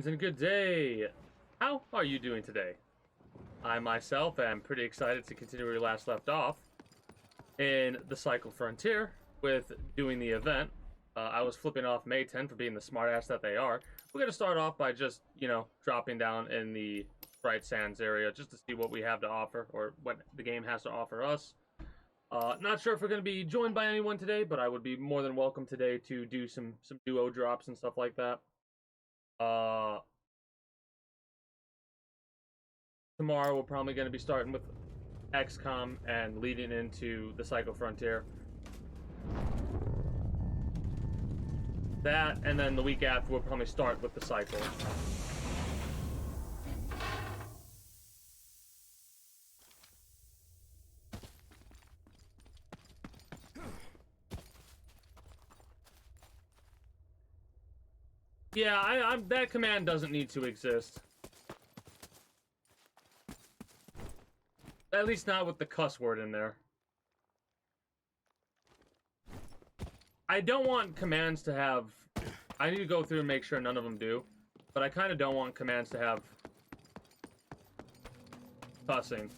Greetings and good day! How are you doing today? I myself am pretty excited to continue where we last left off in the Cycle Frontier with doing the event. I was flipping off Mayten for being the smartass that they are. We're going to start off by just, dropping down in the Bright Sands area just to see what we have to offer, or what the game has to offer us. Not sure if we're going to be joined by anyone today, but I would be more than welcome today to do some duo drops and stuff like that. Tomorrow we're probably going to be starting with XCOM and leading into the Cycle Frontier. That, and then the week after we'll probably start with the Cycle. Yeah, that command doesn't need to exist. At least not with the cuss word in there. I don't want commands to have... I need to go through and make sure none of them do. But I kind of don't want commands to have... cussing.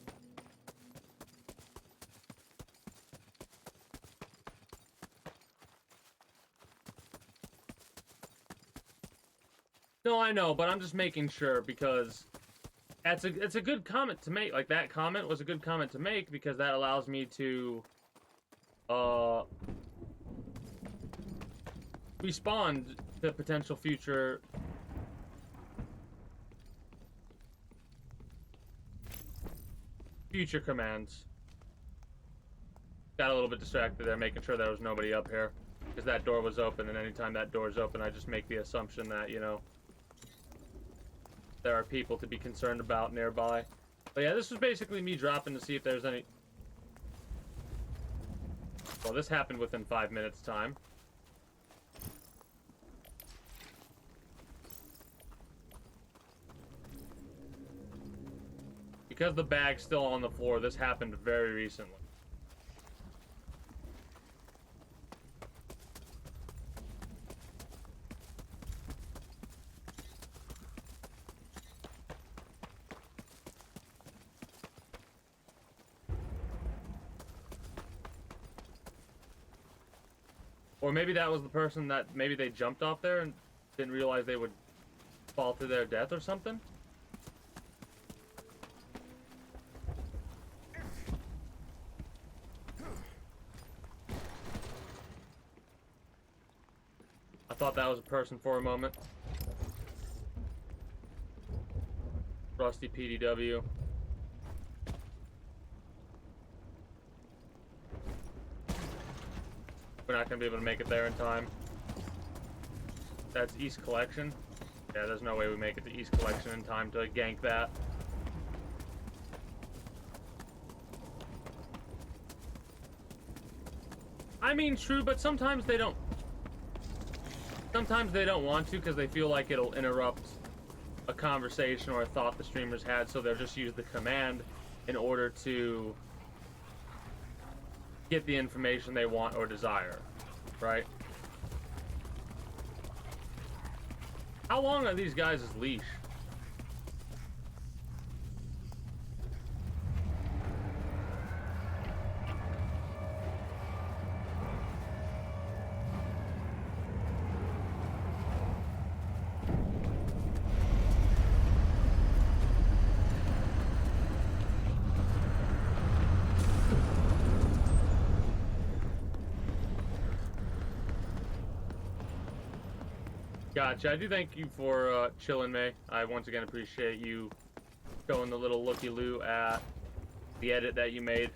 No, I know, but I'm just making sure because... It's a good comment to make. Like, that comment was a good comment to make because that allows me to respond to potential future commands. Got a little bit distracted there, making sure there was nobody up here because that door was open, and anytime that door is open, I just make the assumption that, there are people to be concerned about nearby. But yeah, this was basically me dropping to see if there's any... Well, this happened within 5 minutes time. Because the bag's still on the floor, this happened very recently. Or maybe that was the person that maybe they jumped off there and didn't realize they would fall to their death or something. I thought that was a person for a moment. Rusty PDW. We're not going to be able to make it there in time. That's East Collection. Yeah, there's no way we make it to East Collection in time to gank that. I mean, true, but sometimes they don't... Sometimes they don't want to because they feel like it'll interrupt a conversation or a thought the streamers had, so they'll just use the command in order to get the information they want or desire, right? How long are these guys' leash? Gotcha. I do thank you for chilling, May. I once again appreciate you showing the little looky-loo at the edit that you made.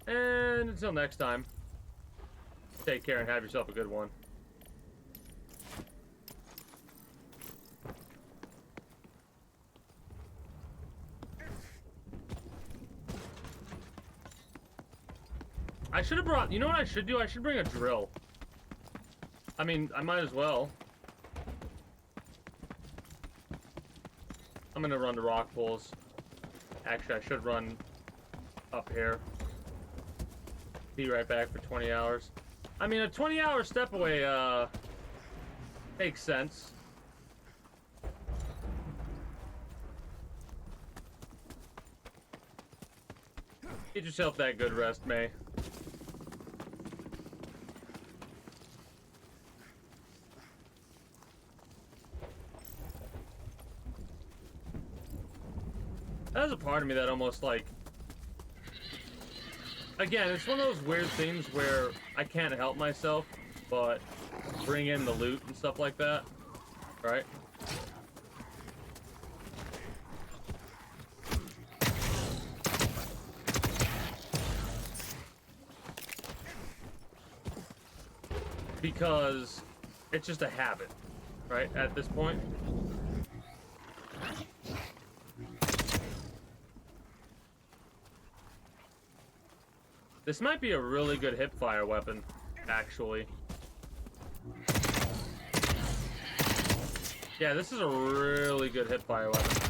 And until next time, take care and have yourself a good one. I should have brought... You know what I should do? I should bring a drill. I mean, I might as well. I'm gonna run to rock pools. Actually, I should run up here. Be right back for 20 hours. I mean, a 20-hour step away, makes sense. Get yourself that good rest, May. There's a part of me that almost, like... Again, it's one of those weird things where I can't help myself, but bring in the loot and stuff like that, right? Because it's just a habit, right, at this point. This might be a really good hipfire weapon, actually. Yeah, this is a really good hipfire weapon.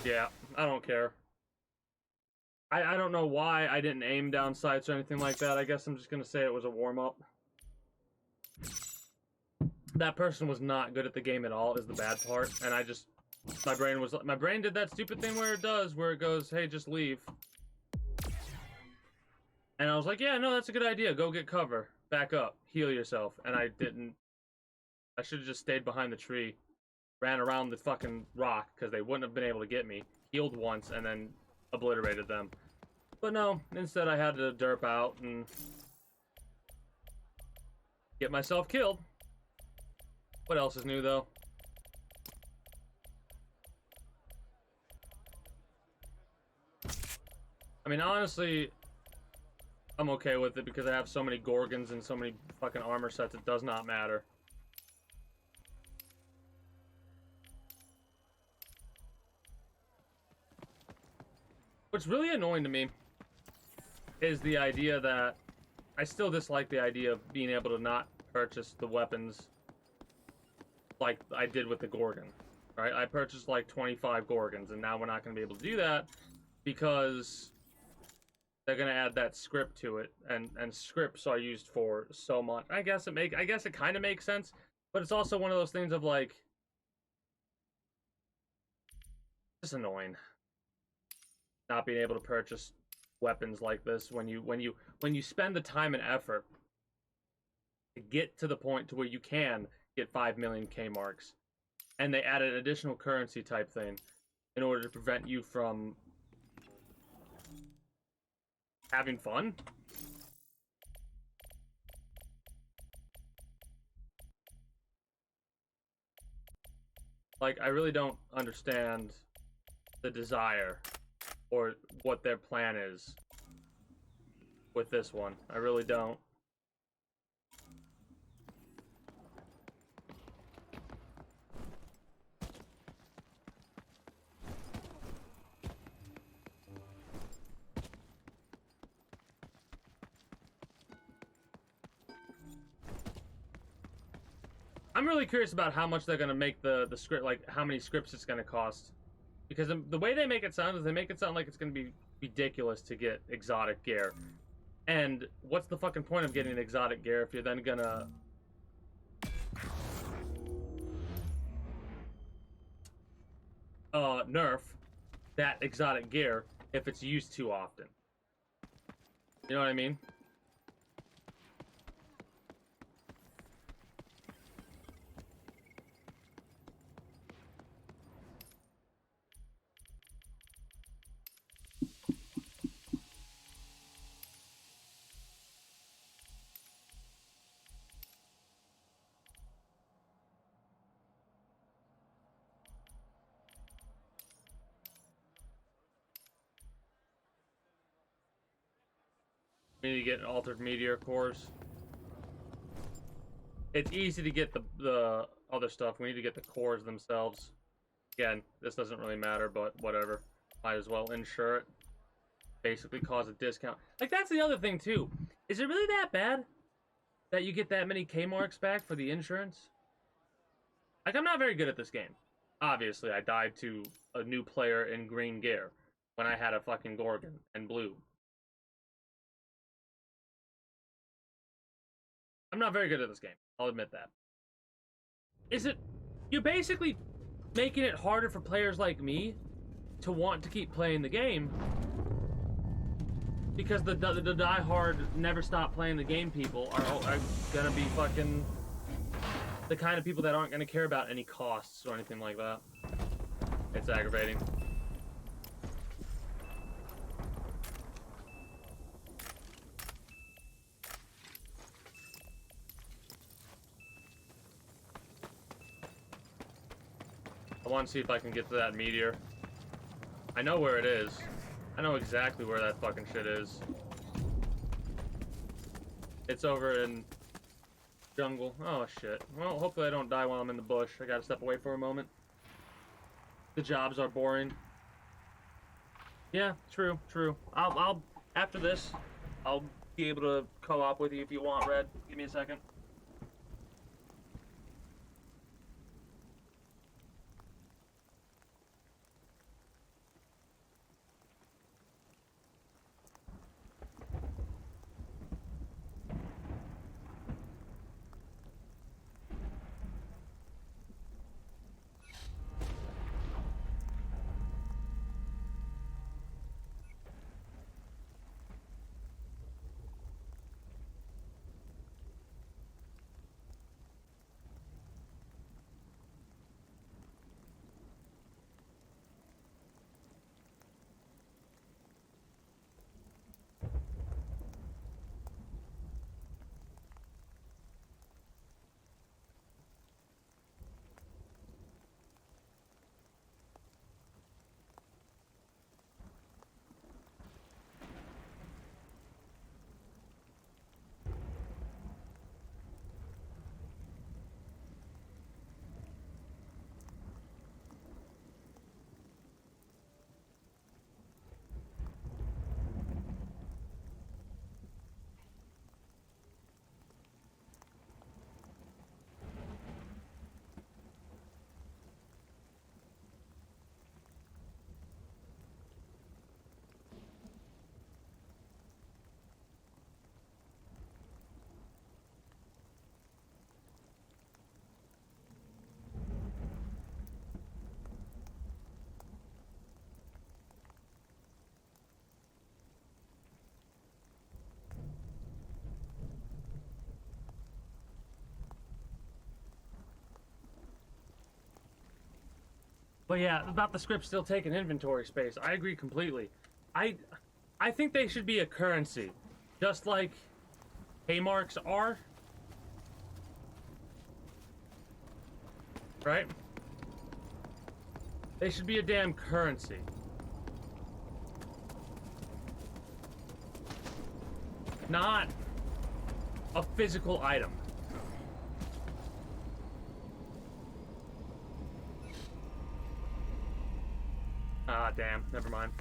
Yeah, I don't care. I don't know why I didn't aim down sights or anything like that. I guess I'm just gonna say it was a warm-up. That person was not good at the game at all, is the bad part. And I just... My brain did that stupid thing where it goes, hey, just leave. And I was like, yeah, no, that's a good idea. Go get cover. Back up. Heal yourself. And I didn't. I should have just stayed behind the tree. Ran around the fucking rock, because they wouldn't have been able to get me. Healed once, and then obliterated them. But no, instead I had to derp out and get myself killed. What else is new, though? I mean, honestly, I'm okay with it because I have so many Gorgons and so many fucking armor sets, it does not matter. What's really annoying to me is the idea that I still dislike the idea of being able to not purchase the weapons like I did with the Gorgon, right? I purchased like 25 Gorgons, and now we're not going to be able to do that because they're going to add that script to it, and scripts are used for so much. I guess it kind of makes sense, but it's also one of those things of like, just annoying. Not being able to purchase weapons like this when you spend the time and effort to get to the point to where you can get 5 million K marks, and they add an additional currency type thing in order to prevent you from having fun. Like, I really don't understand the desire or what their plan is with this one. I really don't. I'm really curious about how much they're going to make the script, like how many scripts it's going to cost. Because the way they make it sound is they make it sound like it's going to be ridiculous to get exotic gear. And what's the fucking point of getting exotic gear if you're then going to nerf that exotic gear if it's used too often? You know what I mean? We need to get altered meteor cores. It's easy to get the other stuff. We need to get the cores themselves. Again, this doesn't really matter, but whatever. Might as well insure it. Basically cause a discount. Like, that's the other thing, too. Is it really that bad that you get that many K marks back for the insurance? Like, I'm not very good at this game. Obviously, I died to a new player in green gear when I had a fucking Gorgon and blue. I'm not very good at this game. I'll admit that. Is it... You're basically making it harder for players like me to want to keep playing the game because the die-hard, never stop playing the game people are gonna be fucking the kind of people that aren't gonna care about any costs or anything like that. It's aggravating. I want to see if I can get to that meteor. I know where it is. I know exactly where that fucking shit is. It's over in jungle. Oh shit. Well, hopefully I don't die while I'm in the bush. I gotta step away for a moment. The jobs are boring. Yeah, true, true. I'll after this, I'll be able to co-op with you if you want, Red. Give me a second. But yeah, about the script still taking inventory space. I agree completely. I I think they should be a currency, just like haymarks are. Right? They should be a damn currency. Not a physical item. Ah, damn. Never mind.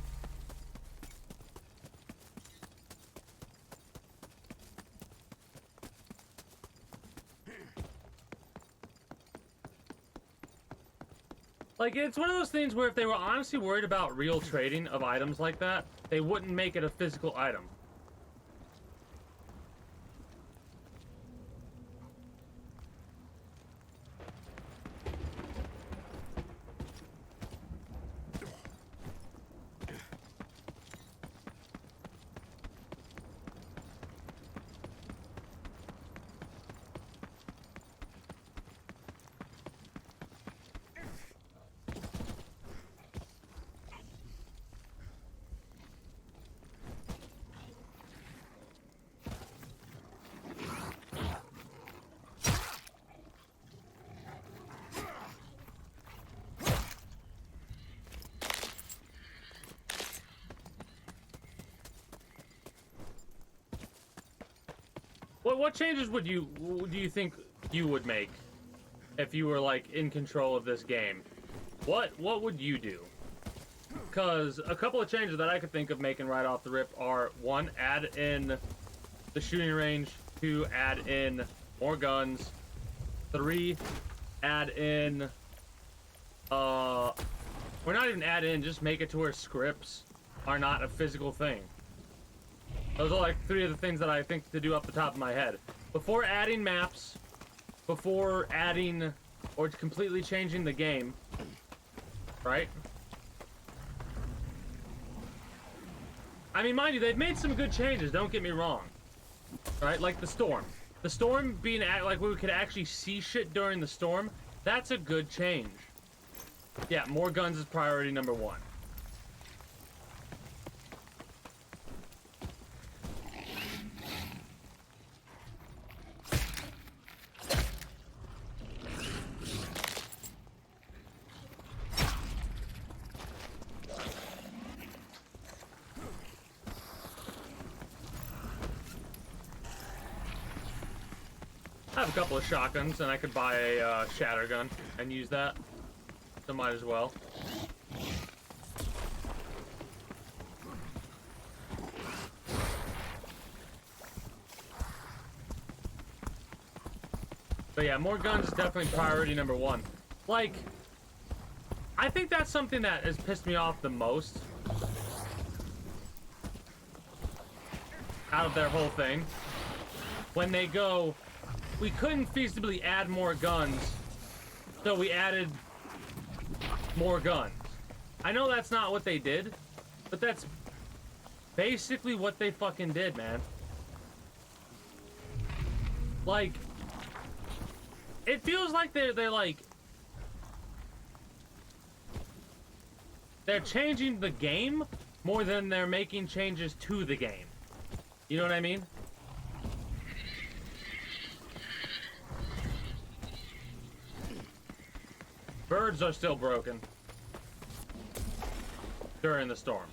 Like, it's one of those things where if they were honestly worried about real trading of items like that, they wouldn't make it a physical item. What changes do you think you would make if you were like in control of this game? What would you do? Because a couple of changes that I could think of making right off the rip are: one, add in the shooting range; two, add in more guns; three, add in we're not even add in, just make it to where scripts are not a physical thing. Those are like 3 of the things that I think to do off the top of my head. Before adding maps, before adding or completely changing the game, right? I mean, mind you, they've made some good changes, don't get me wrong. Right? Like the storm. The storm being like we could actually see shit during the storm, that's a good change. Yeah, more guns is priority number 1. I have a couple of shotguns, and I could buy a shatter gun and use that. So might as well. But yeah, more guns is definitely priority number 1. Like, I think that's something that has pissed me off the most out of their whole thing. When they go, we couldn't feasibly add more guns, so we added more guns. I know that's not what they did, but that's basically what they fucking did, man. Like, it feels like they're like, they're changing the game more than they're making changes to the game. You know what I mean? Birds are still broken during the storm.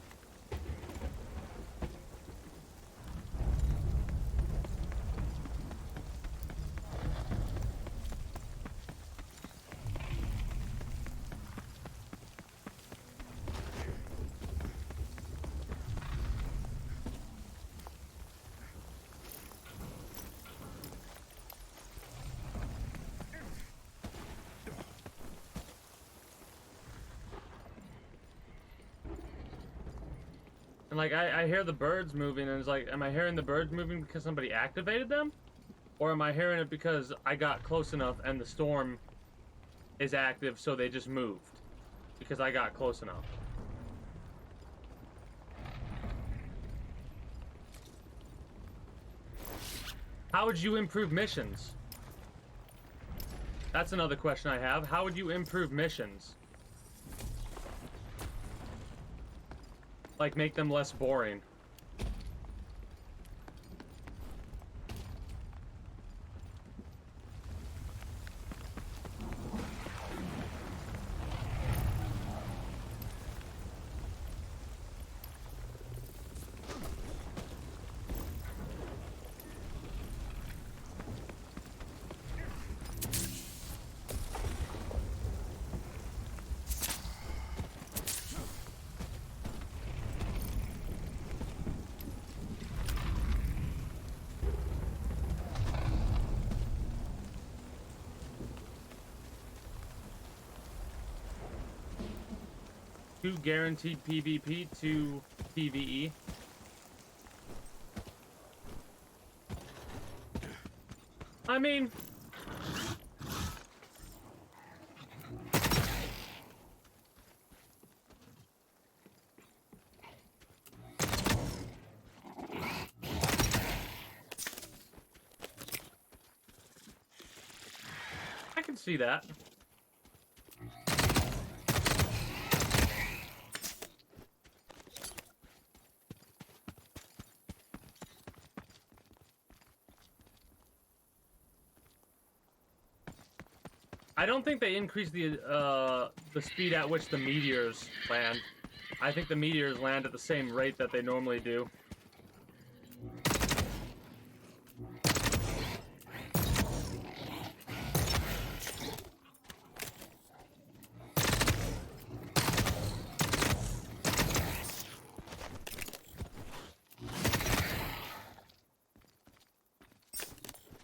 And like, I hear the birds moving, and it's like, am I hearing the birds moving because somebody activated them? Or am I hearing it because I got close enough and the storm is active, so they just moved? Because I got close enough. How would you improve missions? That's another question I have. How would you improve missions? Like, make them less boring. Two guaranteed PvP, 2 PvE. I mean, I can see that. I don't think they increased the speed at which the meteors land. I think the meteors land at the same rate that they normally do.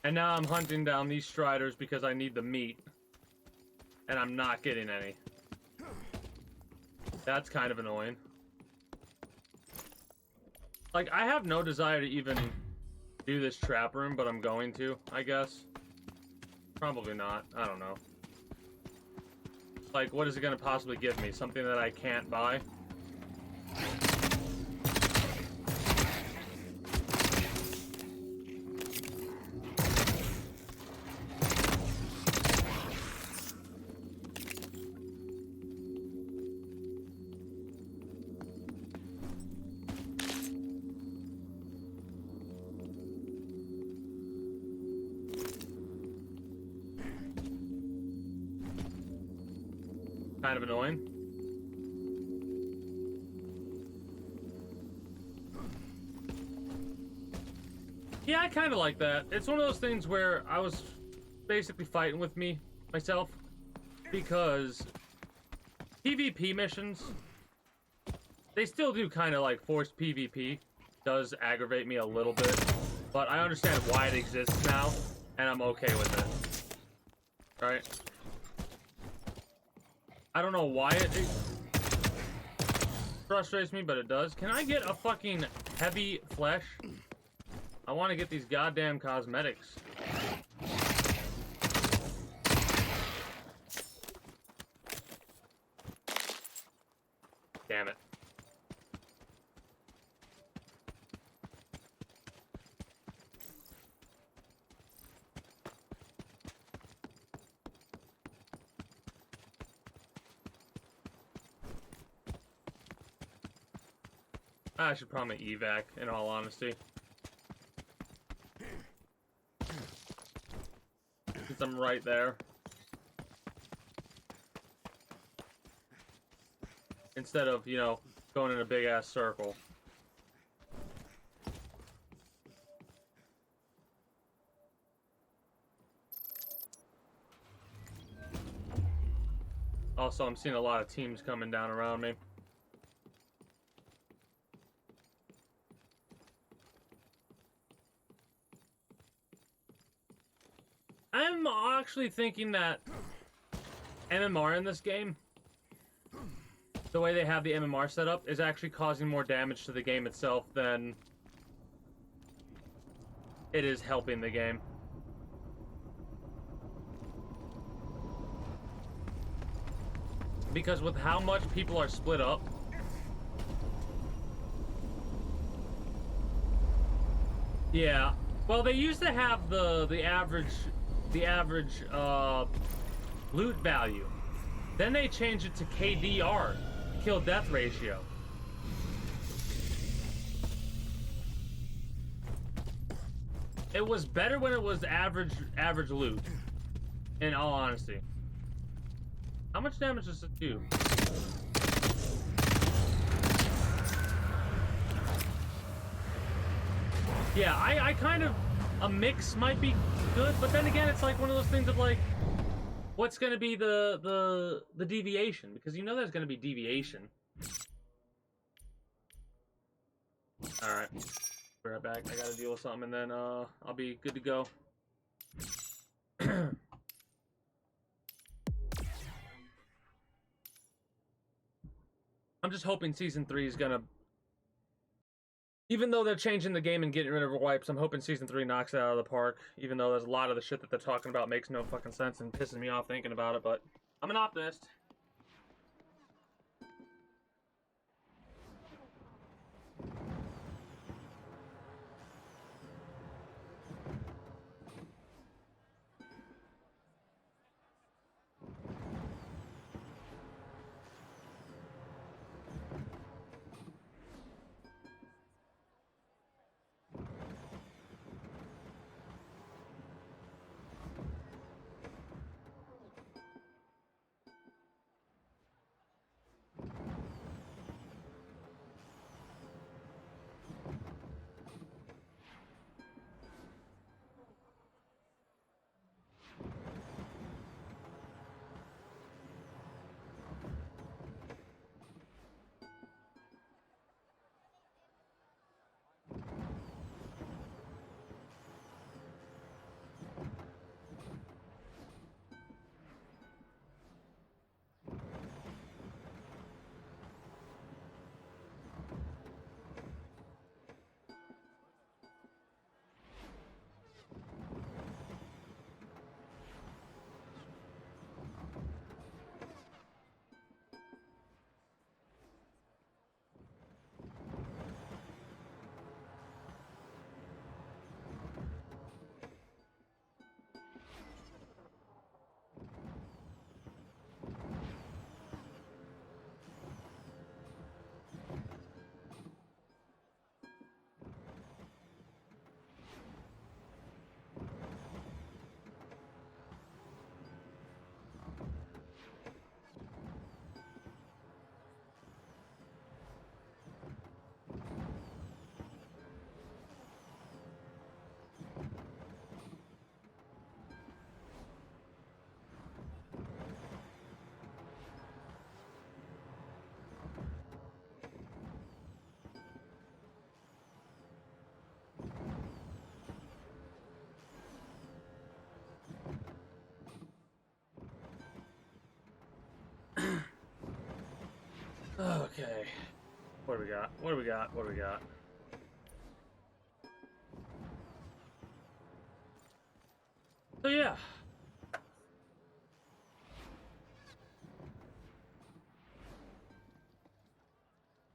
And now I'm hunting down these striders because I need the meat. And I'm not getting any. That's kind of annoying. Like, I have no desire to even do this trap room, but I'm going to, I guess. Probably not. I don't know. Like, what is it going to possibly give me? Something that I can't buy? Kind of annoying. Yeah, I kind of like that. It's one of those things where I was basically fighting with myself, because PvP missions, they still do kind of like forced PvP. Does aggravate me a little bit, but I understand why it exists now, and I'm okay with it. Right? I don't know why it frustrates me, but it does. Can I get a fucking heavy flesh? I want to get these goddamn cosmetics. Damn it. I should probably evac, in all honesty. Since I'm right there. Instead of, you know, going in a big-ass circle. Also, I'm seeing a lot of teams coming down around me. I'm actually thinking that MMR in this game, the way they have the MMR set up, is actually causing more damage to the game itself than it is helping the game. Because with how much people are split up, yeah. Well, they used to have the average loot value. Then they changed it to KDR, kill death ratio. It was better when it was average loot, in all honesty. How much damage does it do? Yeah, I kind of, a mix might be good, but then again, it's like one of those things of like, what's gonna be the deviation? Because you know there's gonna be deviation. Alright. Be right back. I gotta deal with something and then I'll be good to go. I'm just hoping Season 3 is gonna... Even though they're changing the game and getting rid of wipes, I'm hoping Season 3 knocks it out of the park. Even though there's a lot of the shit that they're talking about makes no fucking sense and pisses me off thinking about it, but I'm an optimist. Okay. What do we got? What do we got? What do we got? So yeah.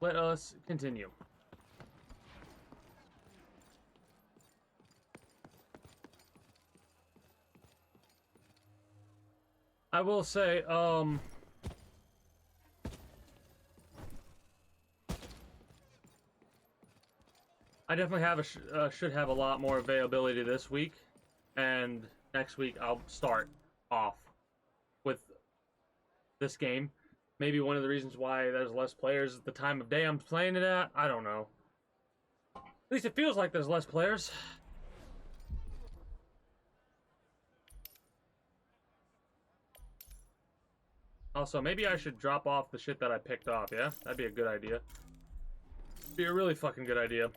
Let us continue. I will say, I definitely have should have a lot more availability this week, and next week I'll start off with this game. Maybe one of the reasons why there's less players is the time of day I'm playing it at. I don't know. At least it feels like there's less players. Also, maybe I should drop off the shit that I picked off, yeah? That'd be a good idea. Be a really fucking good idea.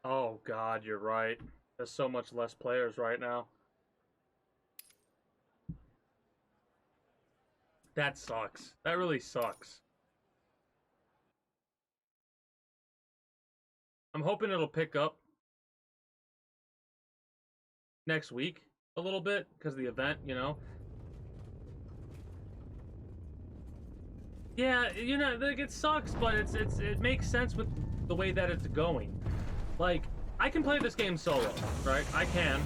Oh god, you're right. There's so much less players right now. That sucks. That really sucks. I'm hoping it'll pick up next week a little bit because of the event, you know. Yeah, you know, like it sucks, but it makes sense with the way that it's going. Like, I can play this game solo, right? I can.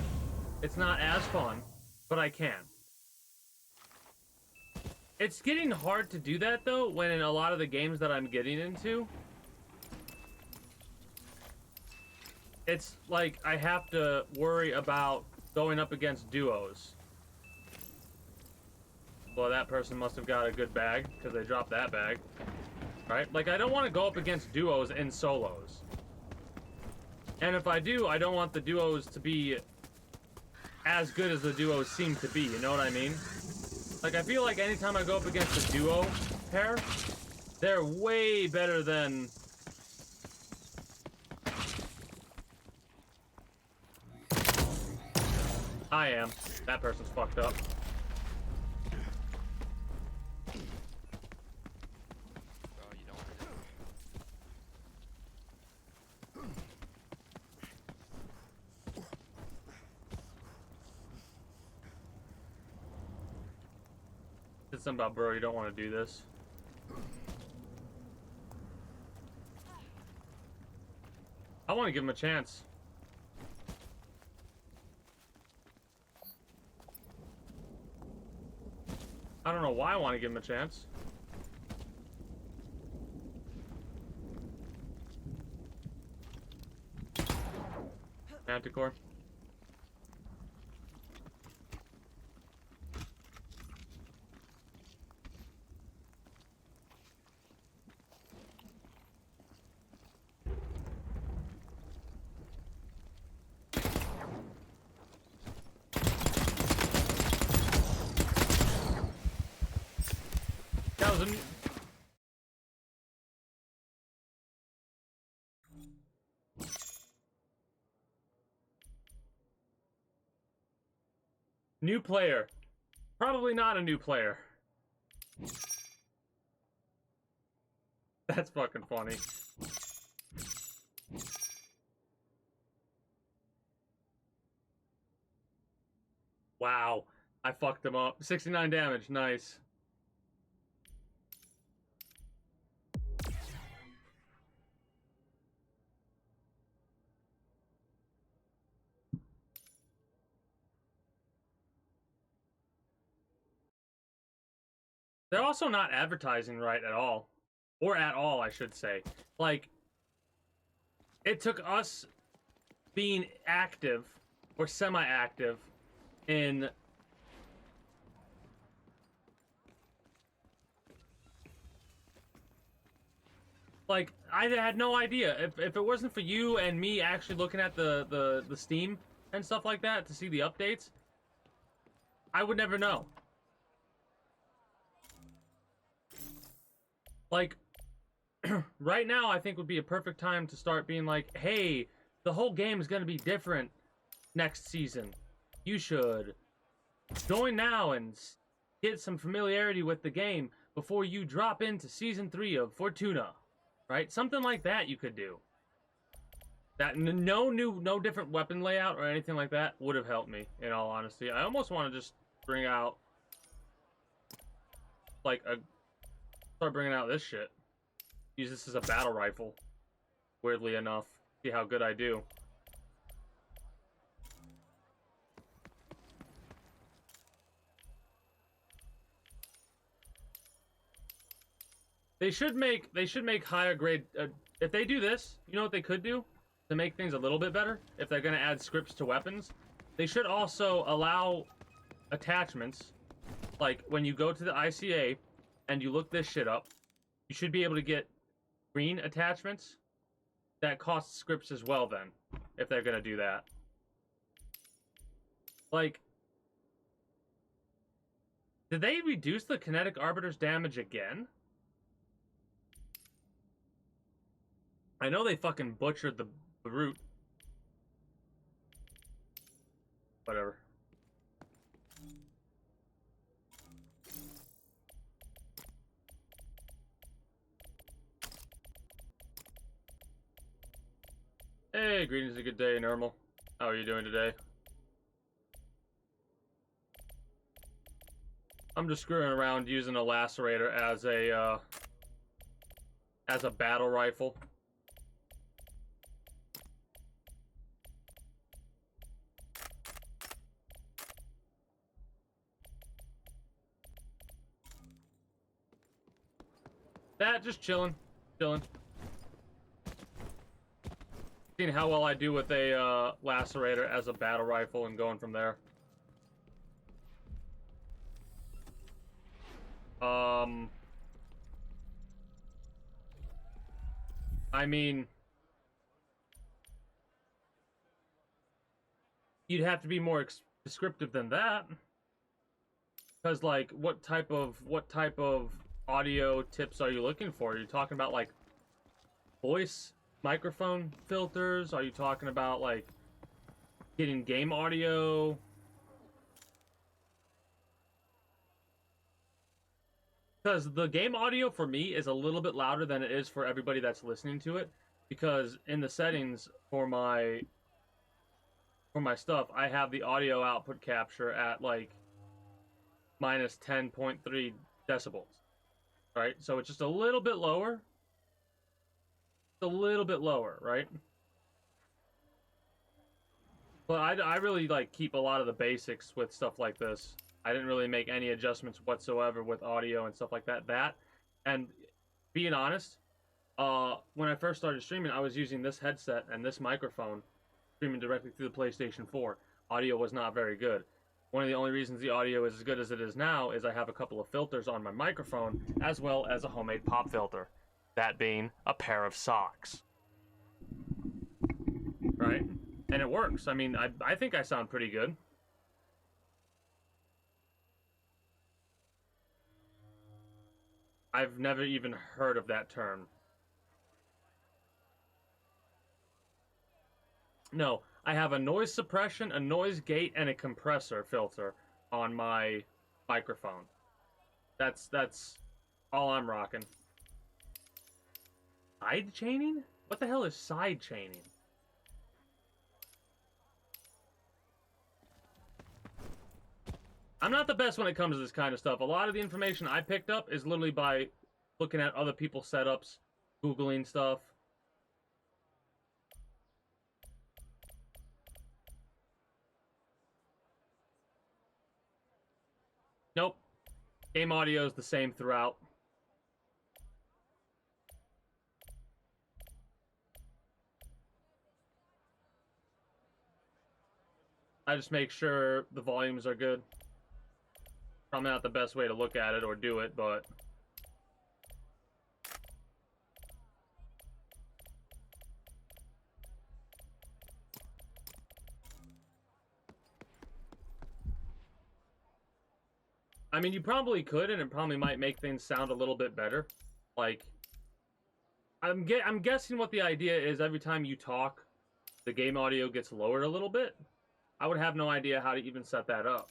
It's not as fun, but I can. It's getting hard to do that though when in a lot of the games that I'm getting into, it's like I have to worry about going up against duos. Well, that person must have got a good bag because they dropped that bag, right? Like, I don't want to go up against duos and solos. And if I do, I don't want the duos to be as good as the duos seem to be, you know what I mean? Like, I feel like anytime I go up against a duo pair, they're way better than... I am. That person's fucked up. It's something about, bro, you don't want to do this. I want to give him a chance. I don't know why I want to give him a chance. Manticore. That was a... New player. Probably not a new player. That's fucking funny. Wow. I fucked him up. 69 damage. Nice. They're also not advertising right at all. Or at all, I should say. Like, it took us being active or semi-active in Like, I had no idea. If it wasn't for you and me actually looking at the Steam and stuff like that to see the updates, I would never know. Like, right now, I think would be a perfect time to start being like, hey, the whole game is going to be different next season. You should join now and get some familiarity with the game before you drop into Season 3 of Fortuna. Right? Something like that you could do. That no different weapon layout or anything like that would have helped me, in all honesty. I almost want to just bring out, like, start bringing out this shit. Use this as a battle rifle, weirdly enough. See how good I do. They should make higher grade. If they do this, you know what they could do to make things a little bit better? If they're gonna add scripts to weapons, they should also allow attachments. Like when you go to the ICA and you look this shit up, you should be able to get green attachments that cost scripts as well. Then, if they're gonna do that, like, did they reduce the kinetic arbiter's damage again? I know they fucking butchered the root. Whatever. Hey, greetings, a good day, Normal. How are you doing today? I'm just screwing around using a lacerator as a battle rifle. Just chilling. Seeing how well I do with a lacerator as a battle rifle and going from there. I mean, you'd have to be more descriptive than that. Because, like, what type of audio tips are you looking for? Are you talking about, like, voice microphone filters? Are you talking about, like, getting game audio? Because the game audio for me is a little bit louder than it is for everybody that's listening to it. Because in the settings for my stuff, I have the audio output capture at, like, minus 10.3 decibels. Right? So it's just a little bit lower. A little bit lower, right? But I really, like, keep a lot of the basics with stuff like this. I didn't really make any adjustments whatsoever with audio and stuff like that. And being honest, when I first started streaming, I was using this headset and this microphone, streaming directly through the PlayStation 4. Audio was not very good. One of the only reasons the audio is as good as it is now is I have a couple of filters on my microphone, as well as a homemade pop filter. That being a pair of socks. Right? And it works. I mean, I think I sound pretty good. I've never even heard of that term. No, I have a noise suppression, a noise gate, and a compressor filter on my microphone. That's all I'm rocking. Side chaining? What the hell is side chaining? I'm not the best when it comes to this kind of stuff. A lot of the information I picked up is literally by looking at other people's setups, Googling stuff. Nope. Game audio is the same throughout. I just make sure the volumes are good. Probably not the best way to look at it or do it, but I mean, you probably could, and it probably might make things sound a little bit better. Like, I'm guessing what the idea is. Every time you talk, the game audio gets lowered a little bit. I would have no idea how to even set that up.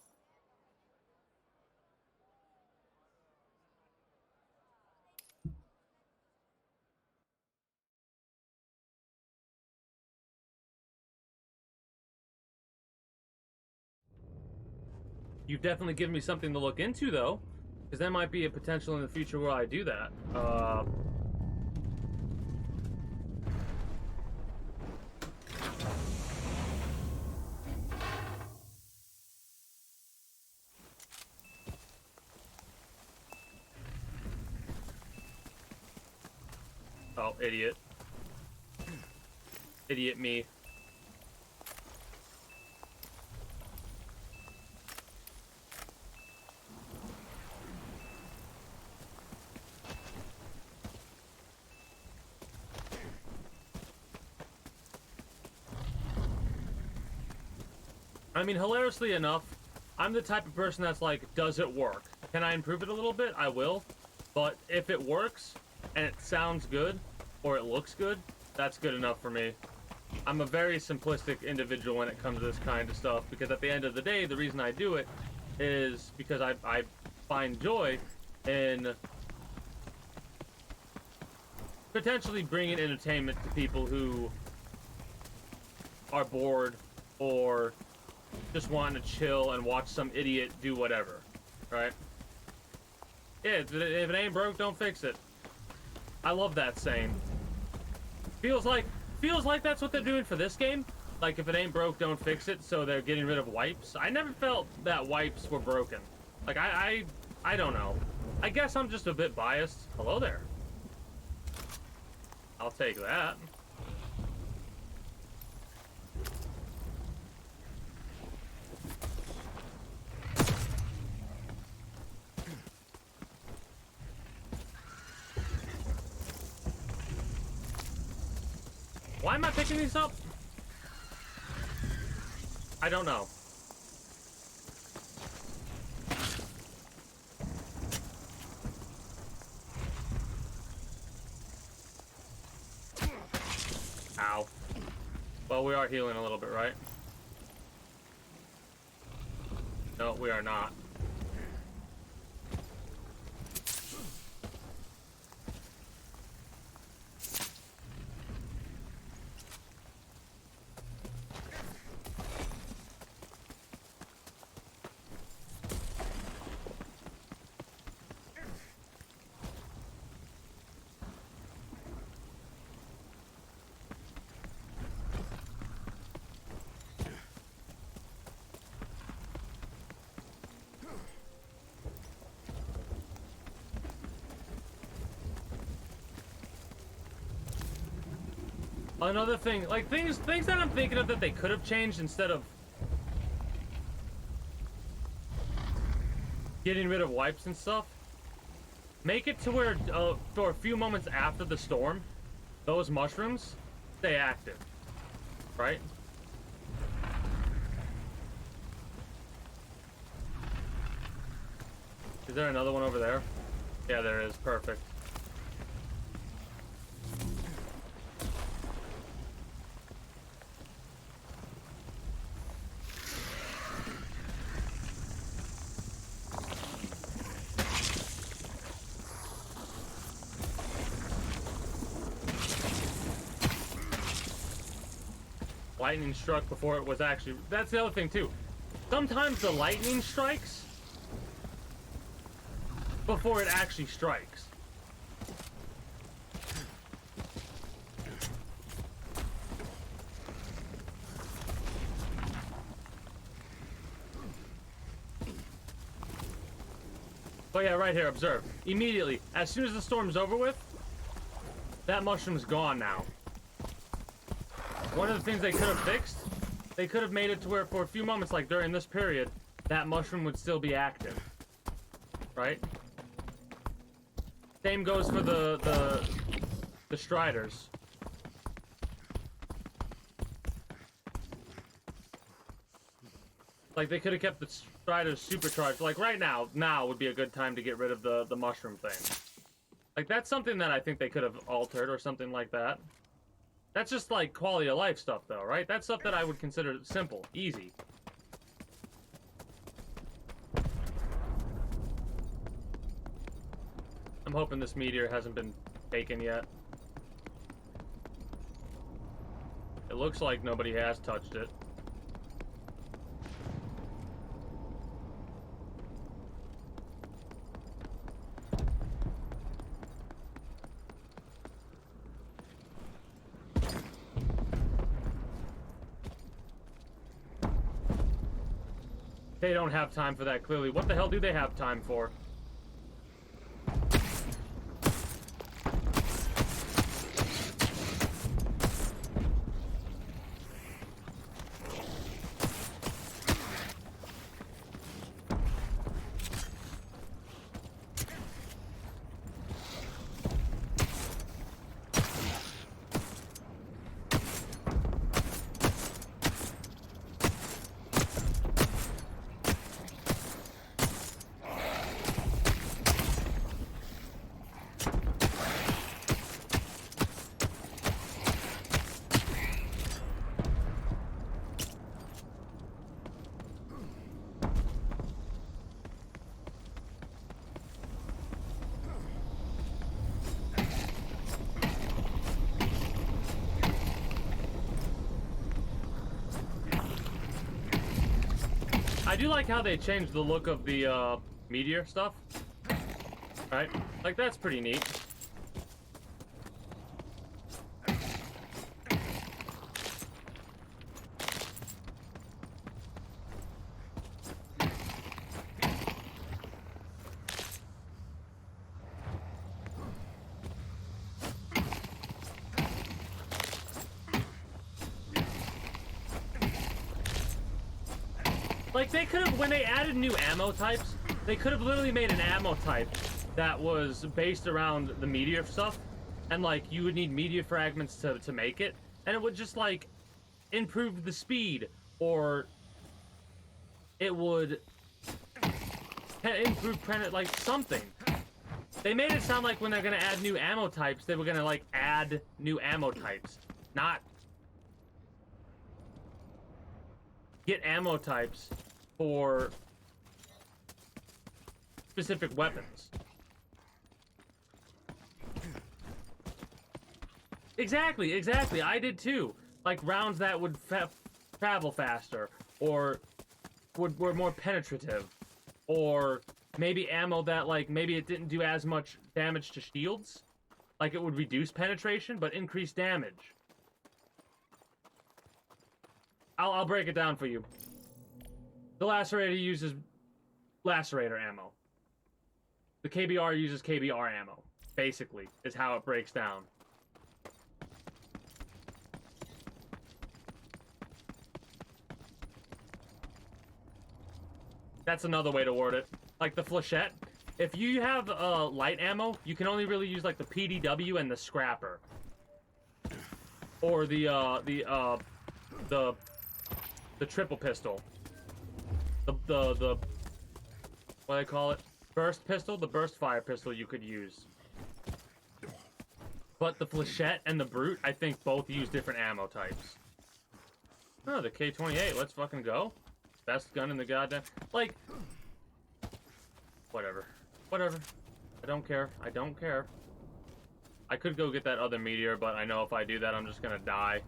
You've definitely given me something to look into, though, because there might be a potential in the future where I do that. Oh, idiot. Idiot me. I mean, hilariously enough, I'm the type of person that's like, does it work? Can I improve it a little bit? I will. But if it works, and it sounds good, or it looks good, that's good enough for me. I'm a very simplistic individual when it comes to this kind of stuff, because at the end of the day, the reason I do it is because I find joy in potentially bringing entertainment to people who are bored or just wanting to chill and watch some idiot do whatever, right? Yeah, if it ain't broke, don't fix it. I love that saying. Feels like that's what they're doing for this game. Like, if it ain't broke, don't fix it, so they're getting rid of wipes. I never felt that wipes were broken. Like, I don't know. I guess I'm just a bit biased. Hello there. I'll take that. Why am I picking these up? I don't know. Ow. Well, we are healing a little bit, right? No, we are not. Another thing, like things that I'm thinking of that they could have changed instead of getting rid of wipes and stuff. Make it to where for a few moments after the storm, those mushrooms stay active, right? Is there another one over there? Yeah, there is. Perfect. Lightning struck before it was actually... That's the other thing, too. Sometimes the lightning strikes before it actually strikes. Oh yeah, right here, observe. Immediately, as soon as the storm's over with, that mushroom's gone now. One of the things they could have fixed, they could have made it to where for a few moments, like during this period, that mushroom would still be active. Right? Same goes for the Striders. Like, they could have kept the Striders supercharged. Like, right now would be a good time to get rid of the mushroom thing. Like, that's something that I think they could have altered or something like that. That's just, like, quality of life stuff, though, right? That's stuff that I would consider simple, easy. I'm hoping this meteor hasn't been taken yet. It looks like nobody has touched it. They don't have time for that, clearly. What the hell do they have time for? I do like how they changed the look of the meteor stuff. Right? Like, that's pretty neat. Like, they could have, when they added new ammo types, they could have literally made an ammo type that was based around the meteor stuff. And, like, you would need meteor fragments to make it. And it would just, like, improve the speed. Or it would improve, like, something. They made it sound like when they're going to add new ammo types, they were going to, like, add new ammo types. Not get ammo types for specific weapons. Exactly. I did too. Like rounds that would travel faster, or were more penetrative, or maybe ammo that, like, maybe it didn't do as much damage to shields. Like, it would reduce penetration, but increase damage. I'll break it down for you. The Lacerator uses Lacerator ammo. The KBR uses KBR ammo. Basically, is how it breaks down. That's another way to word it. Like the Flechette. If you have light ammo, you can only really use like the PDW and the Scrapper. Or the triple pistol. The what do they call it? Burst pistol? The burst fire pistol you could use. But the Flechette and the Brute, I think both use different ammo types. Oh, the K28, let's fucking go. Best gun in the goddamn... Like... Whatever. I don't care. I could go get that other meteor, but I know if I do that, I'm just gonna die.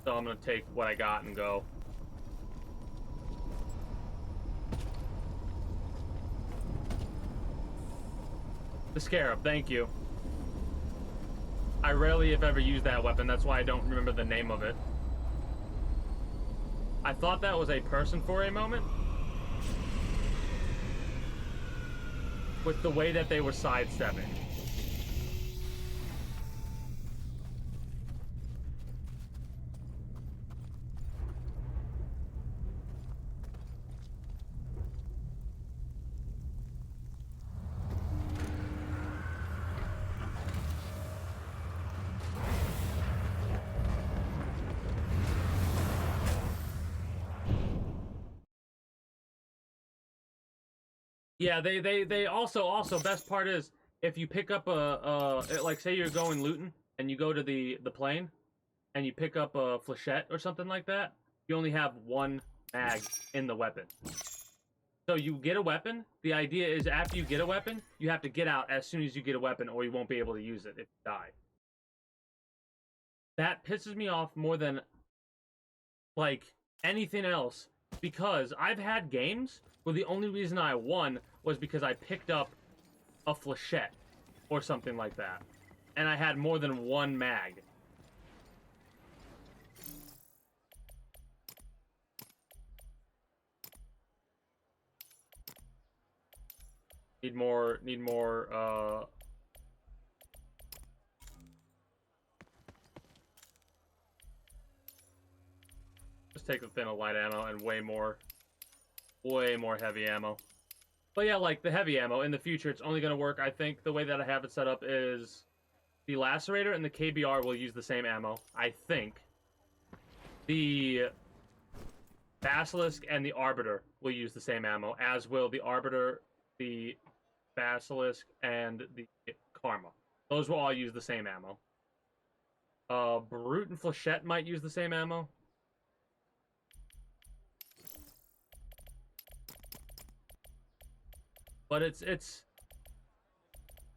So I'm gonna take what I got and go. The Scarab, thank you. I rarely, if ever, use that weapon. That's why I don't remember the name of it. I thought that was a person for a moment. With the way that they were sidestepping. Yeah, they also best part is if you pick up like say you're going looting and you go to the plane and you pick up a flechette or something like that, you only have one mag in the weapon. So you get a weapon. The idea is after you get a weapon, you have to get out as soon as you get a weapon, or you won't be able to use it if you die. That pisses me off more than like anything else, because I've had games where the only reason I won was because I picked up a flechette or something like that, and I had more than one mag. Need more, just take the thin of light ammo and way more heavy ammo. But yeah, like the heavy ammo, in the future, it's only going to work, I think, the way that I have it set up is the Lacerator and the KBR will use the same ammo, I think. The Basilisk and the Arbiter will use the same ammo, as will the Arbiter, the Basilisk, and the Karma. Those will all use the same ammo. Brute and Flechette might use the same ammo. But it's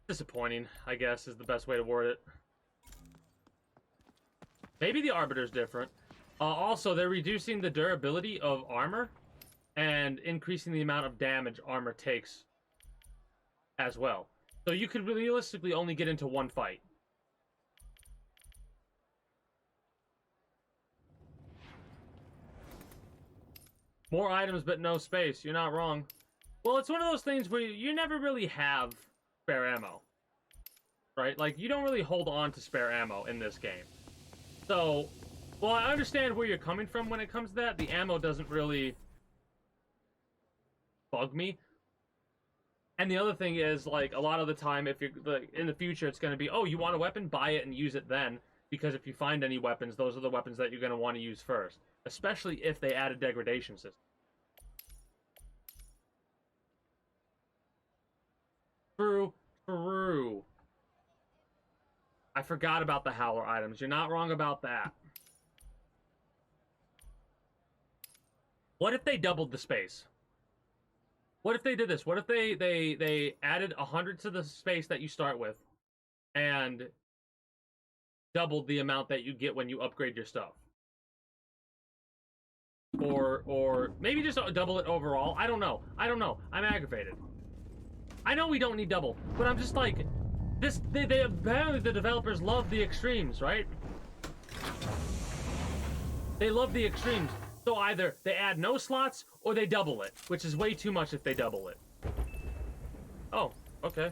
disappointing, I guess, is the best way to word it. Maybe the Arbiter's different. Also, they're reducing the durability of armor and increasing the amount of damage armor takes as well. So you could realistically only get into one fight. More items, but no space. You're not wrong. Well, it's one of those things where you never really have spare ammo. Right? Like, you don't really hold on to spare ammo in this game. So, well, I understand where you're coming from when it comes to that. The ammo doesn't really bug me. And the other thing is, like, a lot of the time, if you're like, in the future, it's going to be, oh, you want a weapon? Buy it and use it then. Because if you find any weapons, those are the weapons that you're going to want to use first. Especially if they add a degradation system. True. I forgot about the Howler items. You're not wrong about that. What if they doubled the space? What if they did this? What if they added 100 to the space that you start with and doubled the amount that you get when you upgrade your stuff? Or maybe just double it overall. I don't know. I'm aggravated. I know we don't need double, but I'm just like, this. They apparently the developers love the extremes, right? They love the extremes. So either they add no slots or they double it, which is way too much if they double it. Oh, okay.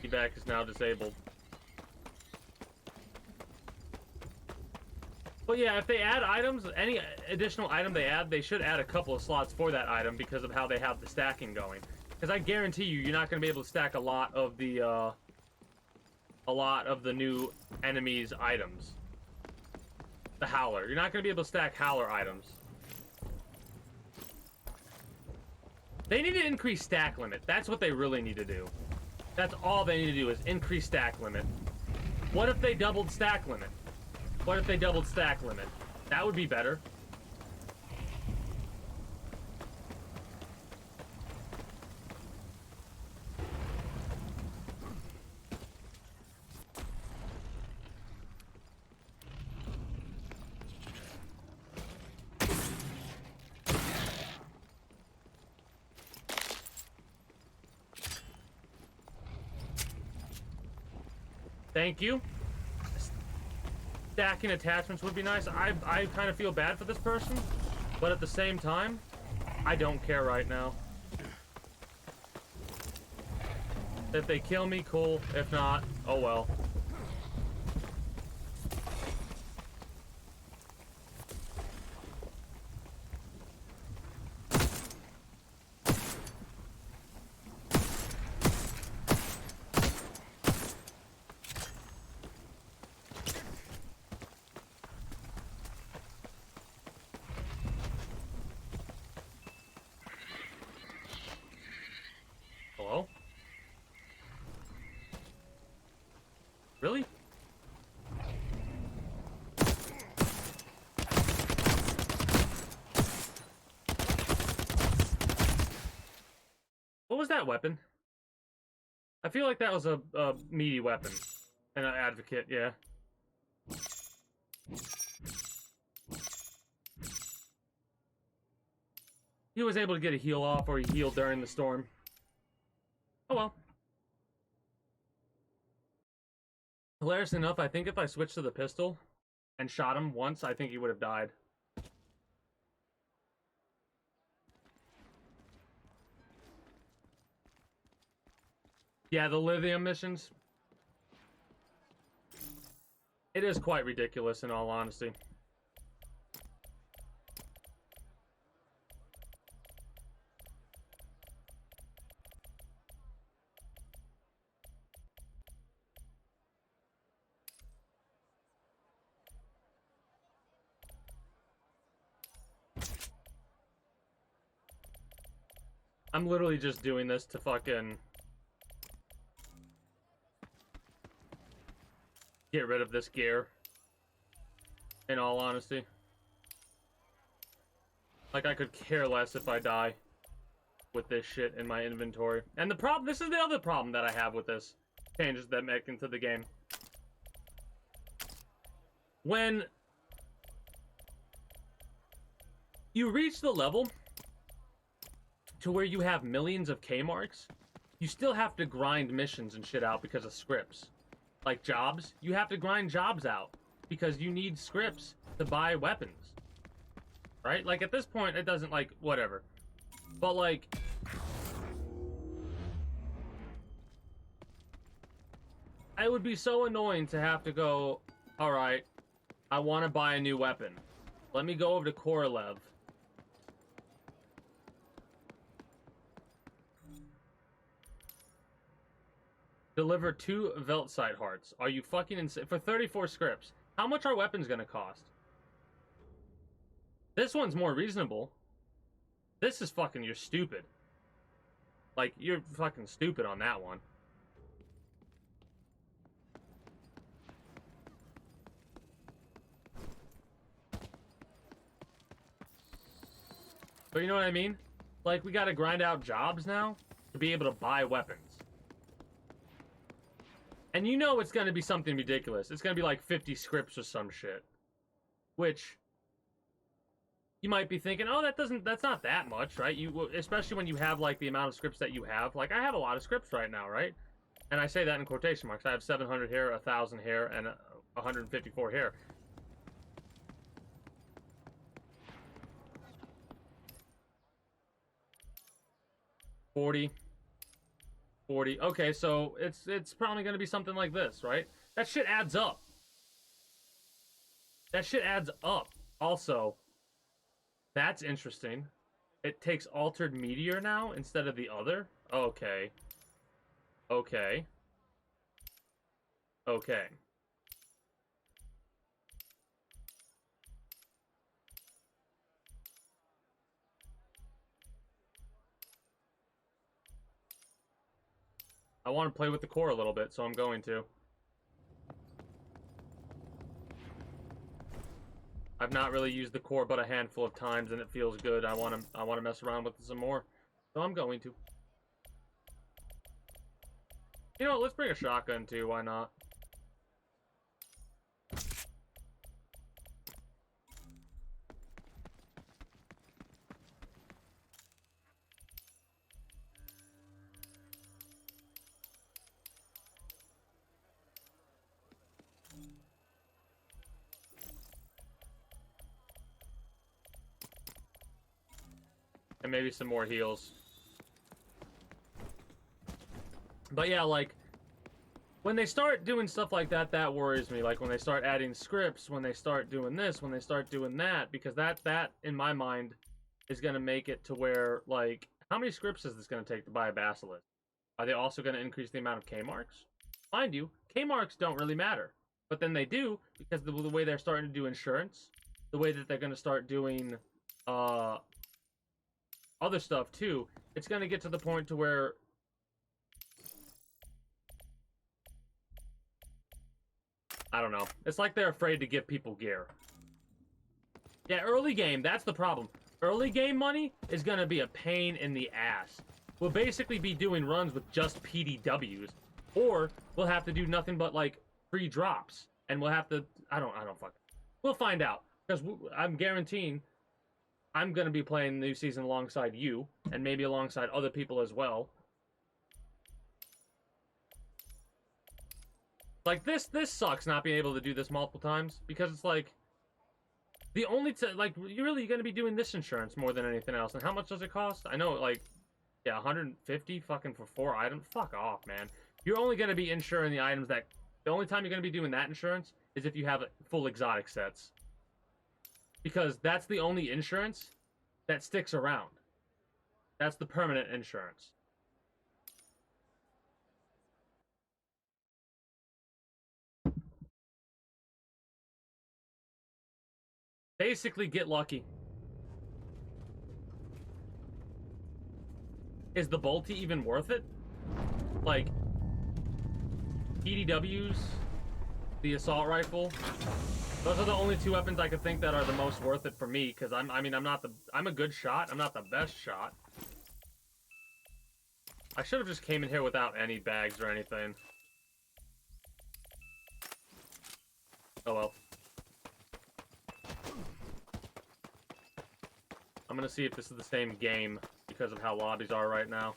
Evac is now disabled. But yeah, if they add items, any additional item they add, they should add a couple of slots for that item because of how they have the stacking going. Because I guarantee you, you're not going to be able to stack a lot of the new enemies' items. The Howler. You're not going to be able to stack Howler items. They need to increase stack limit. That's what they really need to do. That's all they need to do is increase stack limit. What if they doubled stack limit? What if they doubled stack limit? That would be better. Thank you. Stacking attachments would be nice. I kind of feel bad for this person, but at the same time, I don't care right now. If they kill me, cool. If not, oh well. Really? What was that weapon? I feel like that was a meaty weapon. And an advocate, yeah. He was able to get a heal off, or he healed during the storm. Oh well. Hilarious enough, I think if I switched to the pistol and shot him once, I think he would have died. Yeah, the lithium missions. It is quite ridiculous, in all honesty. I'm literally just doing this to fucking get rid of this gear. In all honesty. Like, I could care less if I die with this shit in my inventory. And the problem, this is the other problem that I have with this changes that make into the game. When you reach the level to where you have millions of K marks, you still have to grind missions and shit out because of scripts. Like jobs, you have to grind jobs out because you need scripts to buy weapons. Right? Like, at this point, it doesn't, like, whatever. But, like, it would be so annoying to have to go, alright, I want to buy a new weapon. Let me go over to Korolev. Deliver 2 Veltsite hearts. Are you fucking insane? For 34 scripts. How much are weapons gonna cost? This one's more reasonable. This is fucking, you're stupid. Like, you're fucking stupid on that one. But you know what I mean? Like, we gotta grind out jobs now to be able to buy weapons. And you know it's gonna be something ridiculous. It's gonna be like 50 scripts or some shit. Which, you might be thinking, oh, that's not that much, right? Especially when you have, like, the amount of scripts that you have. Like, I have a lot of scripts right now, right? And I say that in quotation marks. I have 700 here, 1,000 here, and 154 here. $40. Okay, so it's probably going to be something like this, right? That shit adds up. That shit adds up. Also, that's interesting. It takes Altered Meteor now instead of the other? Okay. Okay. Okay. I want to play with the core a little bit, so I'm going to. I've not really used the core but a handful of times, and it feels good. I want to mess around with it some more, so I'm going to. You know what? Let's bring a shotgun too. Why not? And maybe some more heals. But yeah, like, when they start doing stuff like that, that worries me. Like, when they start adding scripts, when they start doing this, when they start doing that, because that in my mind, is going to make it to where, like, how many scripts is this going to take to buy a Basilisk? Are they also going to increase the amount of K-marks? Mind you, K-marks don't really matter. But then they do, because the way they're starting to do insurance, the way that they're going to start doing, other stuff too, it's going to get to the point to where I don't know. It's like they're afraid to give people gear. Yeah, early game, that's the problem. Early game money is gonna be a pain in the ass. We'll basically be doing runs with just PDWs. Or we'll have to do nothing but, like, free drops. And we'll have to... I don't fuck. We'll find out. Because I'm guaranteeing I'm gonna be playing the new season alongside you. And maybe alongside other people as well. Like, this sucks not being able to do this multiple times. Because it's like... The only... like, you're really gonna be doing this insurance more than anything else. And how much does it cost? I know, like... Yeah, 150 fucking for 4 items? Fuck off, man. You're only gonna be insuring the items that... The only time you're gonna be doing that insurance is if you have full exotic sets. Because that's the only insurance that sticks around. That's the permanent insurance. Basically, get lucky. Is the Bolty even worth it? Like, PDWs, the assault rifle, those are the only 2 weapons I could think that are the most worth it for me, because I'm a good shot, I'm not the best shot. I should have just came in here without any bags or anything. Oh well. I'm gonna see if this is the same game because of how lobbies are right now.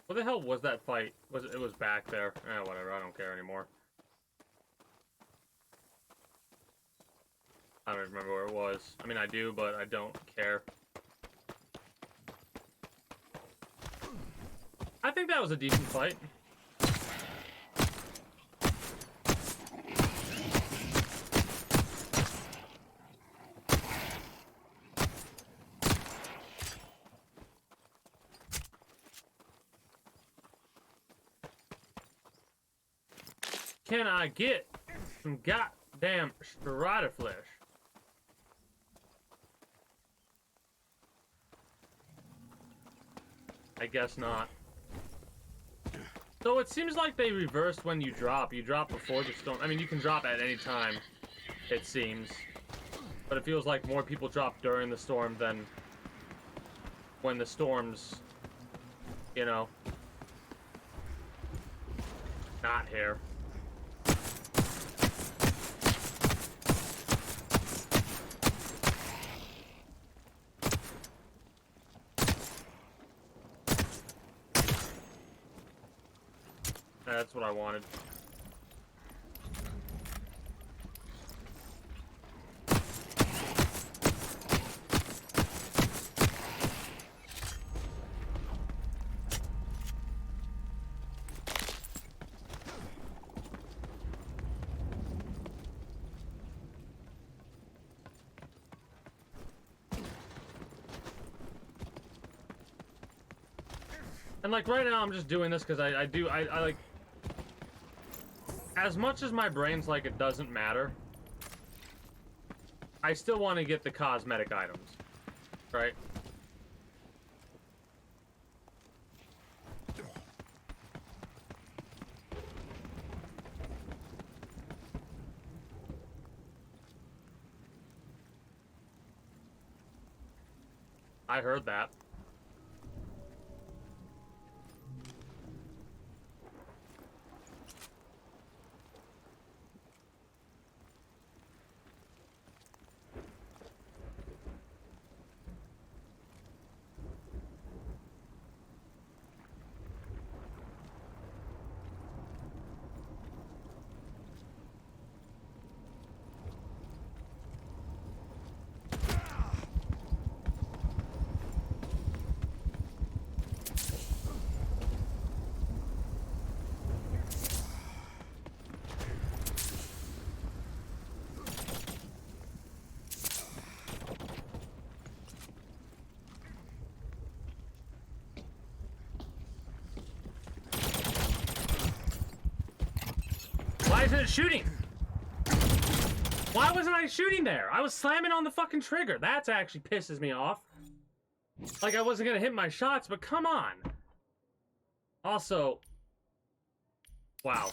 What the hell was that fight? It was back there. Whatever, I don't care anymore. I don't even remember where it was. I mean, I do, but I don't care. I think that was a decent fight. Can I get some goddamn Strider Flesh? I guess not. So it seems like they reversed when you drop. You drop before the storm. I mean, you can drop at any time, it seems. But it feels like more people drop during the storm than when the storm's, you know, not here. That's what I wanted. And like right now I'm just doing this because I like, as much as my brain's like it doesn't matter, I still want to get the cosmetic items, right? I heard that. Why isn't it shooting? Why wasn't I shooting there? I was slamming on the fucking trigger. That's actually pisses me off. Like, I wasn't gonna hit my shots, but come on. Also, wow.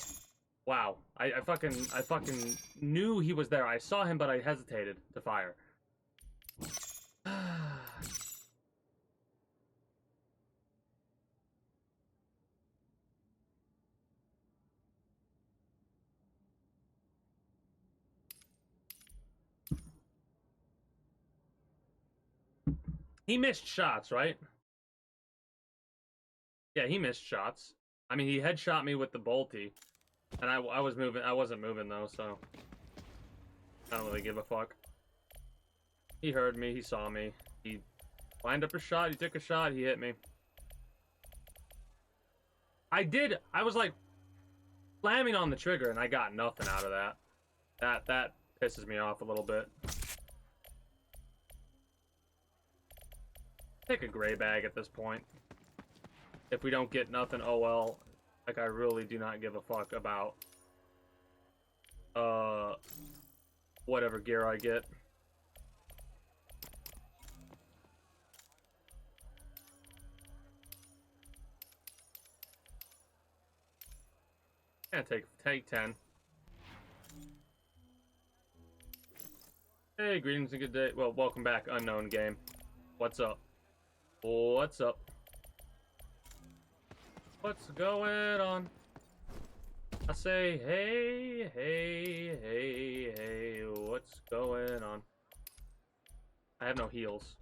Wow. I fucking knew he was there. I saw him, but I hesitated to fire. He missed shots, right? Yeah, he missed shots. I mean, he headshot me with the bolty, and I was moving. I wasn't moving though, so I don't really give a fuck. He heard me. He saw me. He lined up a shot. He took a shot. He hit me. I was like slamming on the trigger, and I got nothing out of that. That pisses me off a little bit. Take a gray bag at this point. If we don't get nothing, oh well. Like, I really do not give a fuck about whatever gear I get. Yeah, take 10. Hey, greetings and good day. Well, welcome back, unknown game. What's up? What's up? What's going on? I say, hey, hey, hey, hey, what's going on? I have no heals.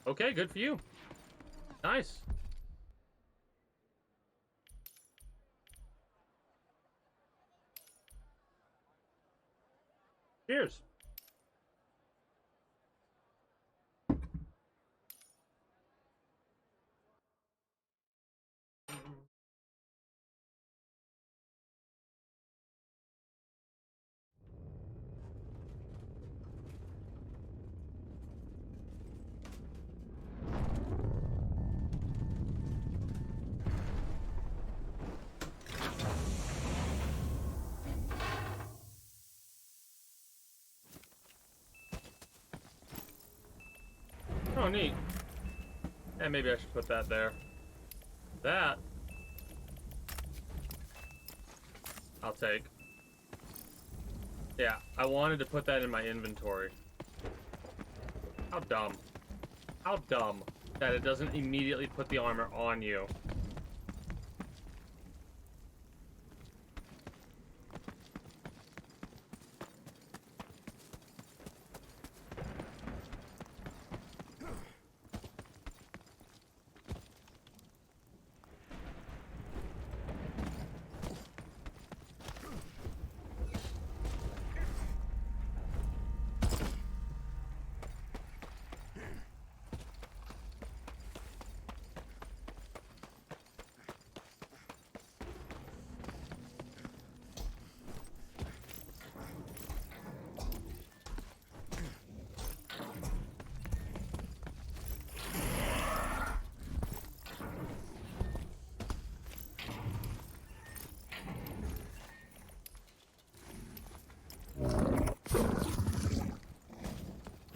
Okay, good for you. Nice. Cheers. Oh, neat. Yeah, maybe I should put that there. That I'll take. Yeah, I wanted to put that in my inventory. How dumb. How dumb that it doesn't immediately put the armor on you.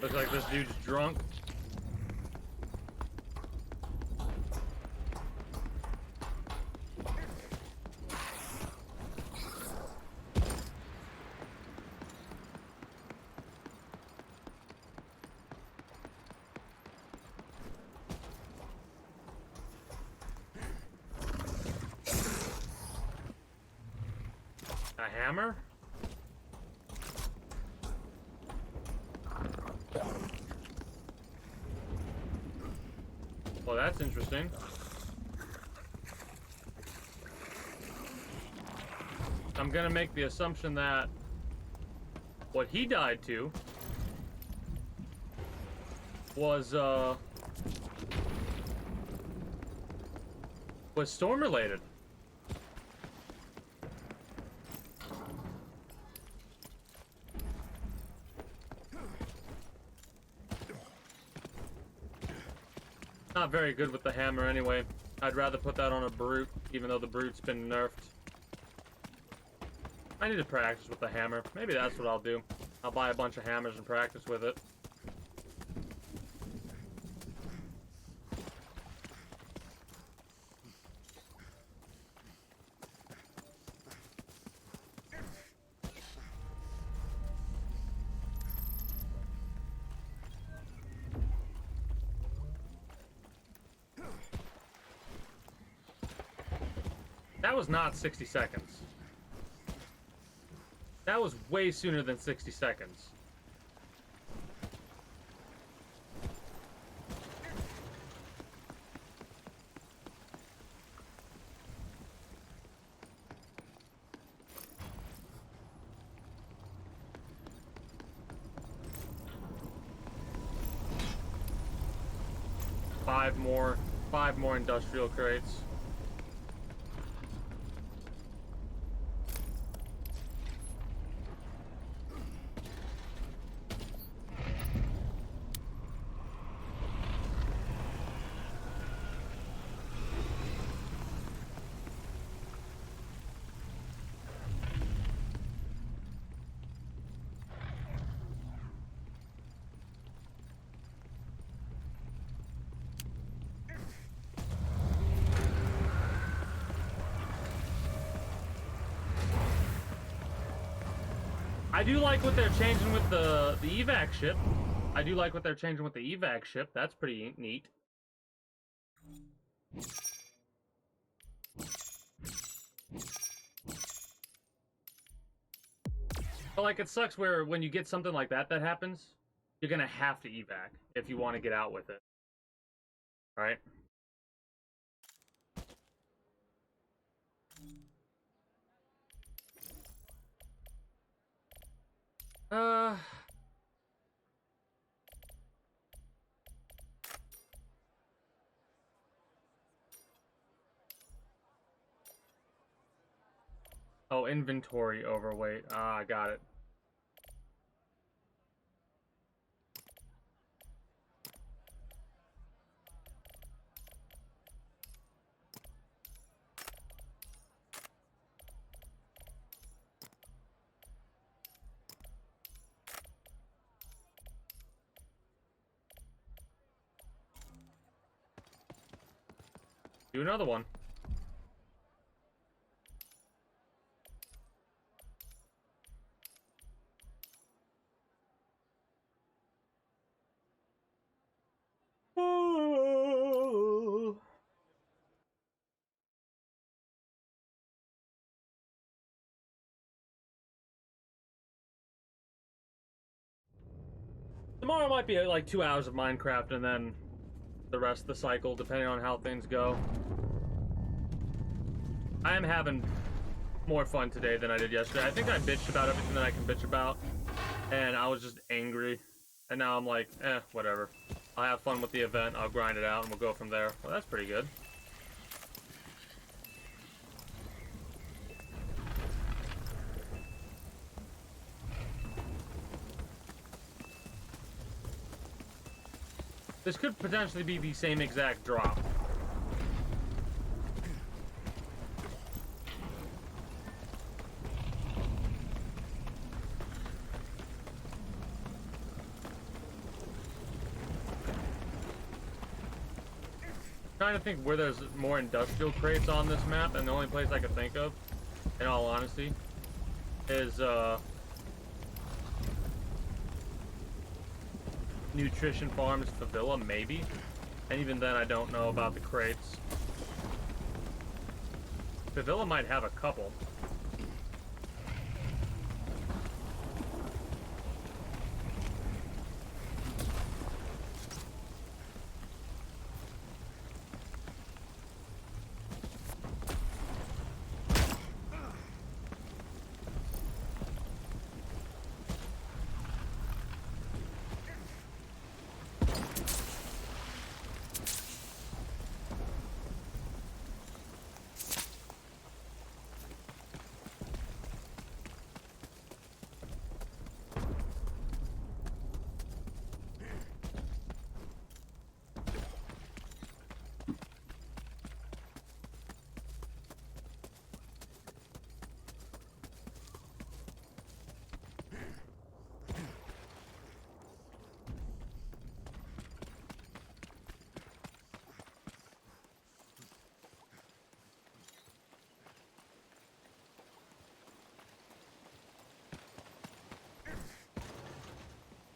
Looks like this dude's drunk. A hammer? Well, that's interesting. I'm gonna make the assumption that what he died to was storm related. Not very good with the hammer anyway. I'd rather put that on a brute, even though the brute's been nerfed. I need to practice with the hammer. Maybe that's what I'll do. I'll buy a bunch of hammers and practice with it. That was not 60 seconds. That was way sooner than 60 seconds. Five more industrial crates. I do like what they're changing with the evac ship. I do like what they're changing with the evac ship. That's pretty neat. But like, it sucks where when you get something like that happens, you're gonna have to evac if you want to get out with it. Right? Oh, inventory overweight. Ah, I got it. Do another one. Oh. Tomorrow might be like 2 hours of Minecraft and then the rest of the cycle, depending on how things go. I am having more fun today than I did yesterday. I think I bitched about everything that I can bitch about, and I was just angry. And now I'm like, whatever. I'll have fun with the event, I'll grind it out, and we'll go from there. Well, that's pretty good. This could potentially be the same exact drop. Trying to think where there's more industrial crates on this map, and the only place I could think of, in all honesty, is Nutrition Farms Favilla, maybe. And even then, I don't know about the crates. Favilla might have a couple.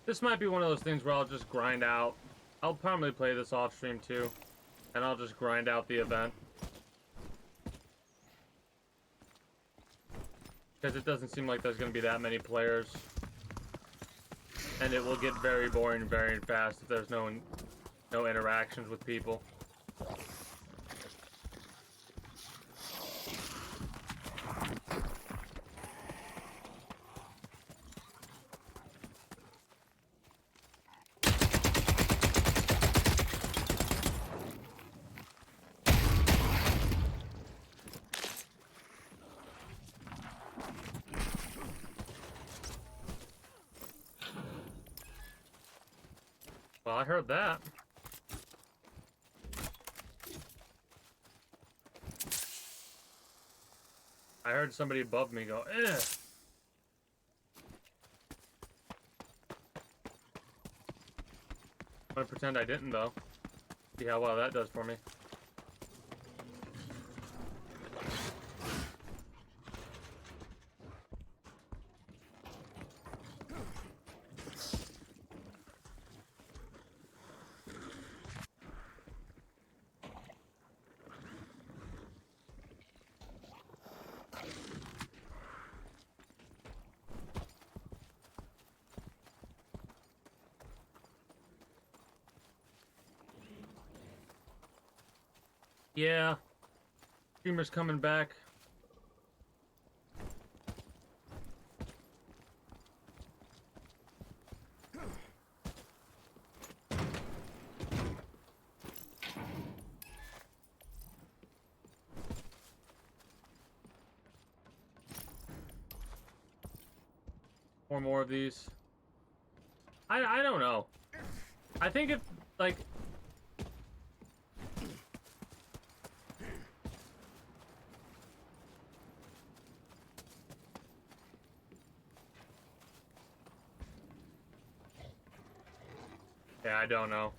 This might be one of those things where I'll just grind out. I'll probably play this off stream too, and I'll just grind out the event. Because it doesn't seem like there's going to be that many players. And it will get very boring very fast if there's no interactions with people. Well, I heard that. I heard somebody above me go, eh. I'm gonna pretend I didn't, though. See how well that does for me. Yeah. Streamer's coming back. Or more of these. I don't know. I think if, like... Yeah, I don't know.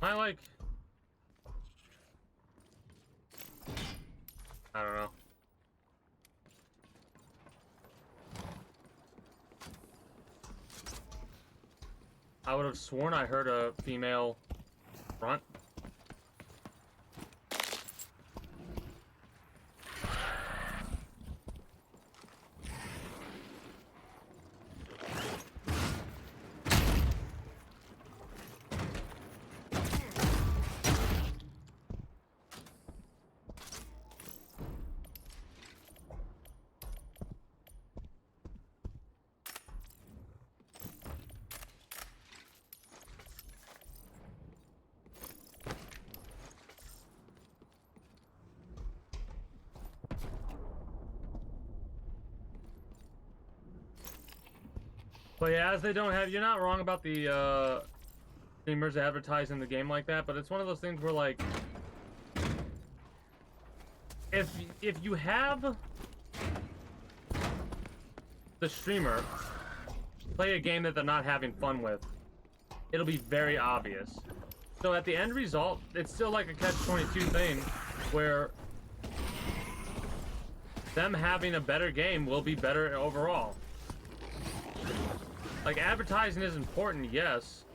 I like... I don't know. I would have sworn I heard a female grunt. But yeah, as they don't have, you're not wrong about the streamers advertising the game like that, but it's one of those things where, like, if you have the streamer play a game that they're not having fun with, it'll be very obvious. So at the end result, it's still like a catch-22 thing where them having a better game will be better overall. Like, advertising is important, yes.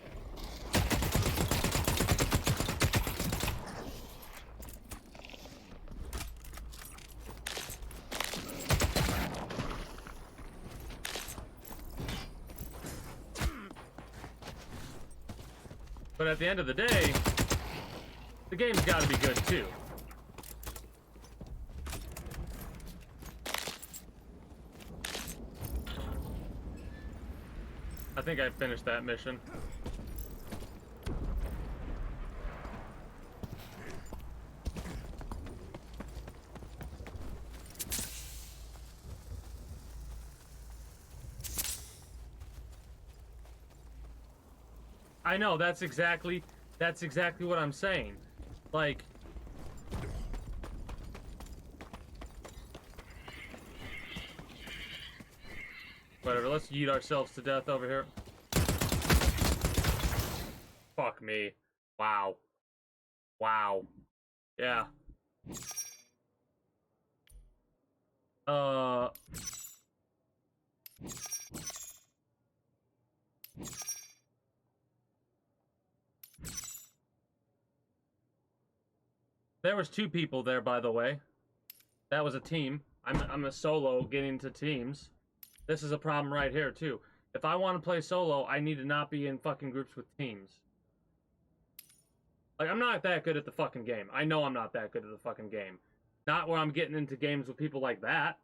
But at the end of the day, the game's gotta be good too. I think I finished that mission. I know, that's exactly what I'm saying. Like, whatever, let's yeet ourselves to death over here. Fuck me. Wow. Wow. Yeah. Uh... There was 2 people there, by the way. That was a team. I'm a solo getting to teams. This is a problem right here, too. If I want to play solo, I need to not be in fucking groups with teams. Like, I'm not that good at the fucking game. I know I'm not that good at the fucking game. Not where I'm getting into games with people like that.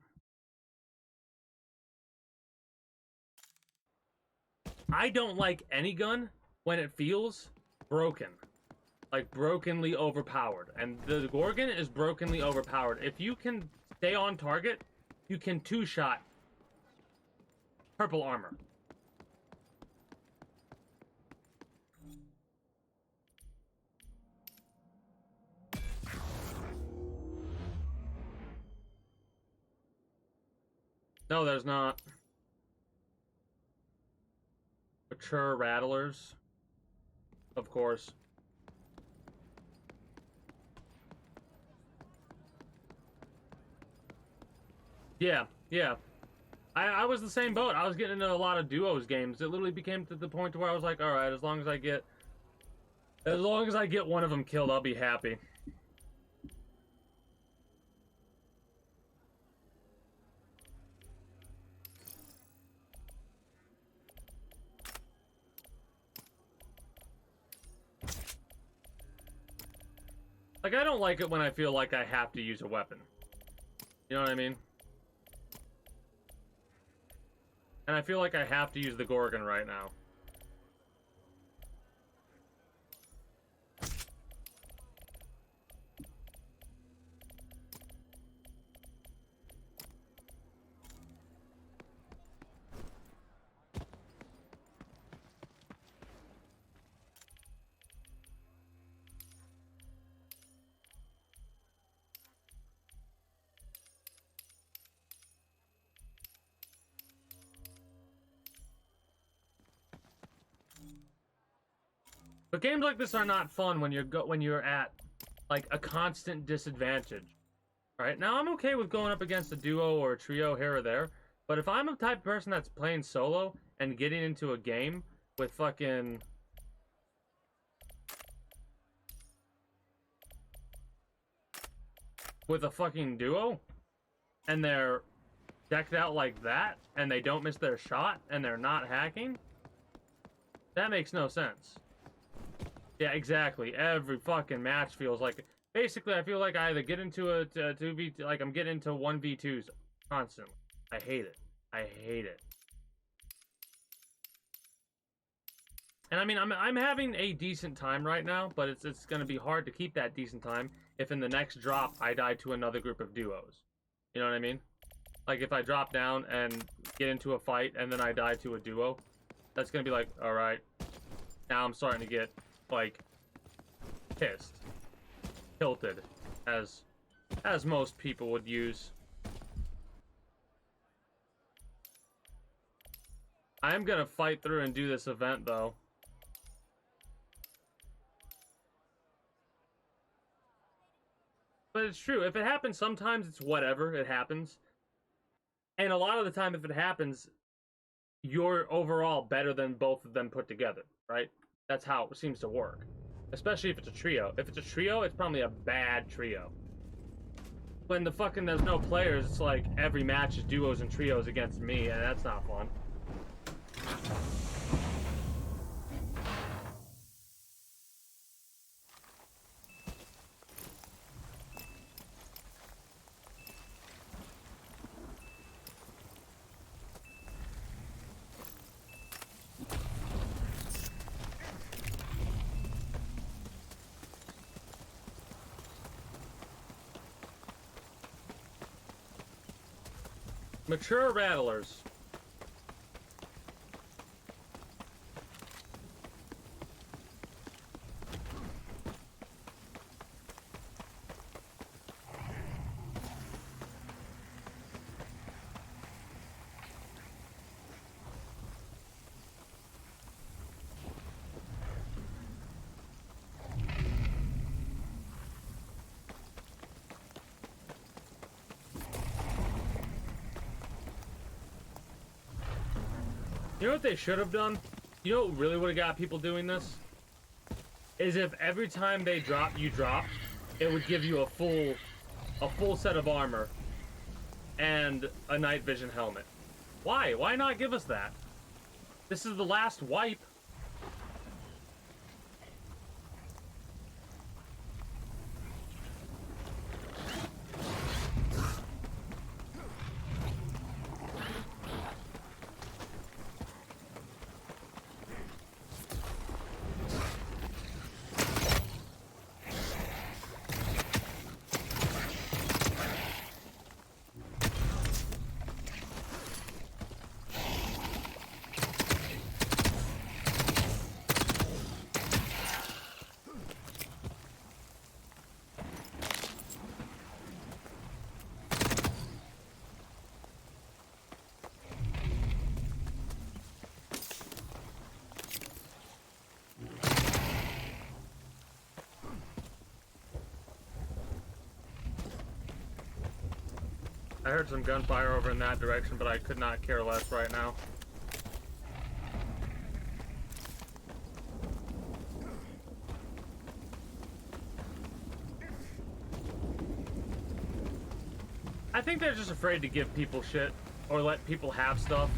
I don't like any gun when it feels broken. Like, brokenly overpowered. And the Gorgon is brokenly overpowered. If you can stay on target, you can 2-shot purple armor. No, there's not. Mature rattlers. Of course. Yeah, yeah. I was the same boat. I was getting into a lot of duos games. It literally became to the point where I was like, all right, as long as I get one of them killed, I'll be happy. Like, I don't like it when I feel like I have to use a weapon. You know what I mean? And I feel like I have to use the Gorgon right now. But games like this are not fun when you're at like a constant disadvantage. Right? Now I'm okay with going up against a duo or a trio here or there, but if I'm a type of person that's playing solo and getting into a game with fucking with a fucking duo and they're decked out like that and they don't miss their shot and they're not hacking, that makes no sense. Yeah, exactly. Every fucking match feels like... Basically, I feel like I either get into a 2v... Like, I'm getting into 1v2s constantly. I hate it. I hate it. And I mean, I'm having a decent time right now, but it's going to be hard to keep that decent time if in the next drop I die to another group of duos. You know what I mean? Like, if I drop down and get into a fight and then I die to a duo, that's going to be like, alright, now I'm starting to get... like pissed, tilted, as most people would use. I am gonna fight through and do this event though. But it's true, if it happens sometimes, it's whatever, it happens. And a lot of the time if it happens, you're overall better than both of them put together, right? That's how it seems to work. Especially if it's a trio. If it's a trio, it's probably a bad trio. When the fucking there's no players, it's like every match is duos and trios against me, and that's not fun. Mature rattlers. You know what they should have done? You know what really would have got people doing this? Is if every time they drop, you drop, it would give you a full set of armor and a night vision helmet. Why? Why not give us that? This is the last wipe. I heard some gunfire over in that direction, but I could not care less right now. I think they're just afraid to give people shit or let people have stuff,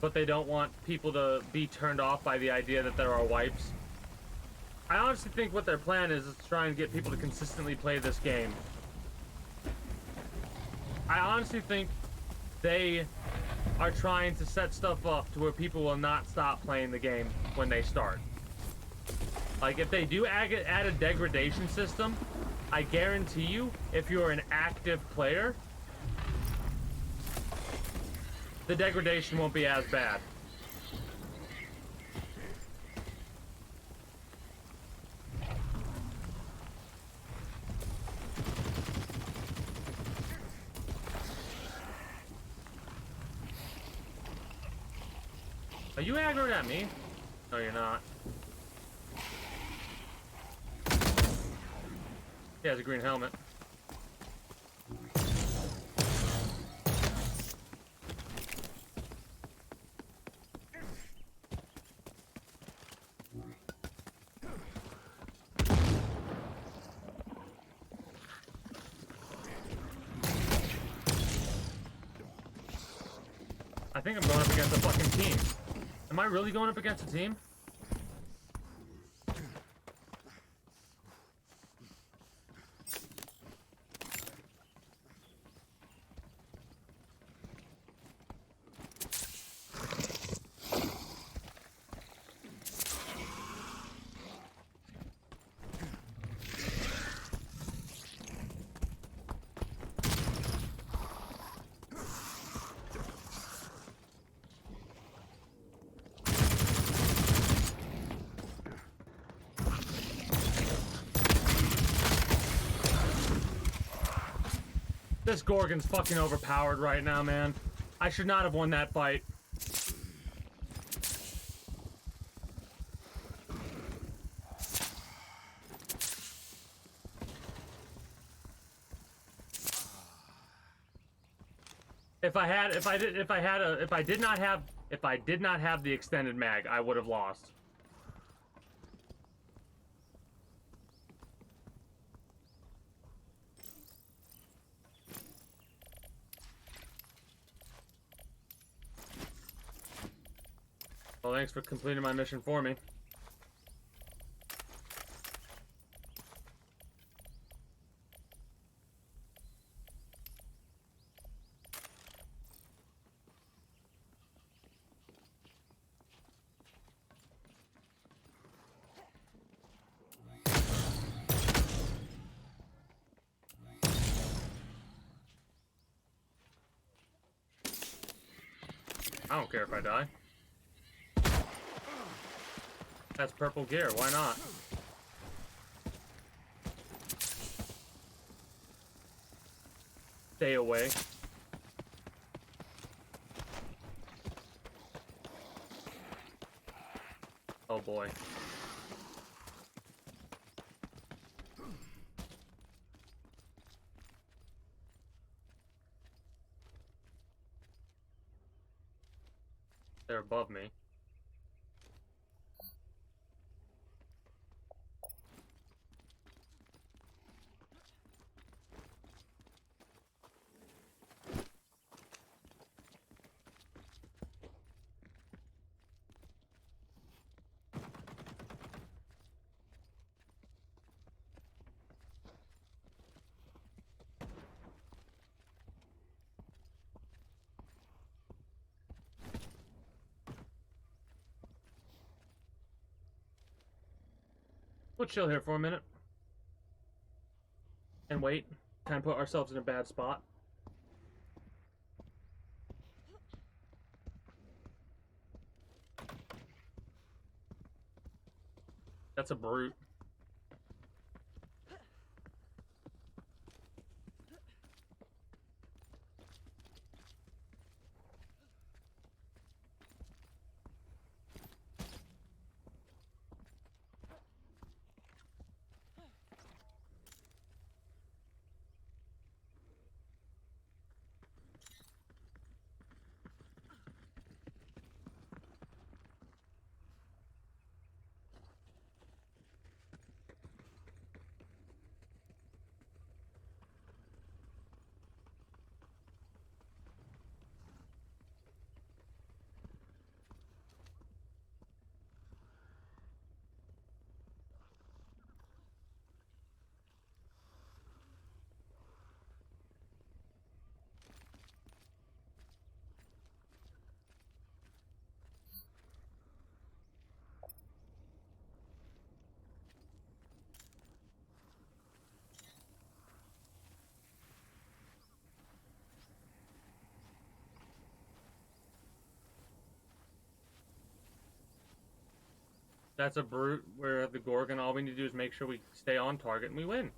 but they don't want people to be turned off by the idea that there are wipes. I honestly think what their plan is to try and get people to consistently play this game. I honestly think they are trying to set stuff up to where people will not stop playing the game when they start. Like, if they do add a degradation system, I guarantee you, if you're an active player, the degradation won't be as bad. Are you aggroing at me? No, you're not. He has a green helmet. I think I'm going up against a fucking team. Am I really going up against a team? This Gorgon's fucking overpowered right now, man. I should not have won that fight. If I did not have the extended mag, I would have lost. Well, thanks for completing my mission for me. I don't care if I die. That's purple gear, why not? Stay away. Oh boy. They're above me. We'll chill here for a minute. And wait. Kind of put ourselves in a bad spot. That's a brute. That's a brute where the Gorgon, all we need to do is make sure we stay on target and we win.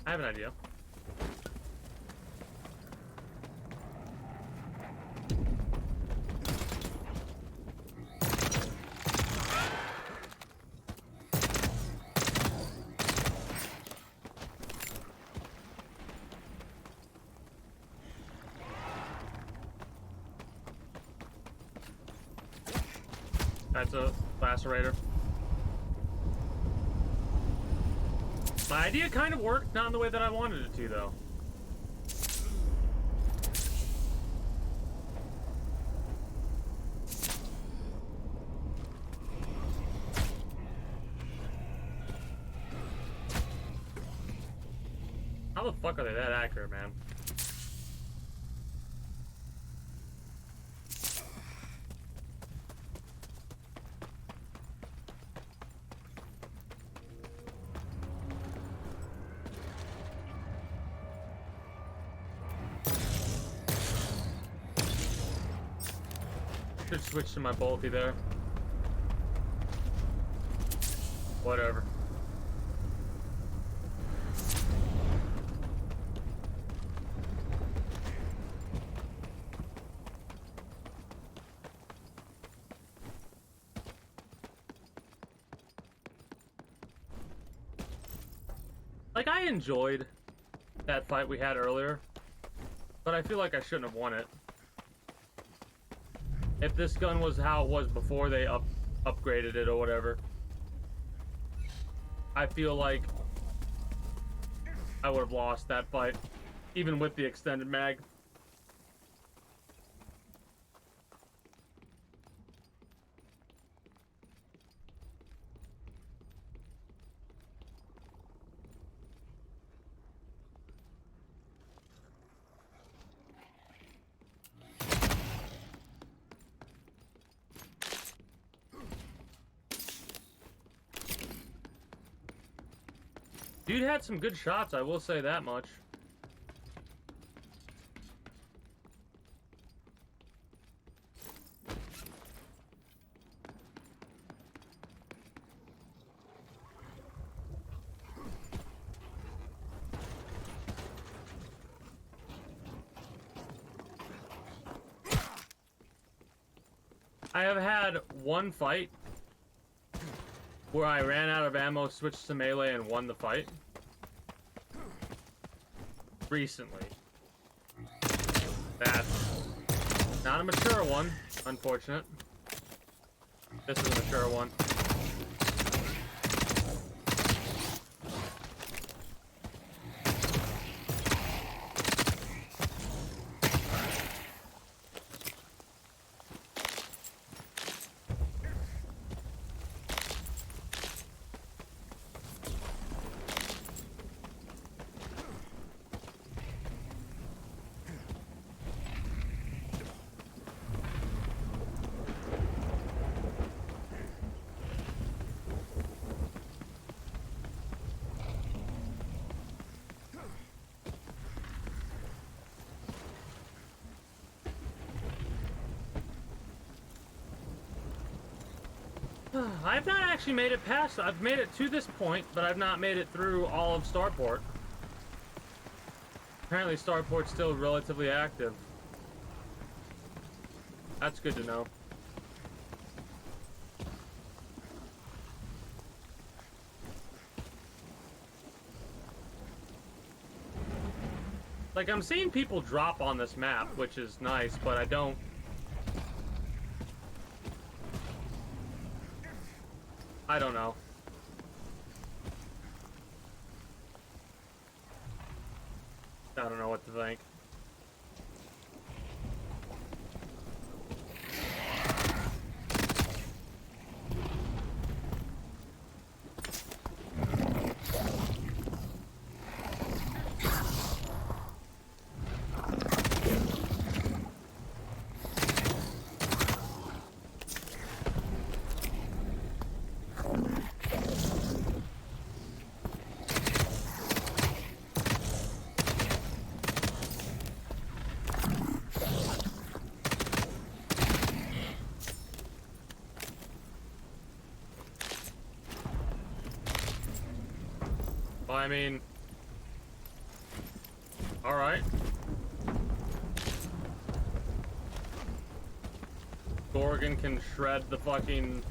I have an idea. That's a lacerator. My idea kind of worked, not in the way that I wanted it to, though. How the fuck are they that accurate, man? Should switch to my bulky there. Whatever. Like, I enjoyed that fight we had earlier, but I feel like I shouldn't have won it. If this gun was how it was before they upgraded it or whatever, I feel like I would have lost that fight, even with the extended mag. Dude had some good shots, I will say that much. I have had one fight where I ran out of ammo, switched to melee, and won the fight. Recently. That's not a mature one, unfortunate. This is a mature one. I've not actually made it past. I've made it to this point, but I've not made it through all of Starport. Apparently Starport's still relatively active. That's good to know. Like, I'm seeing people drop on this map, which is nice, but I don't know. I don't know what to think. I mean, alright. Gorgon can shred the fucking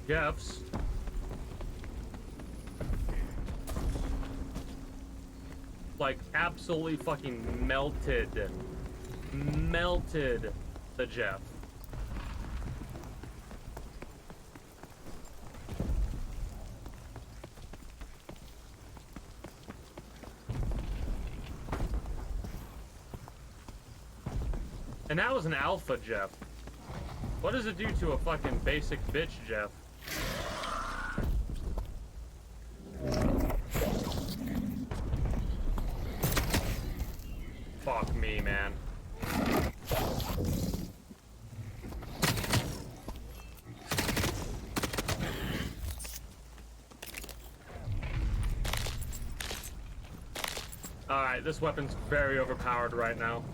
Jeffs. Like, absolutely fucking melted the Jeff. And that was an alpha Jeff. What does it do to a fucking basic bitch Jeff? Fuck me, man. Alright, this weapon's very overpowered right now.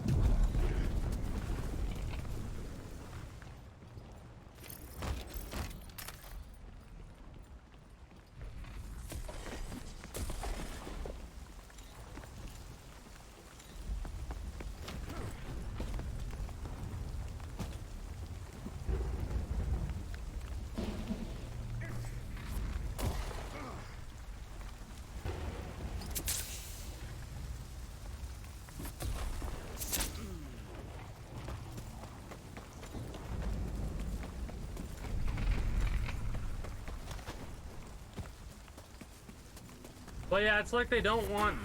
But yeah, it's like they don't want...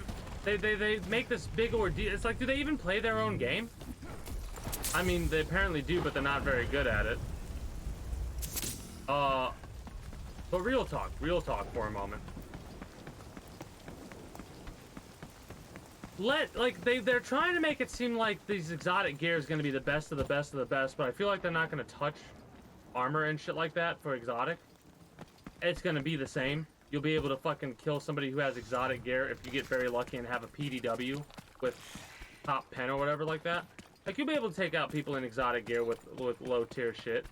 They make this big ordeal. It's like, do they even play their own game? I mean, they apparently do, but they're not very good at it. But real talk for a moment. They're trying to make it seem like these exotic gear is going to be the best of the best of the best, but I feel like they're not going to touch armor and shit like that for exotic. It's going to be the same. You'll be able to fucking kill somebody who has exotic gear if you get very lucky and have a PDW with top pen or whatever like that. Like, you'll be able to take out people in exotic gear with low tier shit.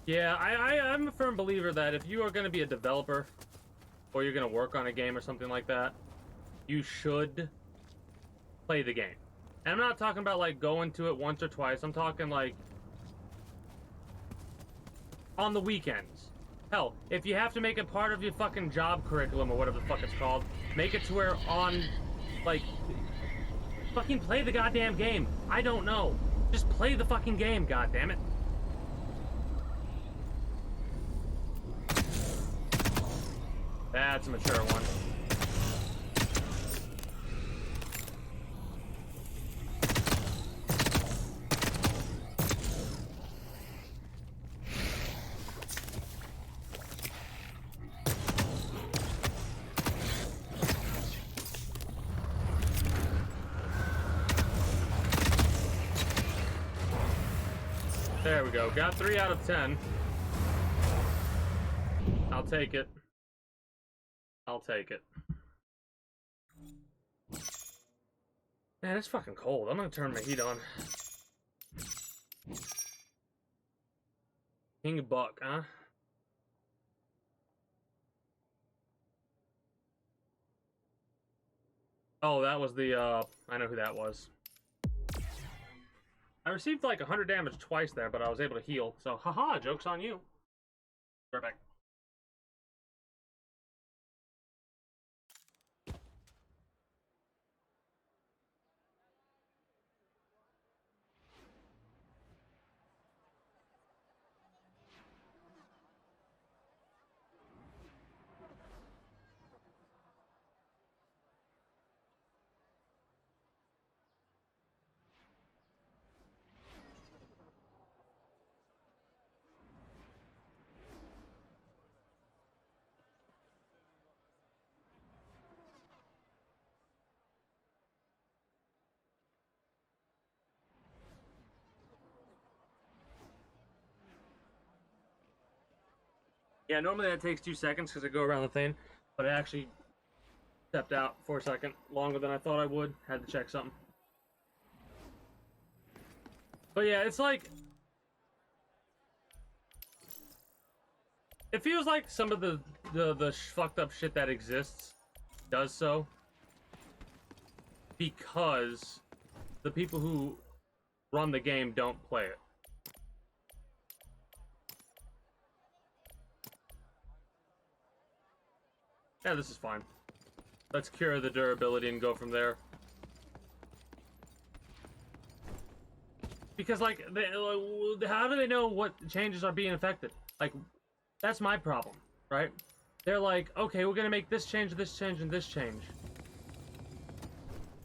Yeah, I'm a firm believer that if you are going to be a developer or you're going to work on a game or something like that, you should play the game. And I'm not talking about like going to it once or twice. I'm talking like on the weekends. Hell, if you have to make it part of your fucking job curriculum or whatever the fuck it's called, make it to where on, like, fucking play the goddamn game. I don't know. Just play the fucking game, goddammit. That's a mature one. There we go. Got 3 out of 10. I'll take it. I'll take it. Man, it's fucking cold. I'm gonna turn my heat on. King Buck, huh? Oh, that was the, I know who that was. I received like 100 damage twice there, but I was able to heal. So, haha, joke's on you. Perfect. Yeah, normally that takes 2 seconds because I go around the thing, but I actually stepped out for a second longer than I thought I would. Had to check something. But yeah, it's like, it feels like some of the fucked up shit that exists does so because the people who run the game don't play it. Yeah, this is fine. Let's cure the durability and go from there. Because, like, how do they know what changes are being affected? Like, that's my problem, right? They're like, okay, we're gonna make this change, and this change.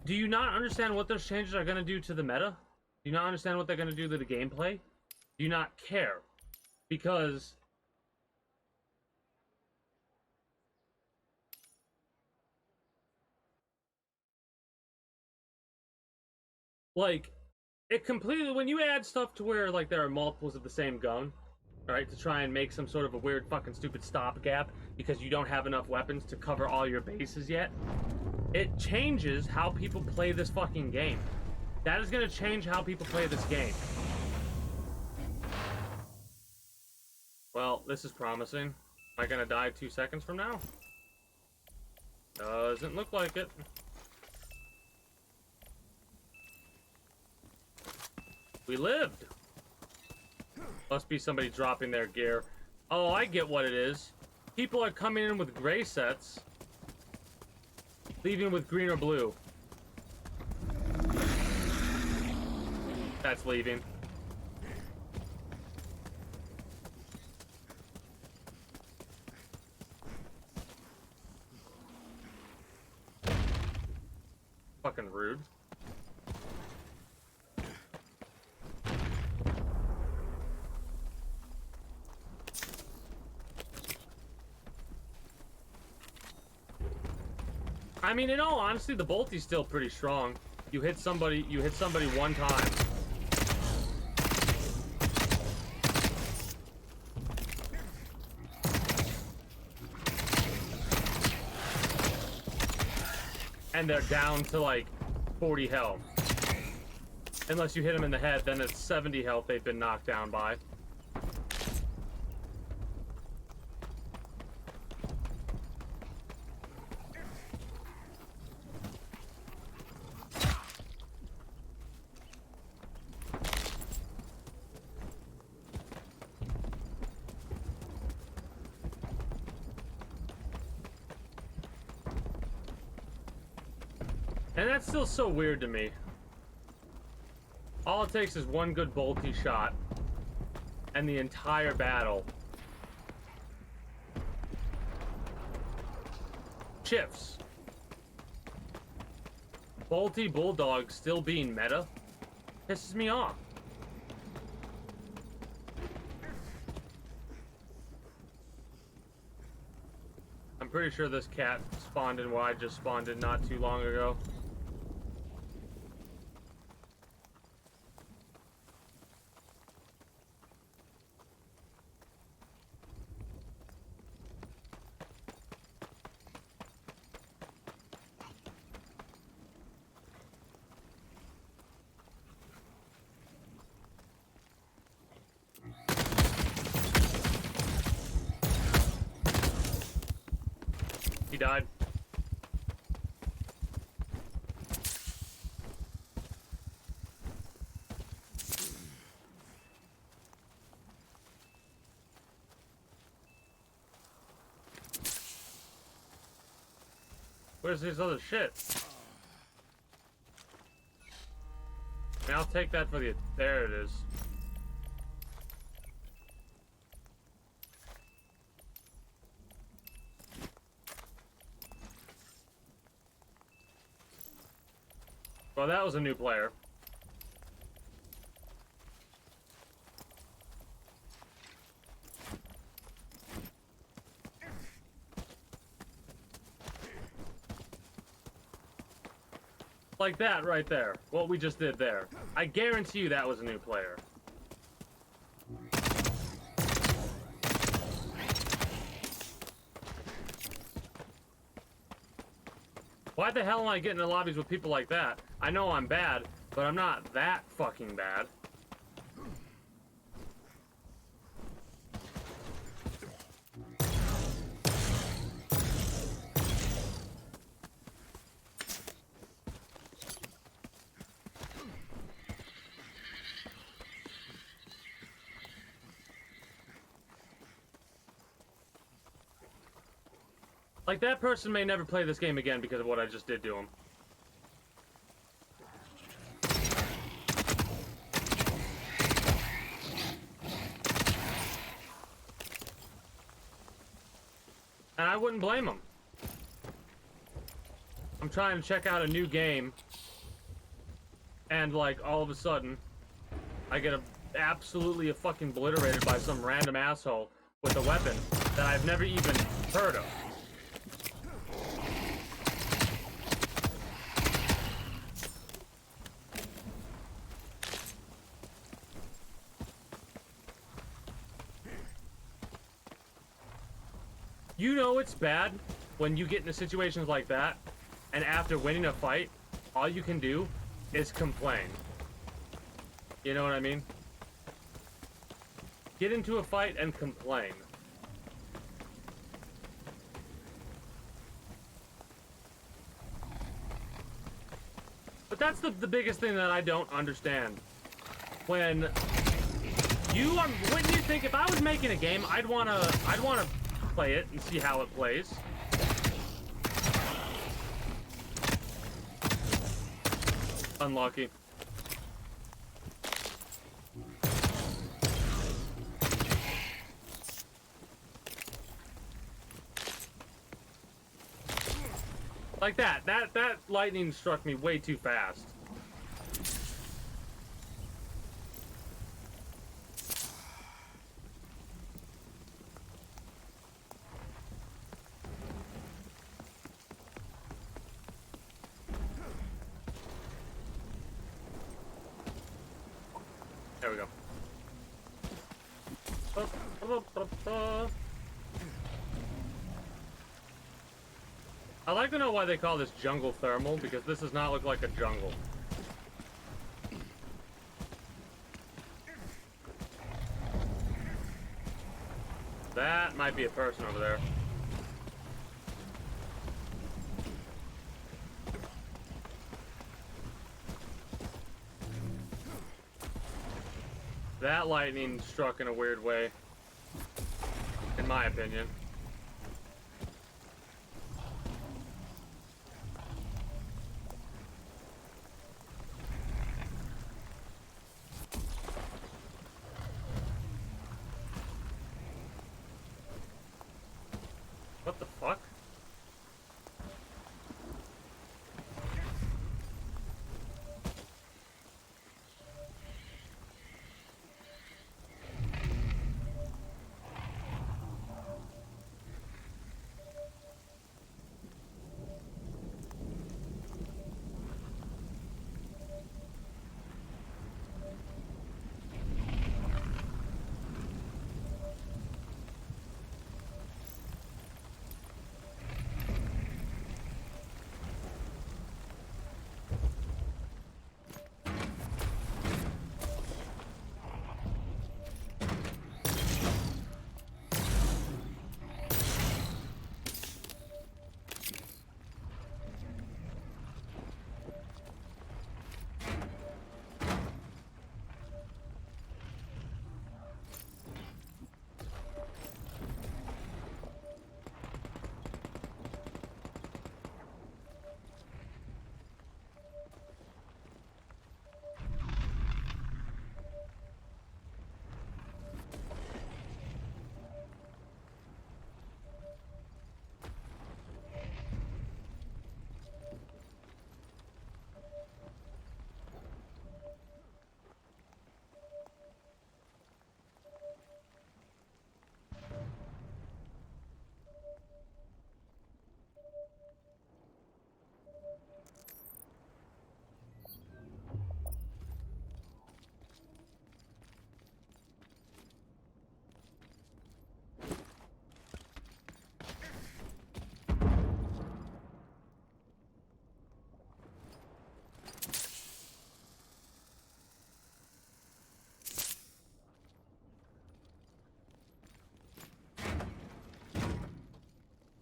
Do you not understand what those changes are gonna do to the meta? Do you not understand what they're gonna do to the gameplay? Do you not care? Because like, it completely, when you add stuff to where, like, there are multiples of the same gun, right, to try and make some sort of a weird fucking stupid stopgap because you don't have enough weapons to cover all your bases yet, it changes how people play this fucking game. That is going to change how people play this game. Well, this is promising. Am I going to die 2 seconds from now? Doesn't look like it. We lived. Must be somebody dropping their gear. Oh, I get what it is. People are coming in with gray sets, leaving with green or blue. That's leaving. Fucking rude. I mean, in all honesty, the Bolty's still pretty strong. You hit somebody one time. And they're down to like 40 health. Unless you hit them in the head, then it's 70 health they've been knocked down by. And that's still so weird to me. All it takes is one good Bolty shot, and the entire battle shifts. Bolty Bulldog still being meta pisses me off. I'm pretty sure this cat spawned in where I just spawned in not too long ago. He died. Where's this other shit? I mean, I'll take that for the... There it is. Well, that was a new player. Like that right there. What we just did there. I guarantee you that was a new player. Why the hell am I getting in lobbies with people like that? I know I'm bad, but I'm not that fucking bad. Like, that person may never play this game again because of what I just did to him. And I wouldn't blame him. I'm trying to check out a new game, and like, all of a sudden, I get absolutely fucking obliterated by some random asshole with a weapon that I've never even heard of. You know it's bad when you get into situations like that, and after winning a fight, all you can do is complain. You know what I mean? Get into a fight and complain. But that's the biggest thing that I don't understand. When you think if I was making a game, I'd wanna play it and see how it plays. Unlucky. Like that lightning struck me way too fast. There we go. I like to know why they call this jungle thermal, because this does not look like a jungle. That might be a person over there. That lightning struck in a weird way, in my opinion. What the fuck?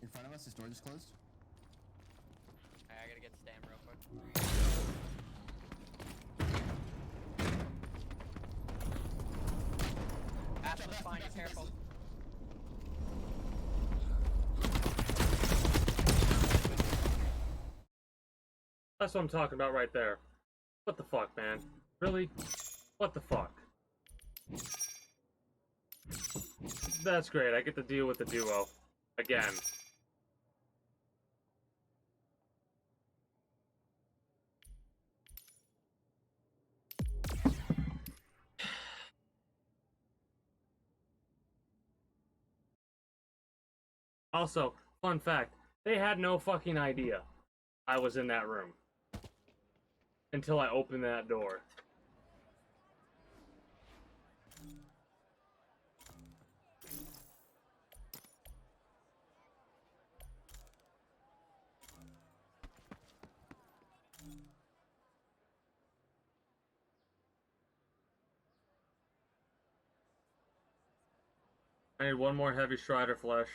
In front of us, this door just closed. I gotta get Stam real quick. Ashley's fine, be careful. That's what I'm talking about right there. What the fuck, man? Really? What the fuck? That's great. I get to deal with the duo. Again. Also, fun fact, they had no fucking idea I was in that room. Until I opened that door. I need one more heavy Strider flesh.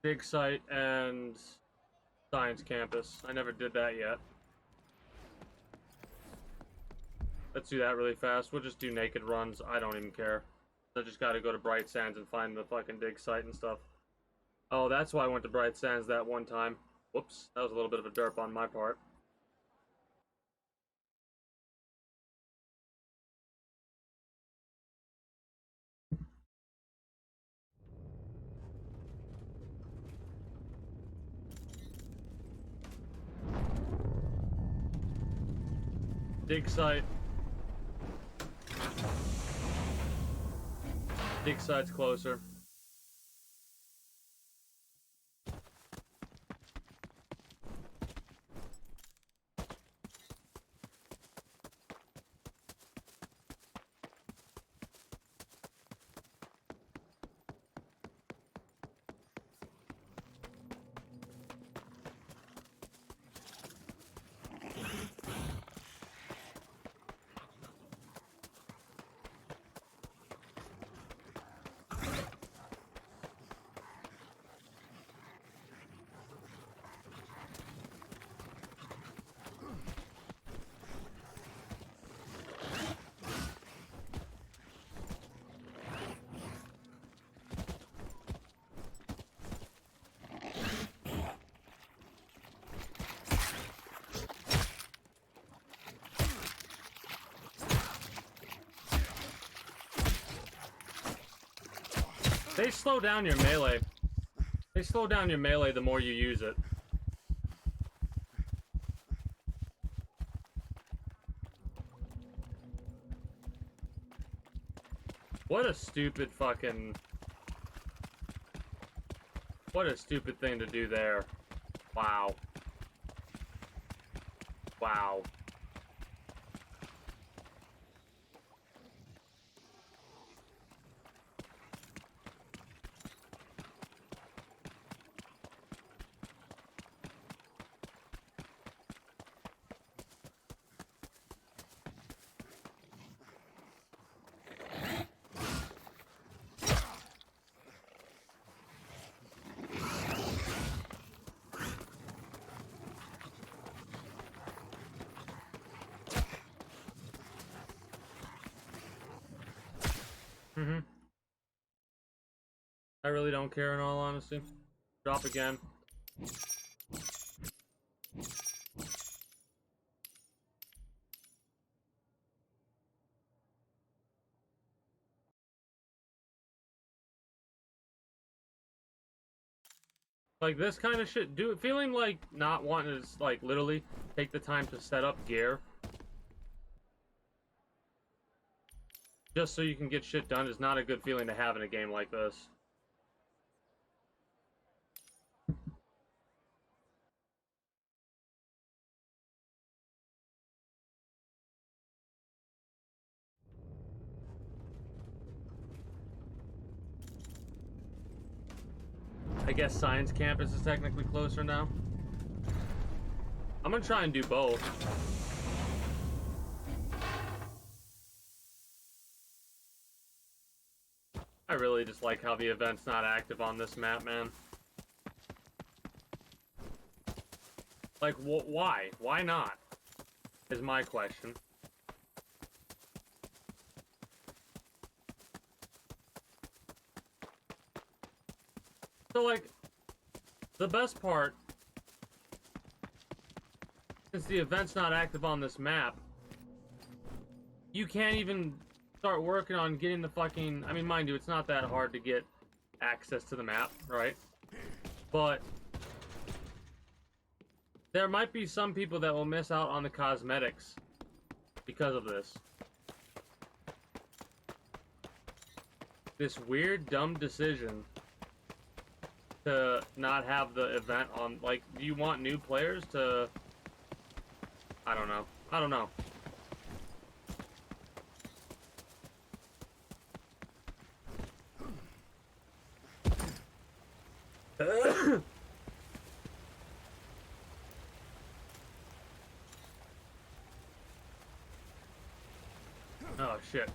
Dig site and science campus. I never did that yet. Let's do that really fast. We'll just do naked runs. I don't even care. I just gotta go to Bright Sands and find the fucking dig site and stuff. Oh, that's why I went to Bright Sands that one time. Whoops, that was a little bit of a derp on my part. Dig site. Dig site's closer. They slow down your melee. They slow down your melee the more you use it. What a stupid fucking... What a stupid thing to do there. Wow. Wow. I really don't care in all honesty. Drop again. Like this kind of shit, feeling like not wanting to like literally take the time to set up gear just so you can get shit done is not a good feeling to have in a game like this. I guess Science Campus is technically closer now. I'm gonna try and do both. I really just like how the event's not active on this map, man. Like, why? Why not? Is my question. So, like, the best part, since the event's not active on this map, you can't even start working on getting the fucking... I mean, mind you, it's not that hard to get access to the map, right? But there might be some people that will miss out on the cosmetics because of this. This weird, dumb decision to not have the event on, like, do you want new players to... I don't know. I don't know. shit.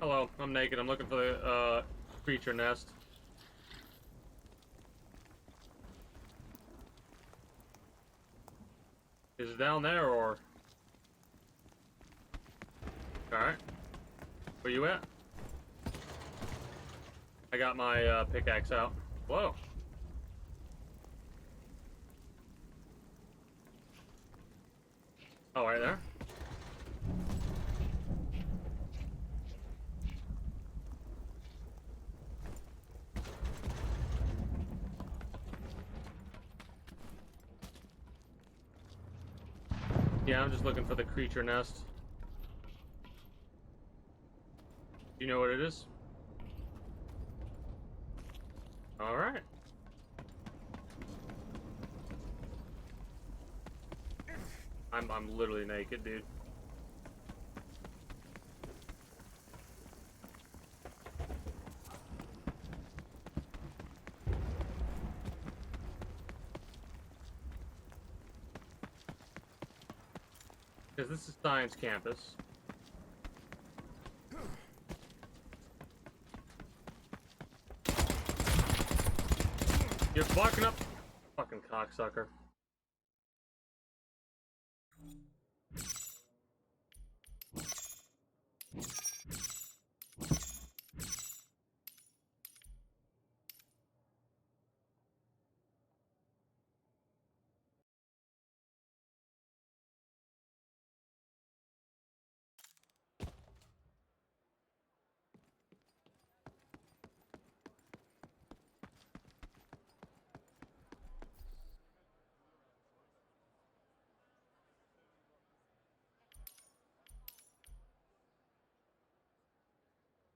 Hello, I'm naked. I'm looking for the creature nest. Is it down there or? Alright. Where you at? I got my pickaxe out. Whoa. Oh, right there? Yeah, I'm just looking for the creature nest. Do you know what it is? Alright. I'm literally naked, dude. Because this is Science Campus. You're barking up, fucking cocksucker.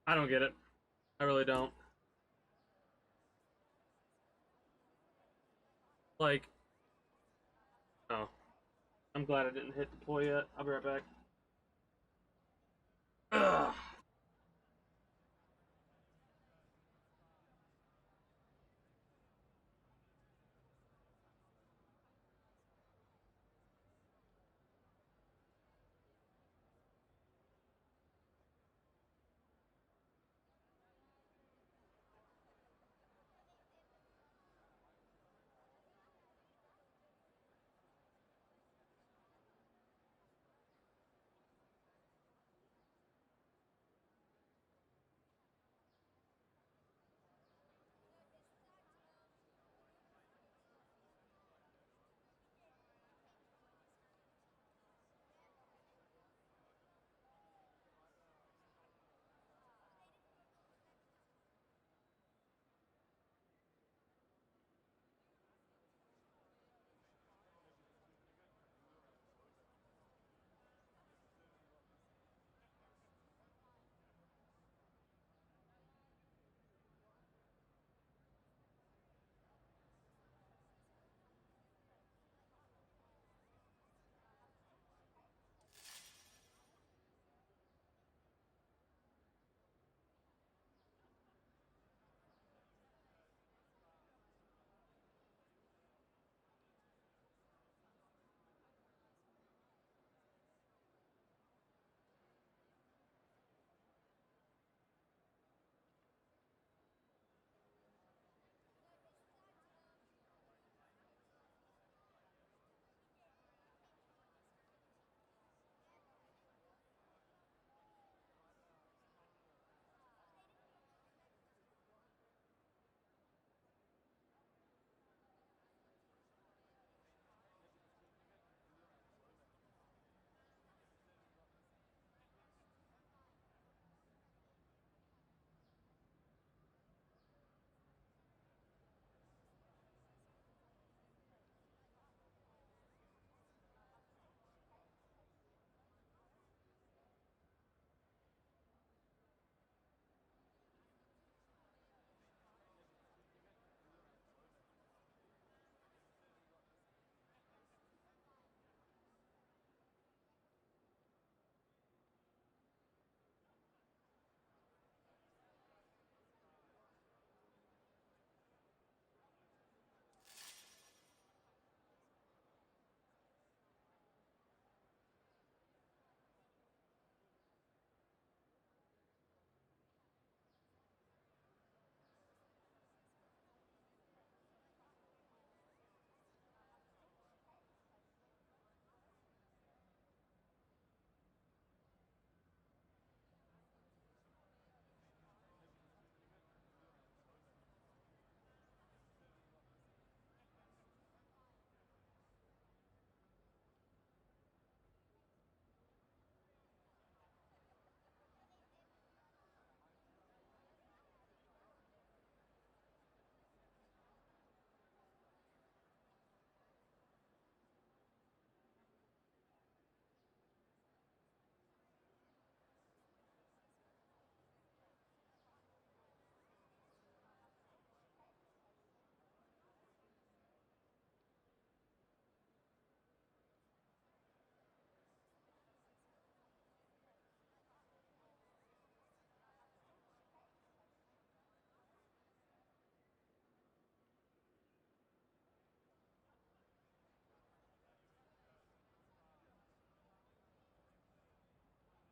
I don't get it. I really don't. Like, oh. I'm glad I didn't hit deploy yet. I'll be right back. Ugh.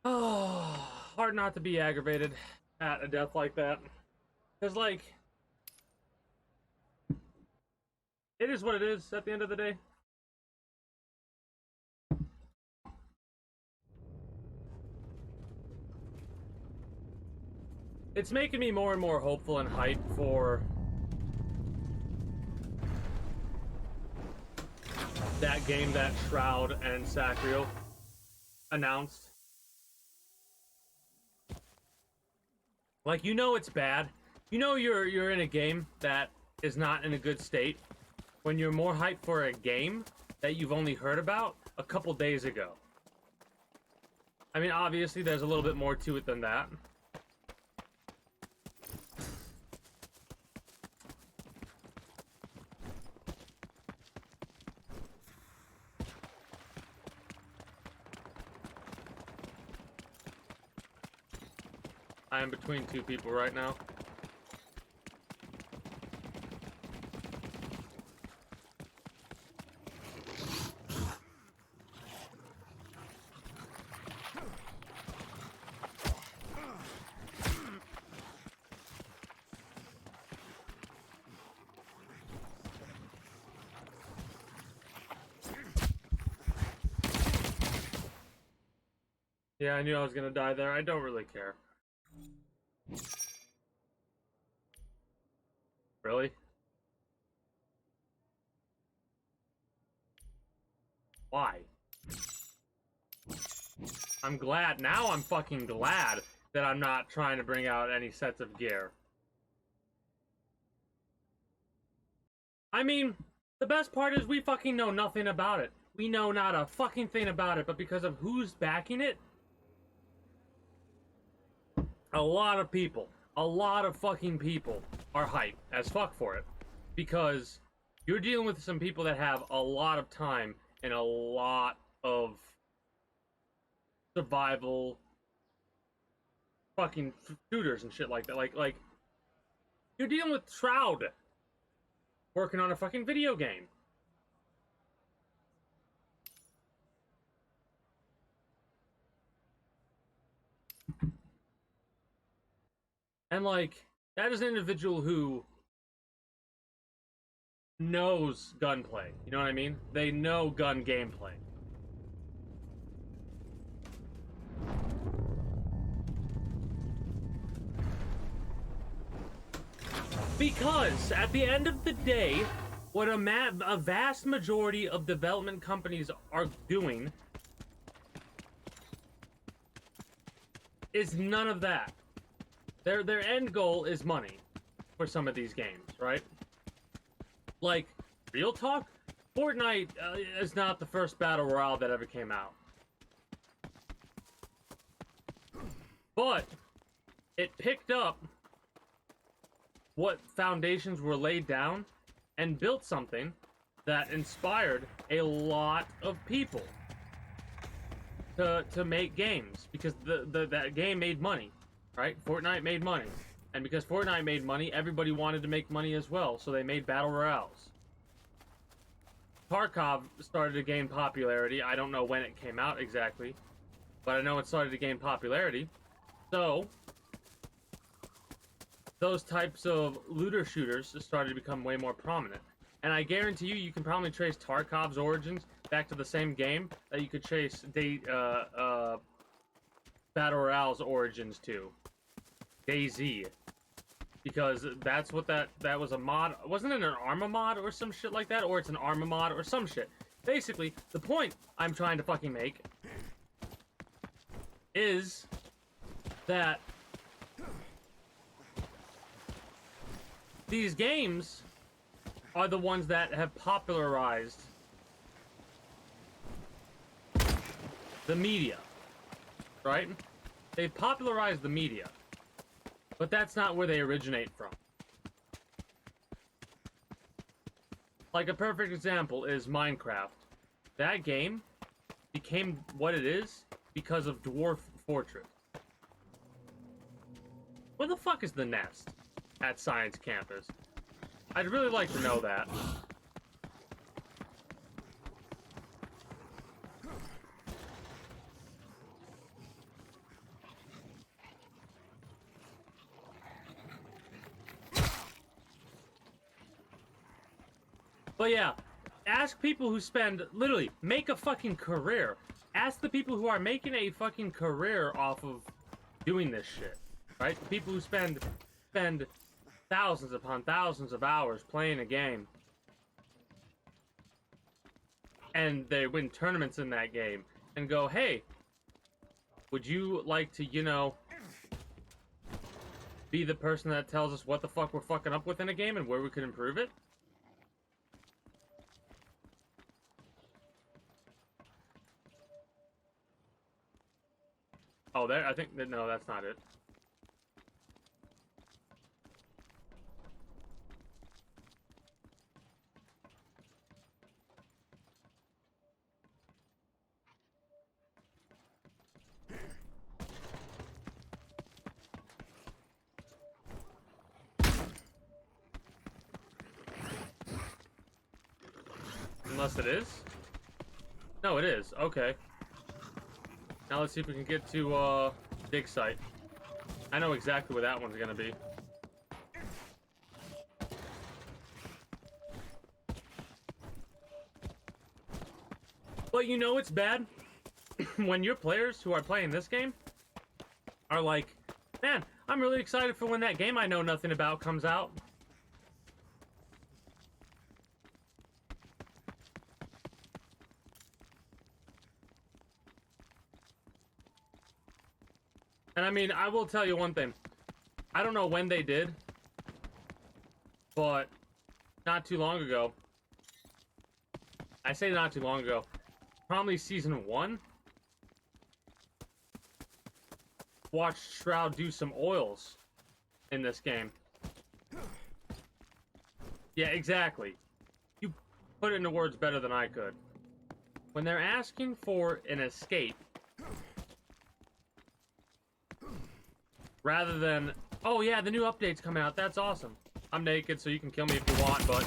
Oh, hard not to be aggravated at a death like that. Because, like, it is what it is at the end of the day. It's making me more and more hopeful and hyped for that game that Shroud and Sacriel announced. Like, you know it's bad. You know you're in a game that is not in a good state when you're more hyped for a game that you've only heard about a couple days ago. I mean, obviously there's a little bit more to it than that. I am between two people right now. Yeah, I knew I was gonna die there. I don't really care. Really? Why? I'm glad. Now I'm fucking glad that I'm not trying to bring out any sets of gear. I mean, the best part is we fucking know nothing about it. We know not a fucking thing about it, but because of who's backing it, a lot of people, a lot of fucking people are hyped as fuck for it. Because you're dealing with some people that have a lot of time and a lot of survival fucking shooters and shit like that. Like you're dealing with Shroud working on a fucking video game. And like, that is an individual who knows gunplay. You know what I mean? They know gun gameplay. Because at the end of the day, what a vast majority of development companies are doing is none of that. Their end goal is money for some of these games, right? Like, real talk, Fortnite is not the first battle royale that ever came out. But it picked up what foundations were laid down and built something that inspired a lot of people to make games, because that game made money. Right? Fortnite made money. And because Fortnite made money, everybody wanted to make money as well, so they made battle royales. Tarkov started to gain popularity. I don't know when it came out exactly, but I know it started to gain popularity. So, those types of looter shooters started to become way more prominent. And I guarantee you can probably trace Tarkov's origins back to the same game that you could trace Battle Royale's origins to. DayZ. Because that's what that was a mod. Wasn't it an Arma mod or some shit like that? Or it's an Arma mod or some shit. Basically, the point I'm trying to fucking make is that these games are the ones that have popularized the media, right? They've popularized the media, but that's not where they originate from. Like, a perfect example is Minecraft. That game became what it is because of Dwarf Fortress. Where the fuck is the nest at Science Campus? I'd really like to know that. But yeah, ask people who spend, literally, make a fucking career. Ask the people who are making a fucking career off of doing this shit, right? The people who spend thousands upon thousands of hours playing a game. And they win tournaments in that game. And go, hey, would you like to, you know, be the person that tells us what the fuck we're fucking up with in a game and where we could improve it? Oh, there, I think that, no, that's not it. Unless it is? No, it is. Okay. Now let's see if we can get to, dig site. I know exactly where that one's gonna be. But you know it's bad? When your players who are playing this game are like, man, I'm really excited for when that game I know nothing about comes out. And I mean, I will tell you one thing. I don't know when they did, but not too long ago. I say not too long ago. Probably season 1. Watched Shroud do some oils in this game. Yeah, exactly. You put it into words better than I could. When they're asking for an escape, rather than, oh yeah, the new update's coming out, that's awesome. I'm naked, so you can kill me if you want, but...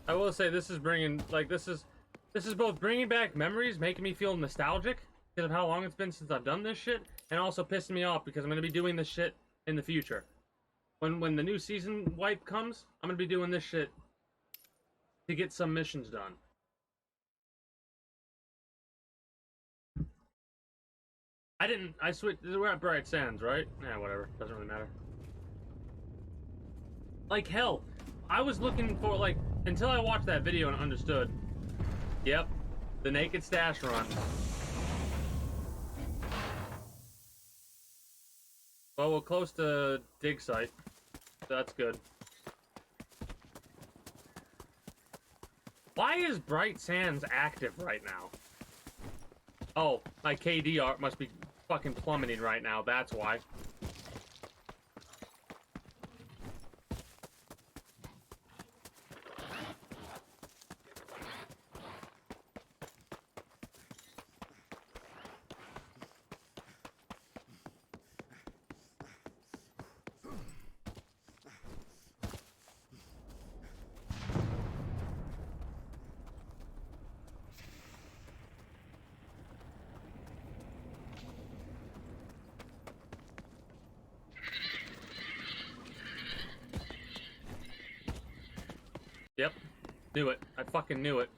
I will say this is bringing, like, this is both bringing back memories, making me feel nostalgic because of how long it's been since I've done this shit, and also pissing me off because I'm going to be doing this shit in the future. When the new season wipe comes, I'm going to be doing this shit to get some missions done. I switched, we're at Bright Sands, right? Yeah, whatever, doesn't really matter. Like, hell, I was looking for, like, until I watched that video and understood. Yep, the naked stash run. Well, we're close to dig site, so that's good. Why is Bright Sands active right now? Oh, my KD art must be fucking plummeting right now, that's why. Yep. Knew it. I fucking knew it.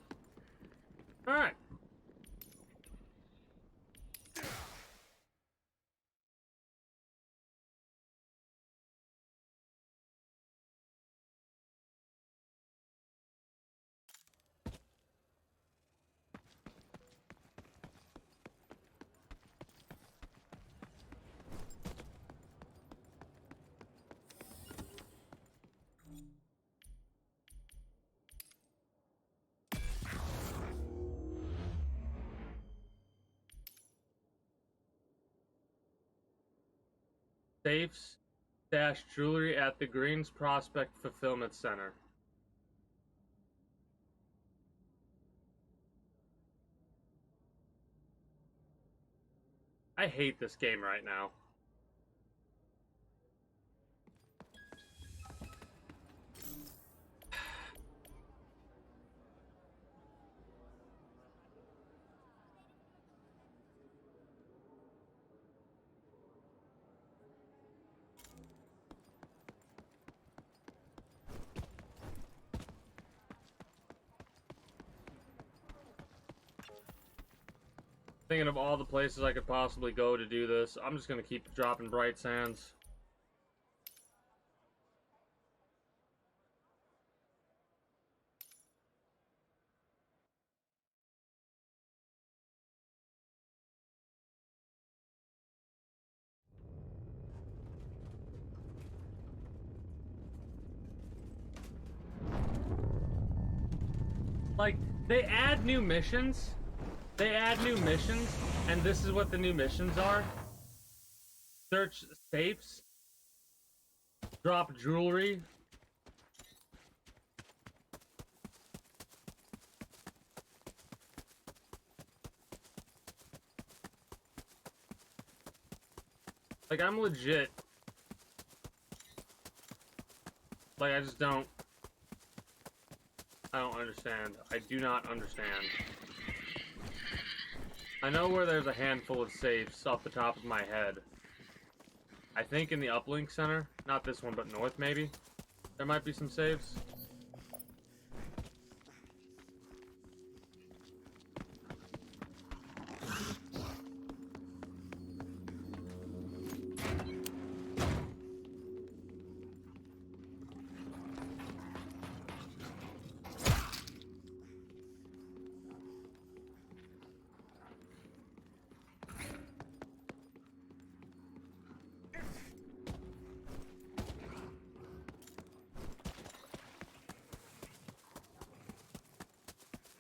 Alright. Safes dash jewelry at the Greens Prospect Fulfillment Center. I hate this game right now. Thinking of all the places I could possibly go to do this, I'm just gonna keep dropping Bright Sands. Like, they add new missions. And this is what the new missions are. Search safes. Drop jewelry. Like, I'm legit. Like, I just don't. I don't understand. I do not understand. I know where there's a handful of safes off the top of my head. I think in the Uplink Center. Not this one, but north, maybe. There might be some safes.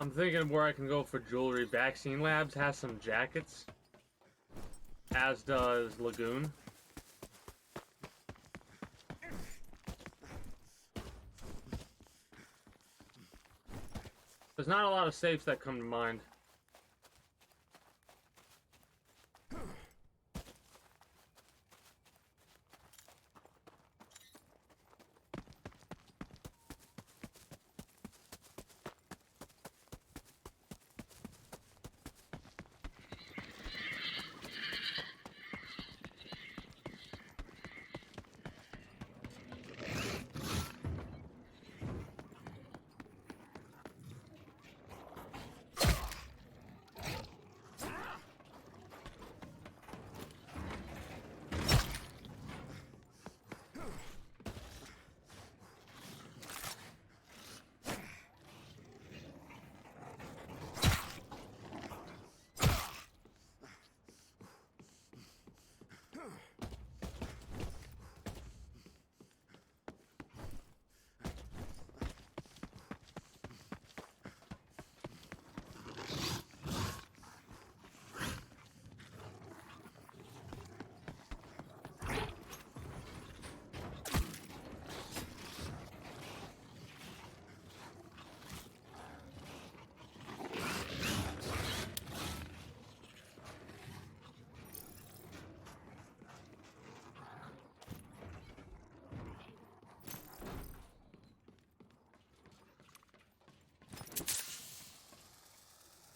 I'm thinking of where I can go for jewelry. Vaccine Labs has some jackets. As does Lagoon. There's not a lot of safes that come to mind.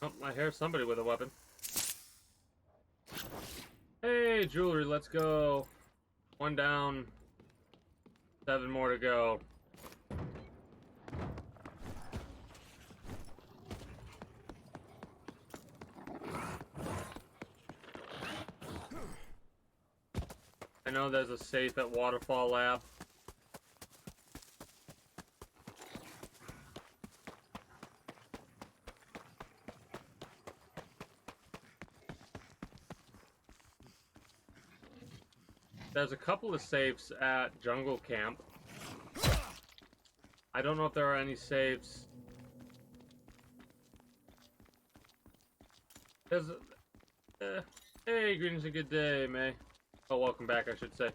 Oh, I hear somebody with a weapon. Hey, jewelry, let's go. One down. 7 more to go. I know there's a safe at Waterfall Lab. There's a couple of safes at Jungle Camp. I don't know if there are any safes. There's hey, greetings and good day, May. Oh, welcome back, I should say.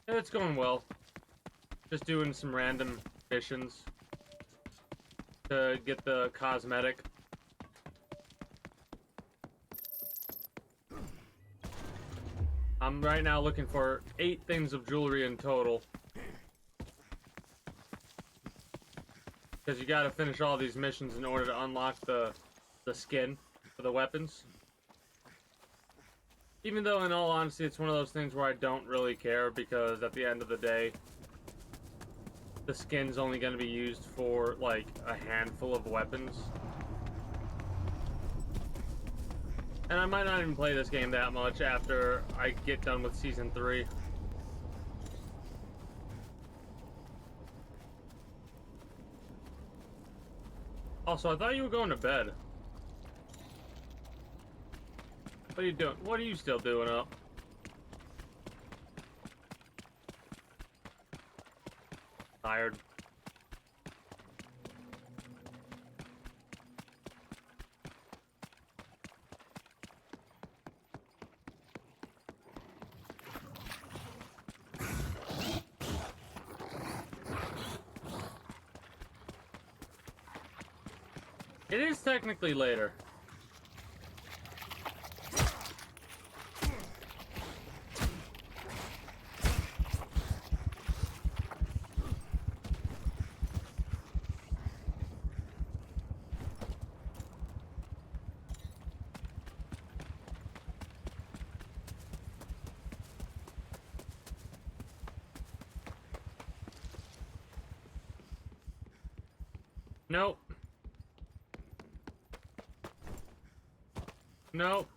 It's going well. Just doing some random missions to get the cosmetic. I'm right now looking for 8 things of jewelry in total. Because you gotta finish all these missions in order to unlock the skin for the weapons. Even though, in all honesty, it's one of those things where I don't really care, because at the end of the day, the skin's only gonna be used for, like, a handful of weapons. And I might not even play this game that much after I get done with Season 3. Also, I thought you were going to bed. What are you doing? What are you still doing up? Tired. It is technically later. Nope. Nope.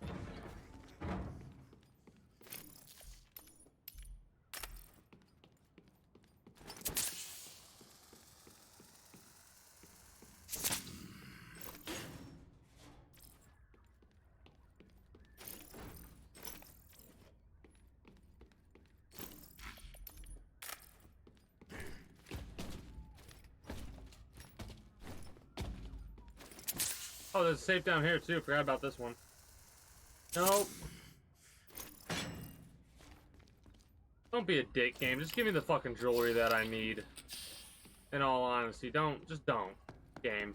Oh, there's a safe down here too. Forgot about this one. Nope. Don't be a dick, game. Just give me the fucking jewelry that I need. In all honesty, just don't, game.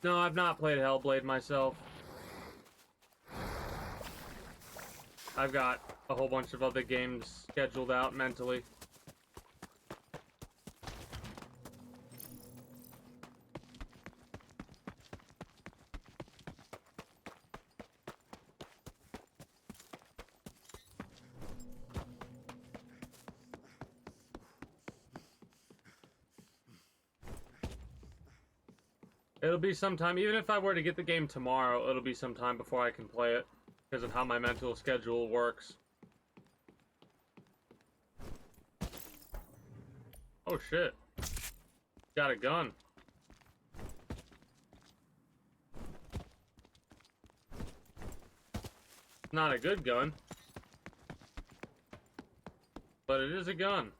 No, I've not played Hellblade myself. I've got a whole bunch of other games scheduled out mentally. It'll be sometime, even if I were to get the game tomorrow, it'll be sometime before I can play it, because of how my mental schedule works. Oh shit. Got a gun. Not a good gun, but it is a gun.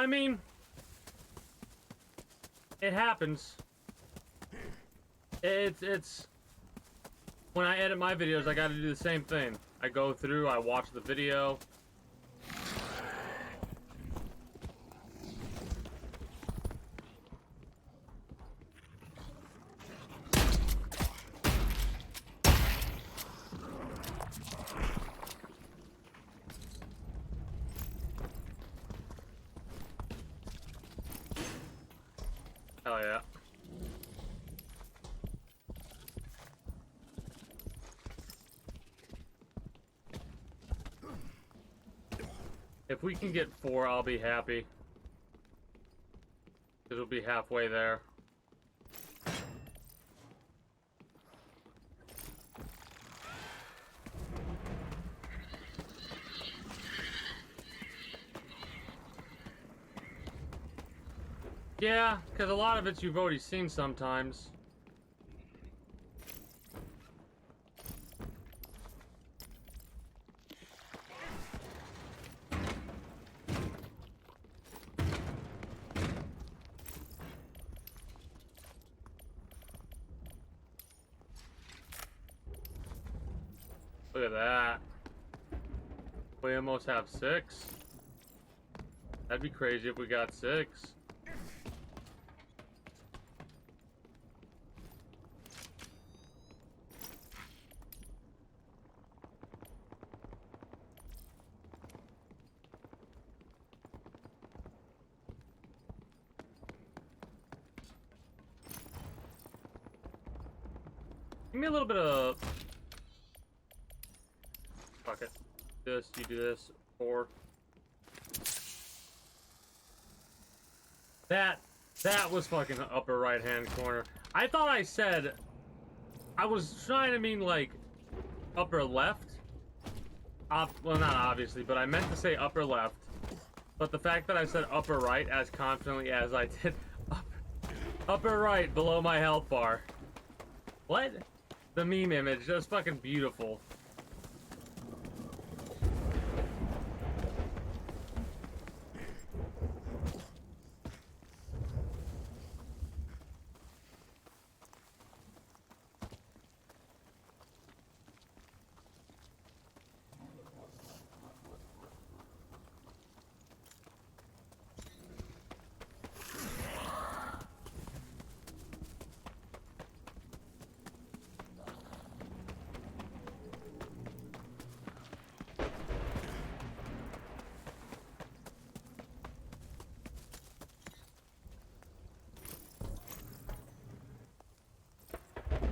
I mean, it happens. It's when I edit my videos, I gotta do the same thing. I go through, I watch the video. Hell yeah. If we can get 4, I'll be happy. Because we'll be halfway there. Yeah, because a lot of it you've already seen sometimes. Look at that. We almost have 6. That'd be crazy if we got 6. Give me a little bit of... Fuck it. This, you do this. 4. That was fucking upper right hand corner. I thought I said... I was trying to mean like upper left. Well, not obviously, but I meant to say upper left. But the fact that I said upper right as confidently as I did upper right below my health bar. What? The meme image, that's fucking beautiful.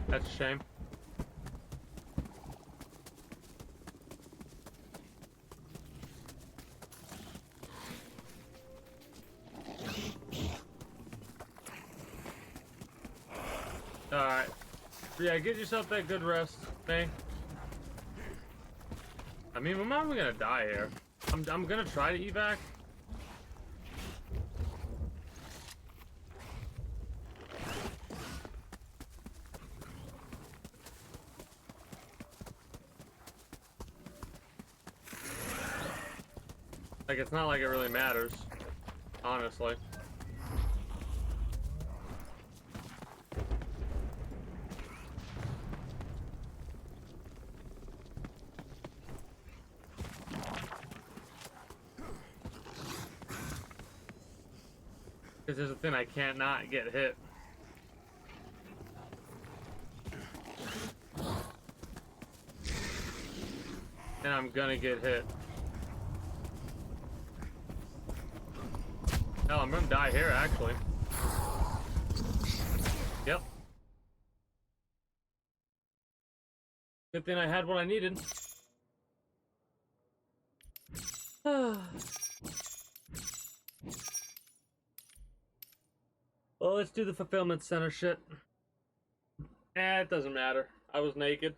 That's a shame. Alright. Yeah, get yourself that good rest, May. I mean, we're not even gonna die here. I'm gonna try to evac. Like, it's not like it really matters, honestly. Because there's a thing, I can't not get hit. And I'm gonna get hit. Hell, I'm gonna die here, actually. Yep. Good thing I had what I needed. Well, let's do the fulfillment center shit. It doesn't matter. I was naked.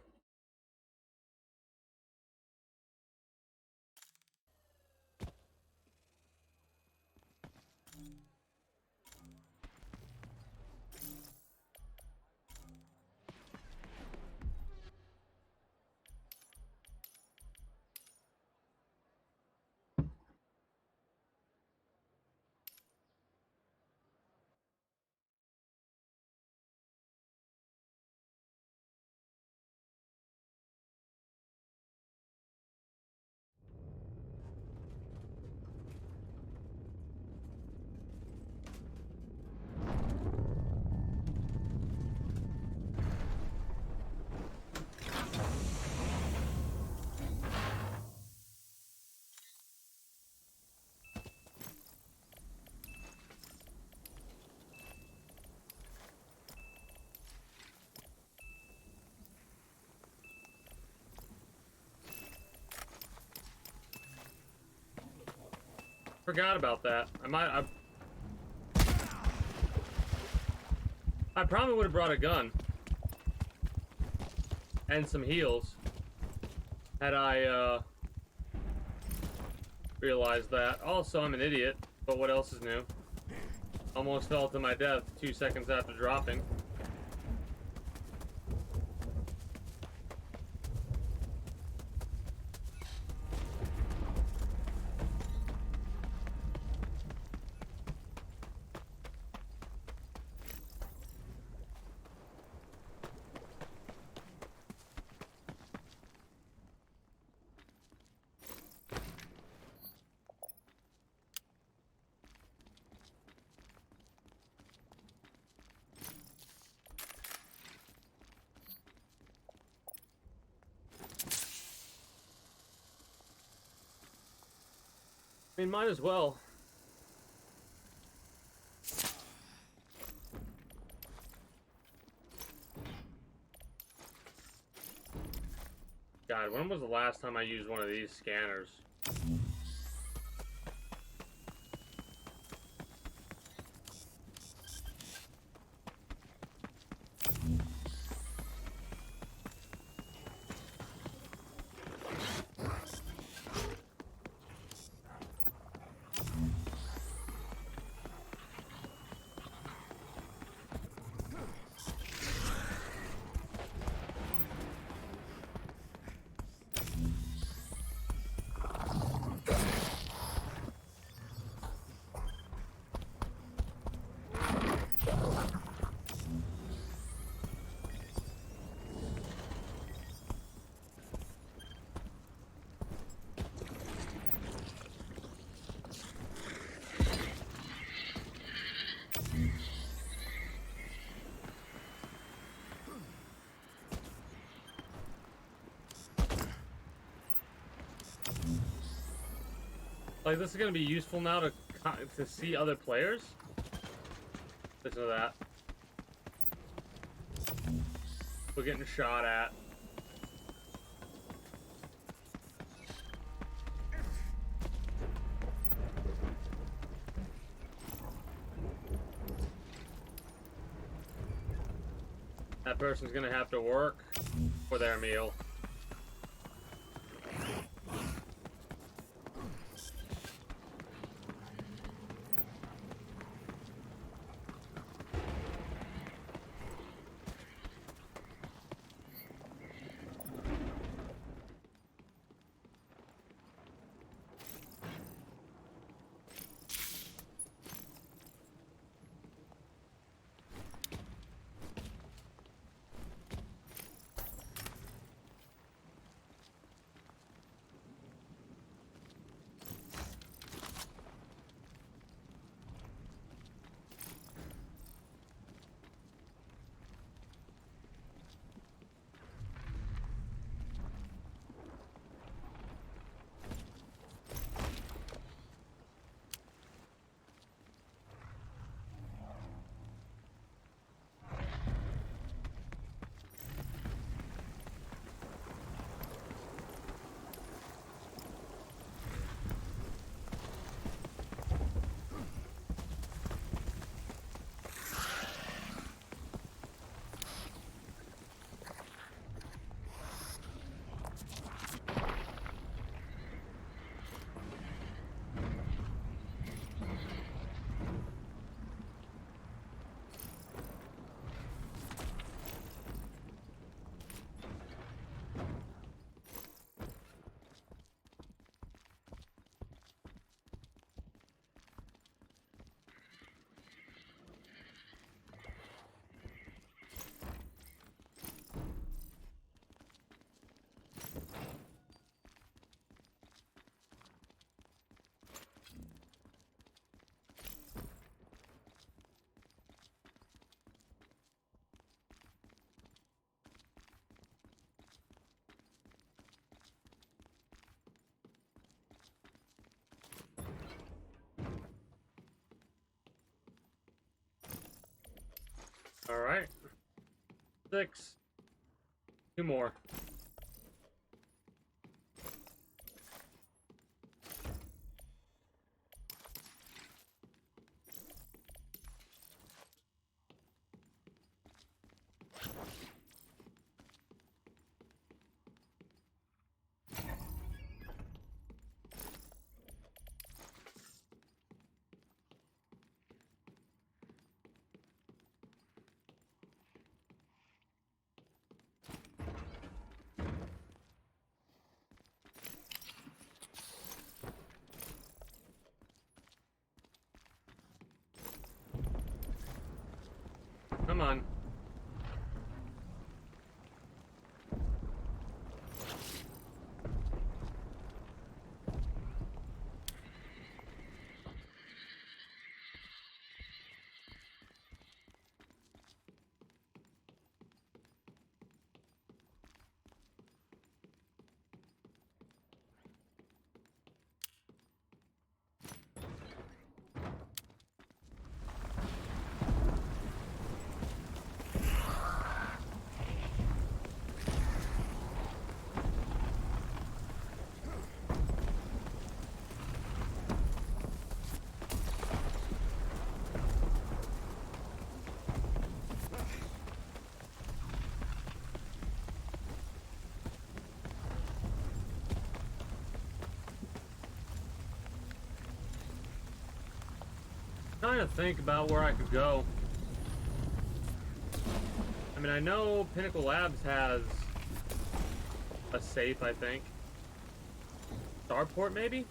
forgot about that. I probably would have brought a gun and some heals had I realized that. Also, I'm an idiot, but what else is new? Almost fell to my death 2 seconds after dropping. I mean, might as well. God, when was the last time I used one of these scanners? Like, this is gonna be useful now to see other players? Listen to that. We're getting shot at. That person's gonna have to work for their meal. Alright. 6. 2 more. trying to think about where I could go. I mean, I know Pinnacle Labs has a safe, I think. Starport, maybe?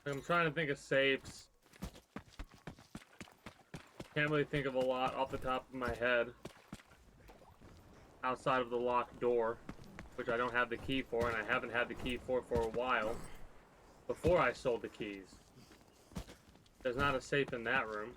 I'm trying to think of safes. Can't really think of a lot off the top of my head. Outside of the locked door, which I don't have the key for, and I haven't had the key for a while. Before I sold the keys. There's not a safe in that room.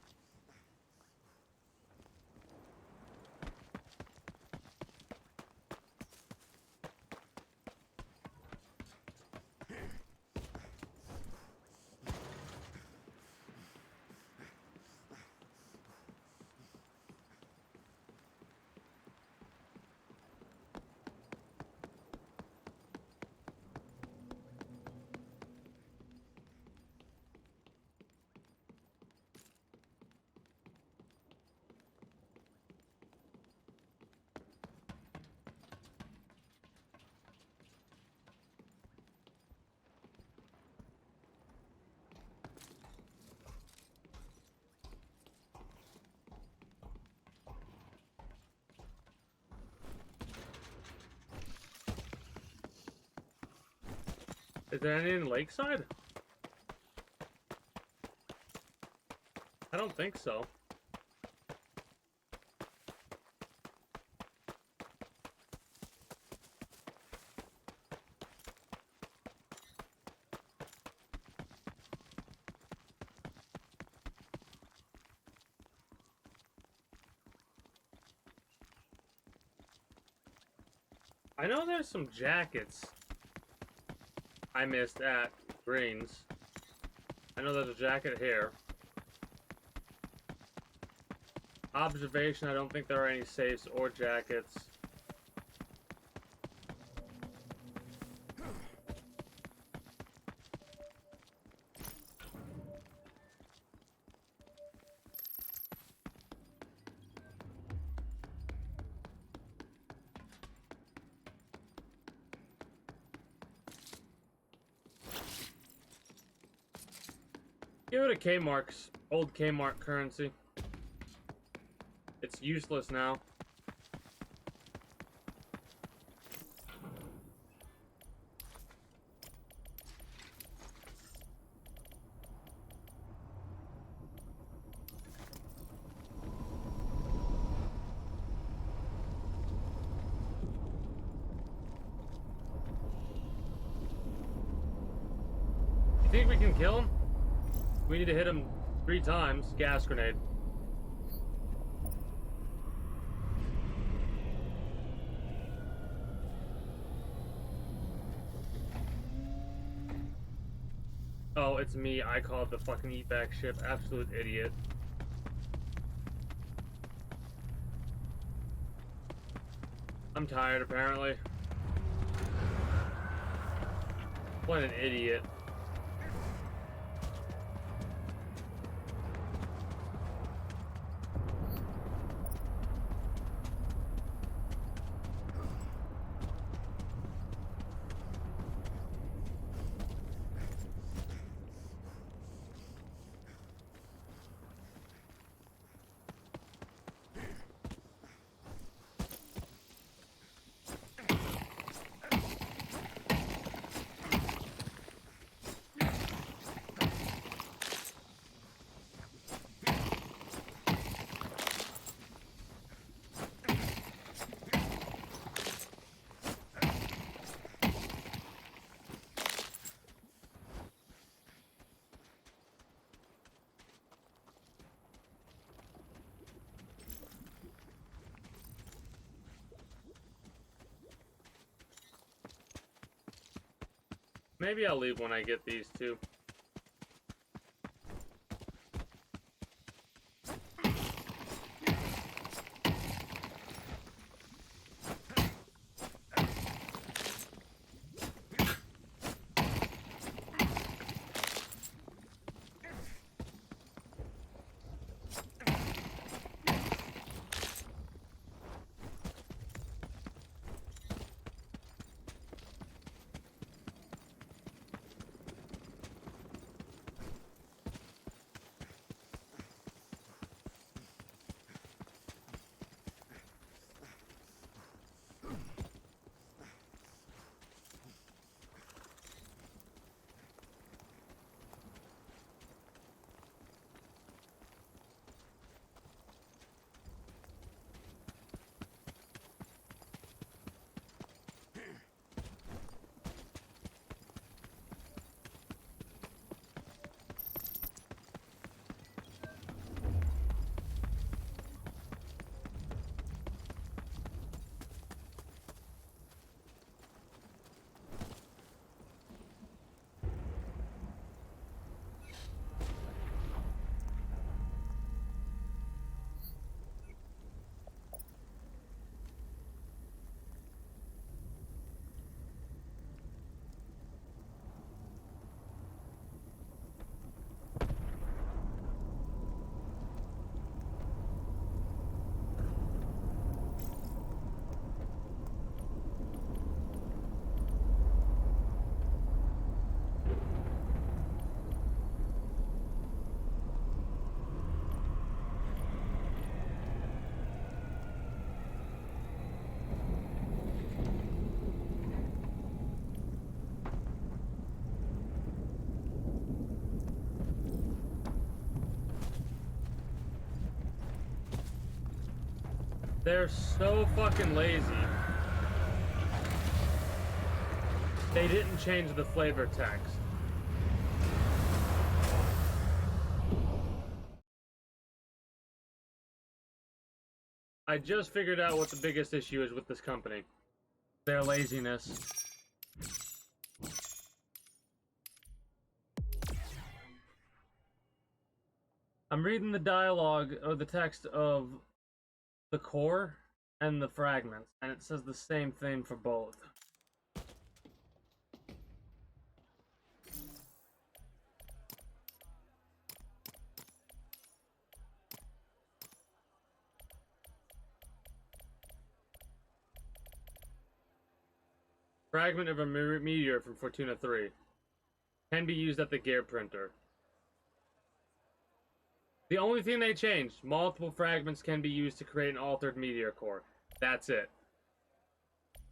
Is there any in Lakeside? I don't think so. I know there's some jackets I missed at Greens. I know there's a jacket here. Observation, I don't think there are any safes or jackets. Give it a Kmart's, old Kmart currency. It's useless now. You think we can kill him? We need to hit him 3 times. Gas grenade. Oh, it's me. I called the fucking eatback ship. Absolute idiot. I'm tired, apparently. What an idiot. Maybe I'll leave when I get these two. They're so fucking lazy. They didn't change the flavor text. I just figured out what the biggest issue is with this company. Their laziness. I'm reading the dialogue or the text of the core and the fragments, and it says the same thing for both. Fragment of a meteor from Fortuna 3 can be used at the gear printer. The only thing they changed, multiple fragments can be used to create an altered meteor core. That's it.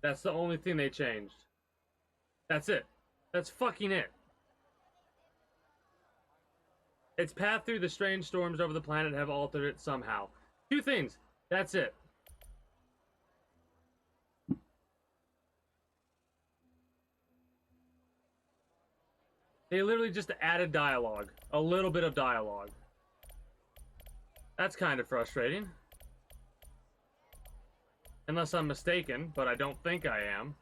That's the only thing they changed. That's it. That's fucking it. Its path through the strange storms over the planet have altered it somehow. Two things. That's it. They literally just added dialogue. A little bit of dialogue. That's kind of frustrating. Unless I'm mistaken, but I don't think I am.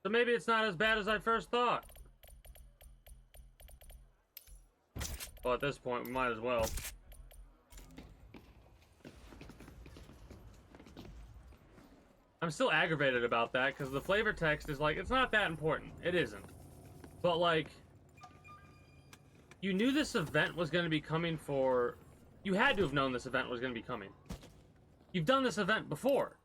So maybe it's not as bad as I first thought. Well, at this point, we might as well. I'm still aggravated about that, because the flavor text is like, it's not that important. It isn't. But, like, you knew this event was going to be coming for... You had to have known this event was going to be coming. You've done this event before.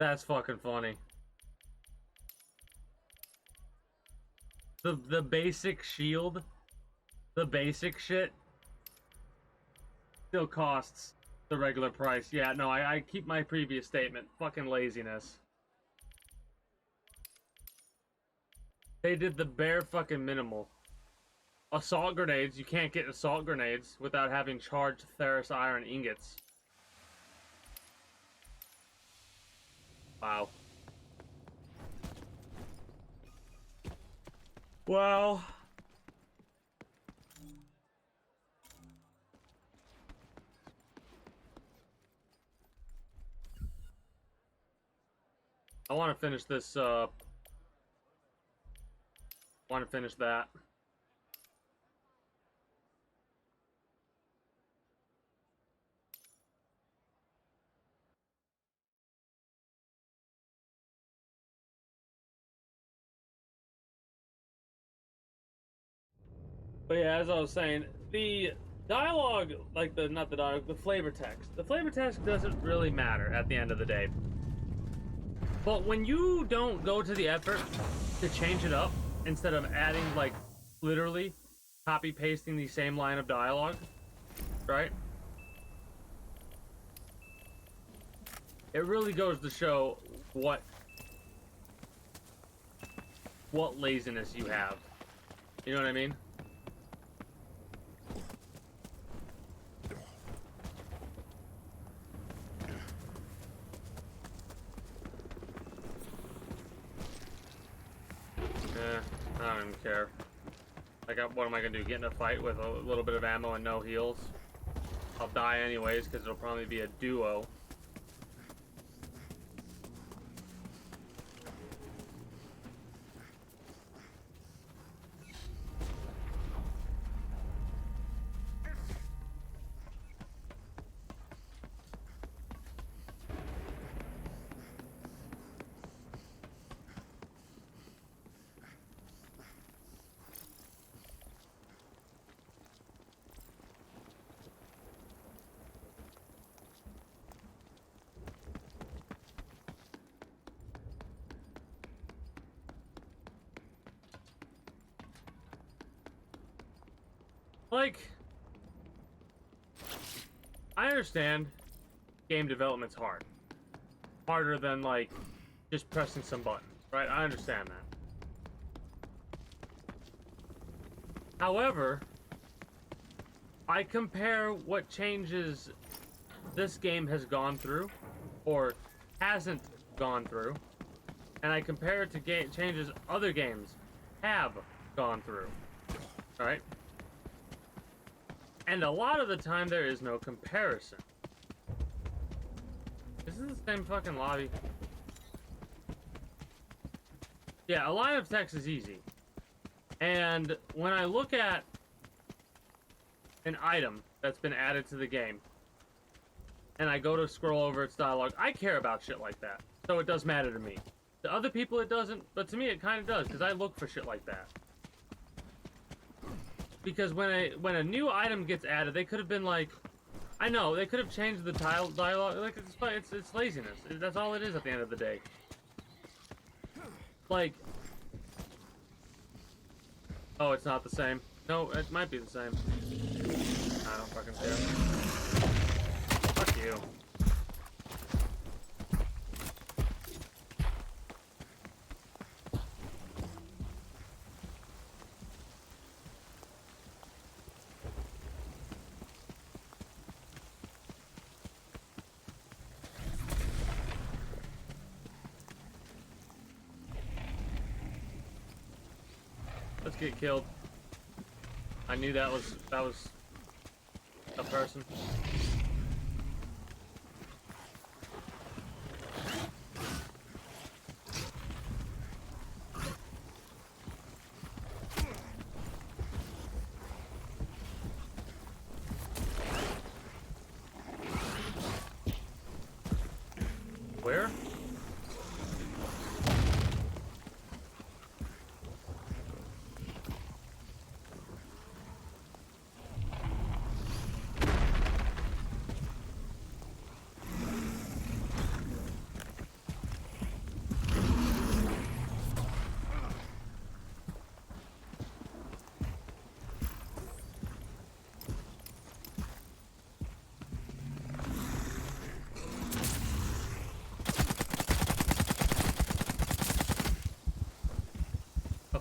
That's fucking funny. The basic shield, the basic shit, still costs The regular price. Yeah, no, I keep my previous statement. Fucking laziness. They did the bare fucking minimal. Assault grenades, you can't get assault grenades without having charged ferrous iron ingots. Wow. Well... I want to finish this, want to finish that. But yeah, as I was saying, the dialogue, like not the dialogue, the flavor text. The flavor text doesn't really matter at the end of the day. But when you don't go to the effort to change it up, instead of adding, like, literally copy pasting the same line of dialogue, right? It really goes to show what laziness you have. You know what I mean? I don't even care. Like, what am I gonna do? Get in a fight with a little bit of ammo and no heals? I'll die anyways, because it'll probably be a duo. Like, I understand game development's hard. Harder than, like, just pressing some buttons, right? I understand that. However, I compare what changes this game has gone through, or hasn't gone through, and I compare it to changes other games have gone through, right? And a lot of the time, there is no comparison. This is the same fucking lobby. Yeah, a line of text is easy. And when I look at an item that's been added to the game, and I go to scroll over its dialogue, I care about shit like that. So it does matter to me. To other people, it doesn't, but to me, it kind of does, because I look for shit like that. Because when a new item gets added, they could have been like, I know they could have changed the dialogue. Like it's laziness. That's all it is at the end of the day. Like, oh, it's not the same. No, it might be the same. I don't fucking care. Fuck you. Let's get killed. I knew that was a person. Where?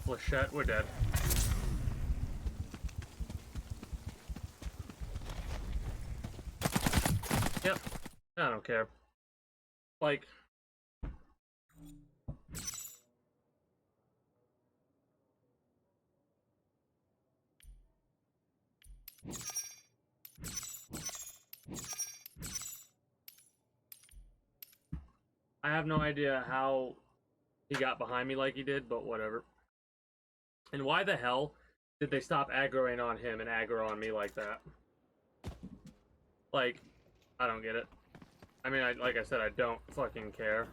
Flechette, we're dead. Yep. I don't care. Like... I have no idea how he got behind me like he did, but whatever. And why the hell did they stop aggroing on him and aggro on me like that? Like, I don't get it. I mean, like I said, I don't fucking care.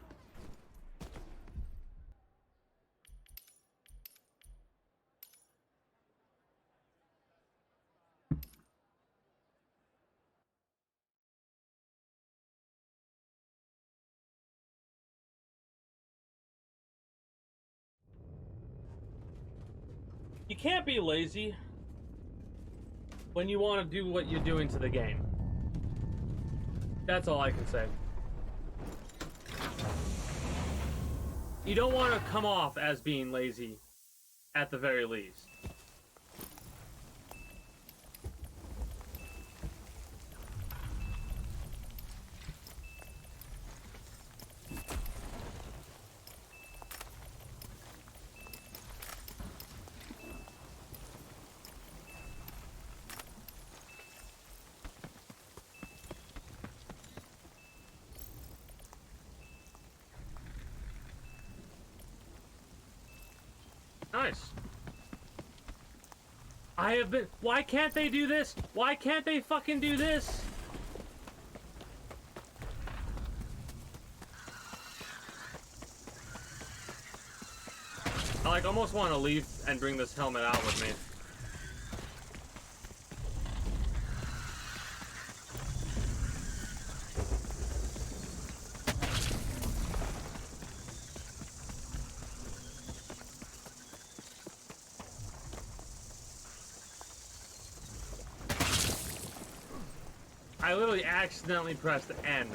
You can't be lazy when you want to do what you're doing to the game. That's all I can say. You don't want to come off as being lazy, at the very least. Nice. I have been... Why can't they do this? Why can't they fucking do this? I like almost want to leave and bring this helmet out with me. I literally accidentally pressed N.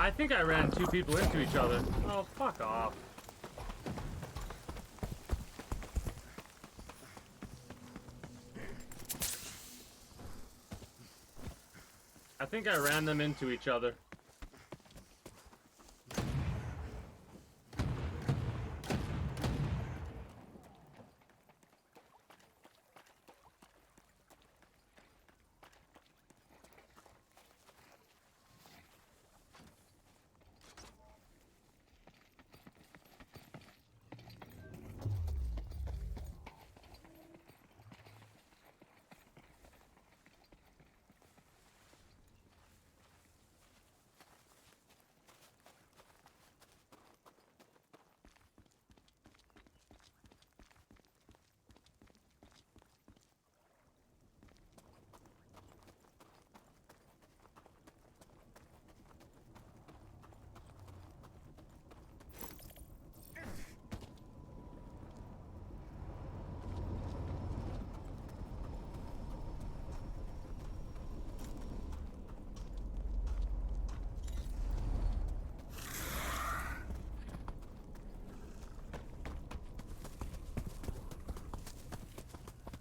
I think I ran two people into each other. Oh, fuck off. I think I ran them into each other.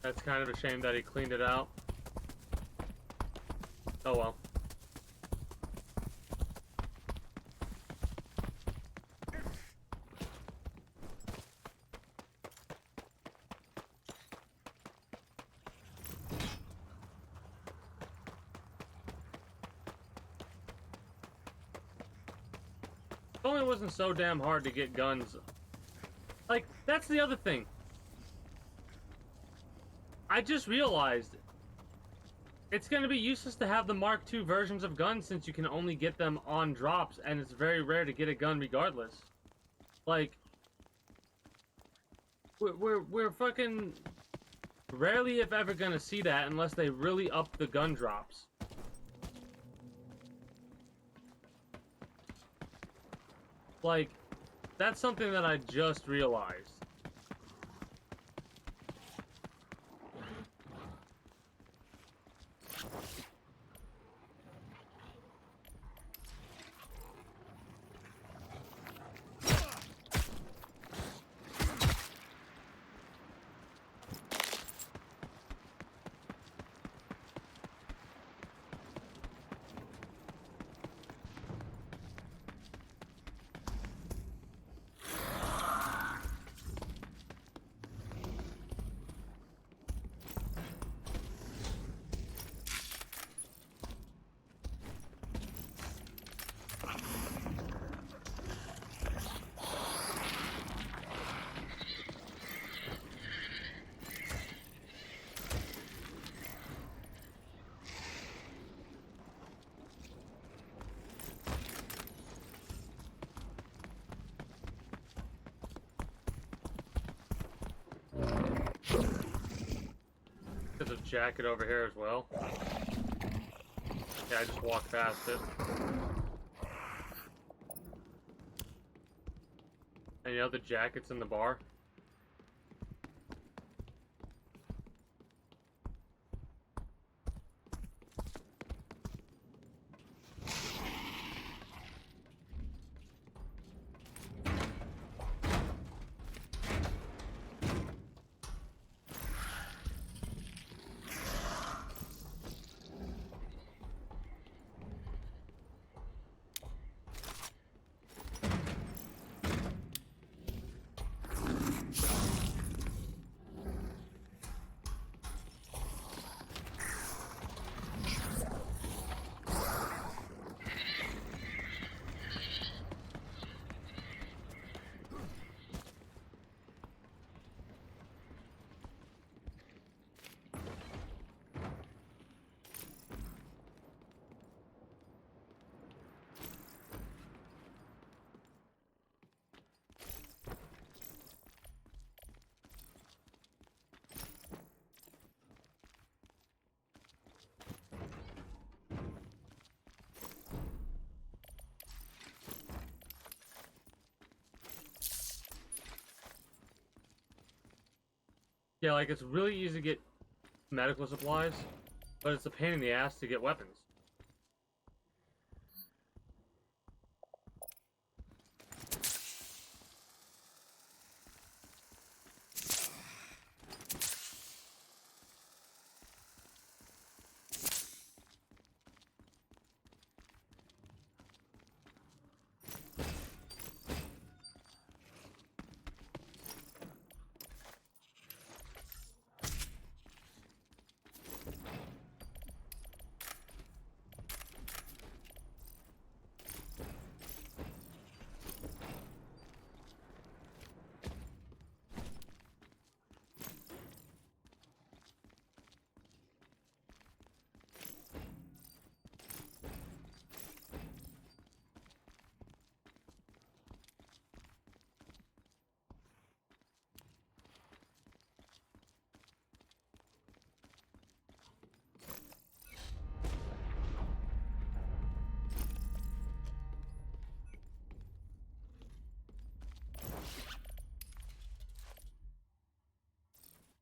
That's kind of a shame that he cleaned it out. Oh well. If only it wasn't so damn hard to get guns. Like, that's the other thing. I just realized it's going to be useless to have the Mark II versions of guns since you can only get them on drops, and it's very rare to get a gun regardless. Like, we're fucking rarely, if ever, going to see that unless they really up the gun drops. Like, that's something that I just realized. There's a jacket over here as well. Yeah, I just walked past it. Any other jackets in the bar? Yeah, like, it's really easy to get medical supplies, but it's a pain in the ass to get weapons.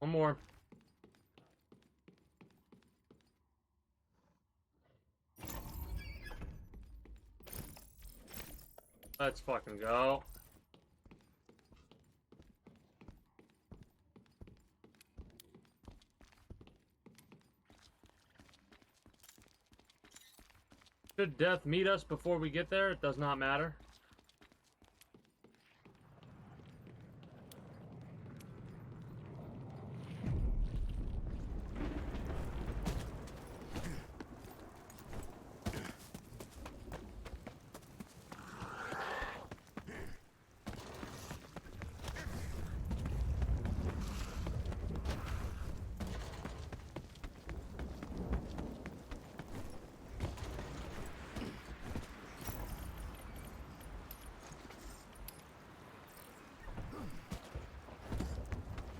One more. Let's fucking go. Should death meet us before we get there, it does not matter.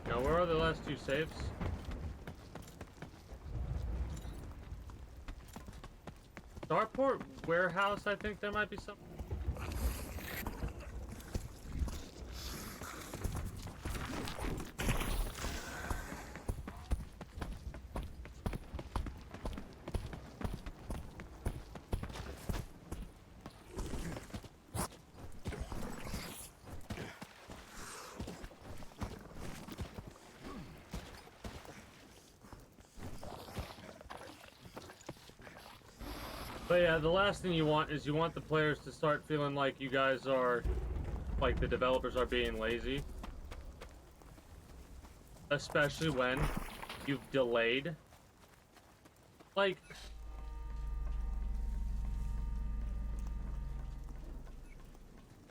Now, where are the last two safes? Starport warehouse, I think there might be some. But yeah, the last thing you want is you want the players to start feeling like you guys are, like the developers are being lazy. Especially when you've delayed. Like,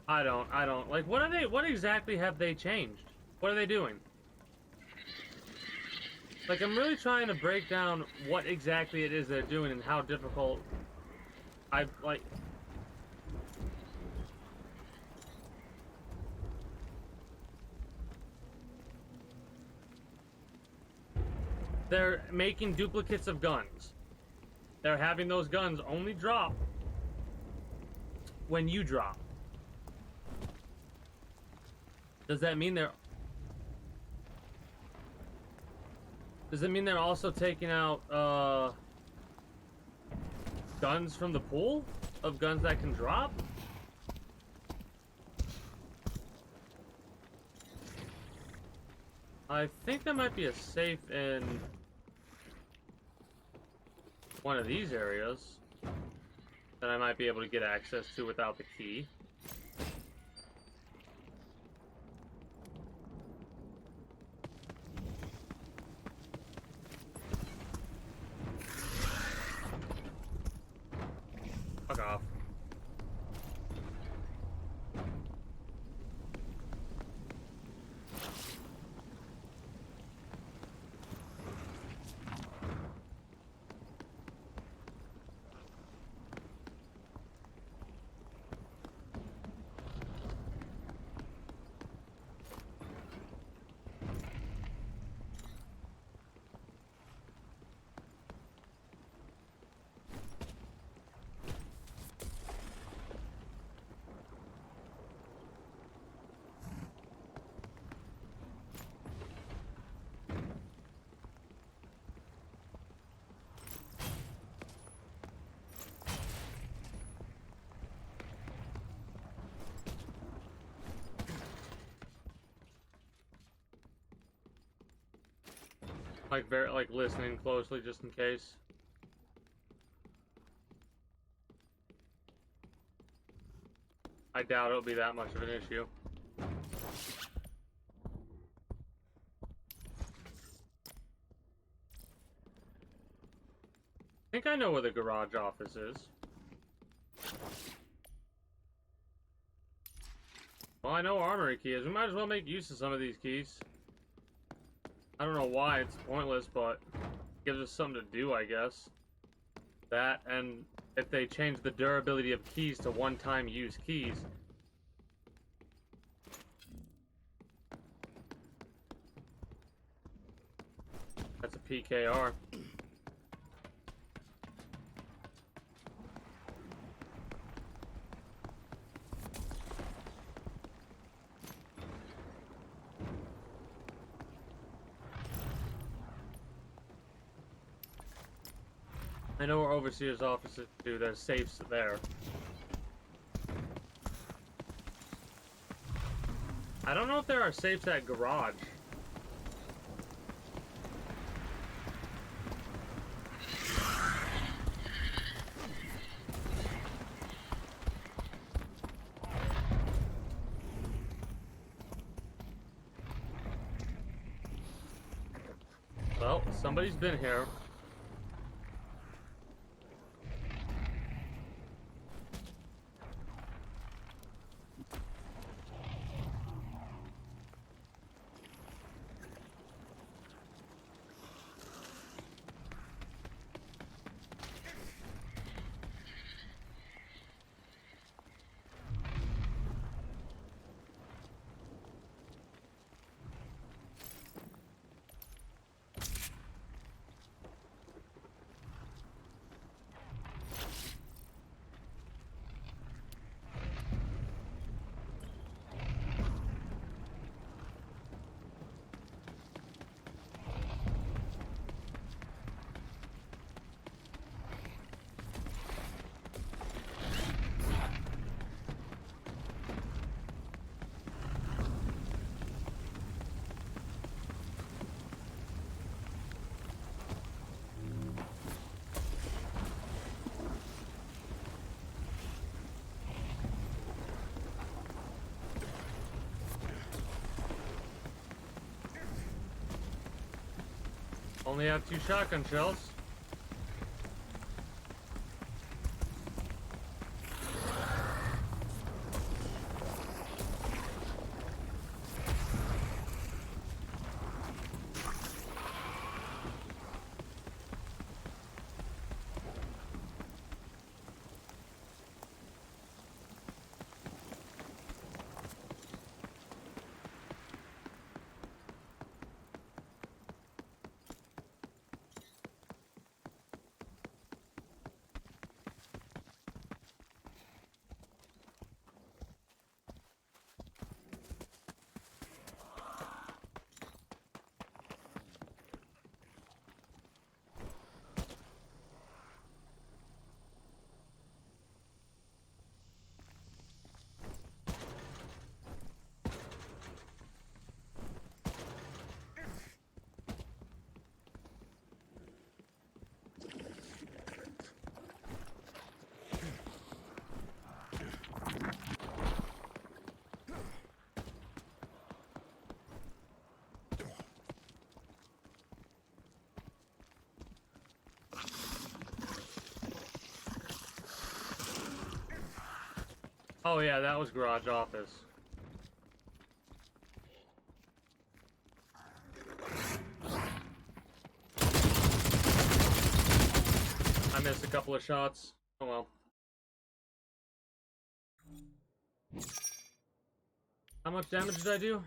I don't, like, what exactly have they changed? What are they doing? Like, I'm really trying to break down what exactly it is they're doing and how difficult like, they're making duplicates of guns. They're having those guns only drop when you drop. Does that mean they're also taking out guns from the pool of guns that can drop? I think there might be a safe in one of these areas that I might be able to get access to without the key. Fuck off. Like listening closely just in case. I doubt it'll be that much of an issue. I think I know where the garage office is. Well, I know armory key is. We might as well make use of some of these keys. I don't know why it's pointless, but it gives us something to do, I guess. That, and if they change the durability of keys to one-time use keys. That's a PKR. I know where Overseer's office is too. There's safes there. I don't know if there are safes at garage. Somebody's been here. Only have 2 shotgun shells. Oh yeah, that was garage office. I missed a couple of shots. Oh well. How much damage did I do?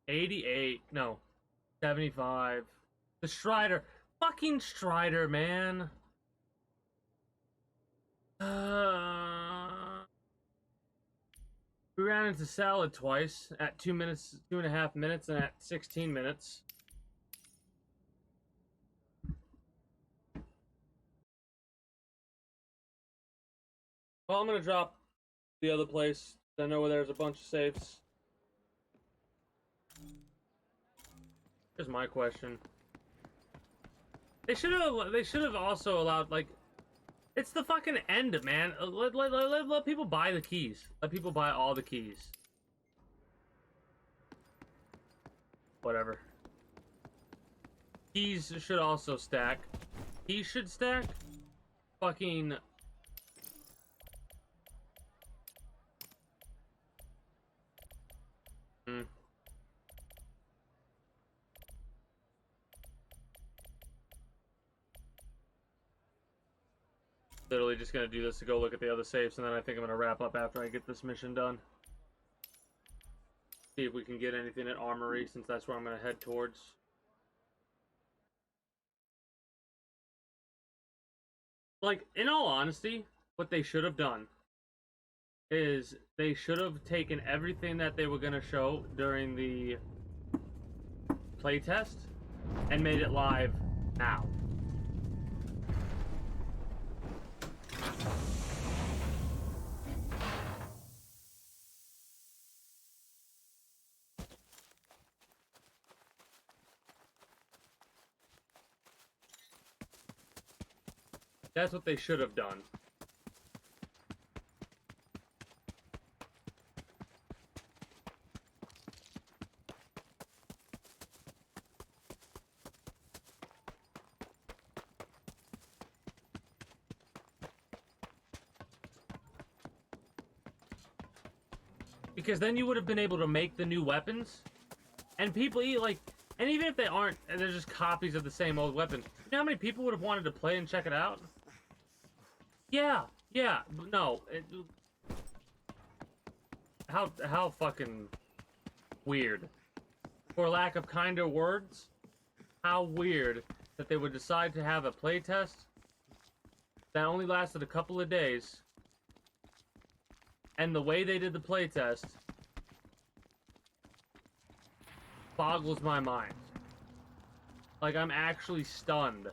88. No. 75. The Strider. Fucking Strider, man. We ran into Salad twice at 2 minutes, 2.5 minutes, and at 16 minutes. Well, I'm gonna drop the other place. I know where there's a bunch of safes. Here's my question. They should have also allowed, like, it's the fucking end, man. Let people buy the keys. Let people buy all the keys. Whatever. Keys should also stack. Keys should stack. Fucking. Literally just gonna do this to go look at the other safes, and then I think I'm gonna wrap up after I get this mission done. See if we can get anything at Armory, since that's where I'm gonna head towards. Like, in all honesty, what they should have done is they should have taken everything that they were gonna show during the playtest and made it live now. That's what they should have done. Because then you would have been able to make the new weapons. And people like, and even if they aren't, and they're just copies of the same old weapon, you know how many people would have wanted to play and check it out? Yeah, no. How fucking weird. For lack of kinder words, how weird that they would decide to have a playtest that only lasted a couple of days, and the way they did the playtest boggles my mind. Like, I'm actually stunned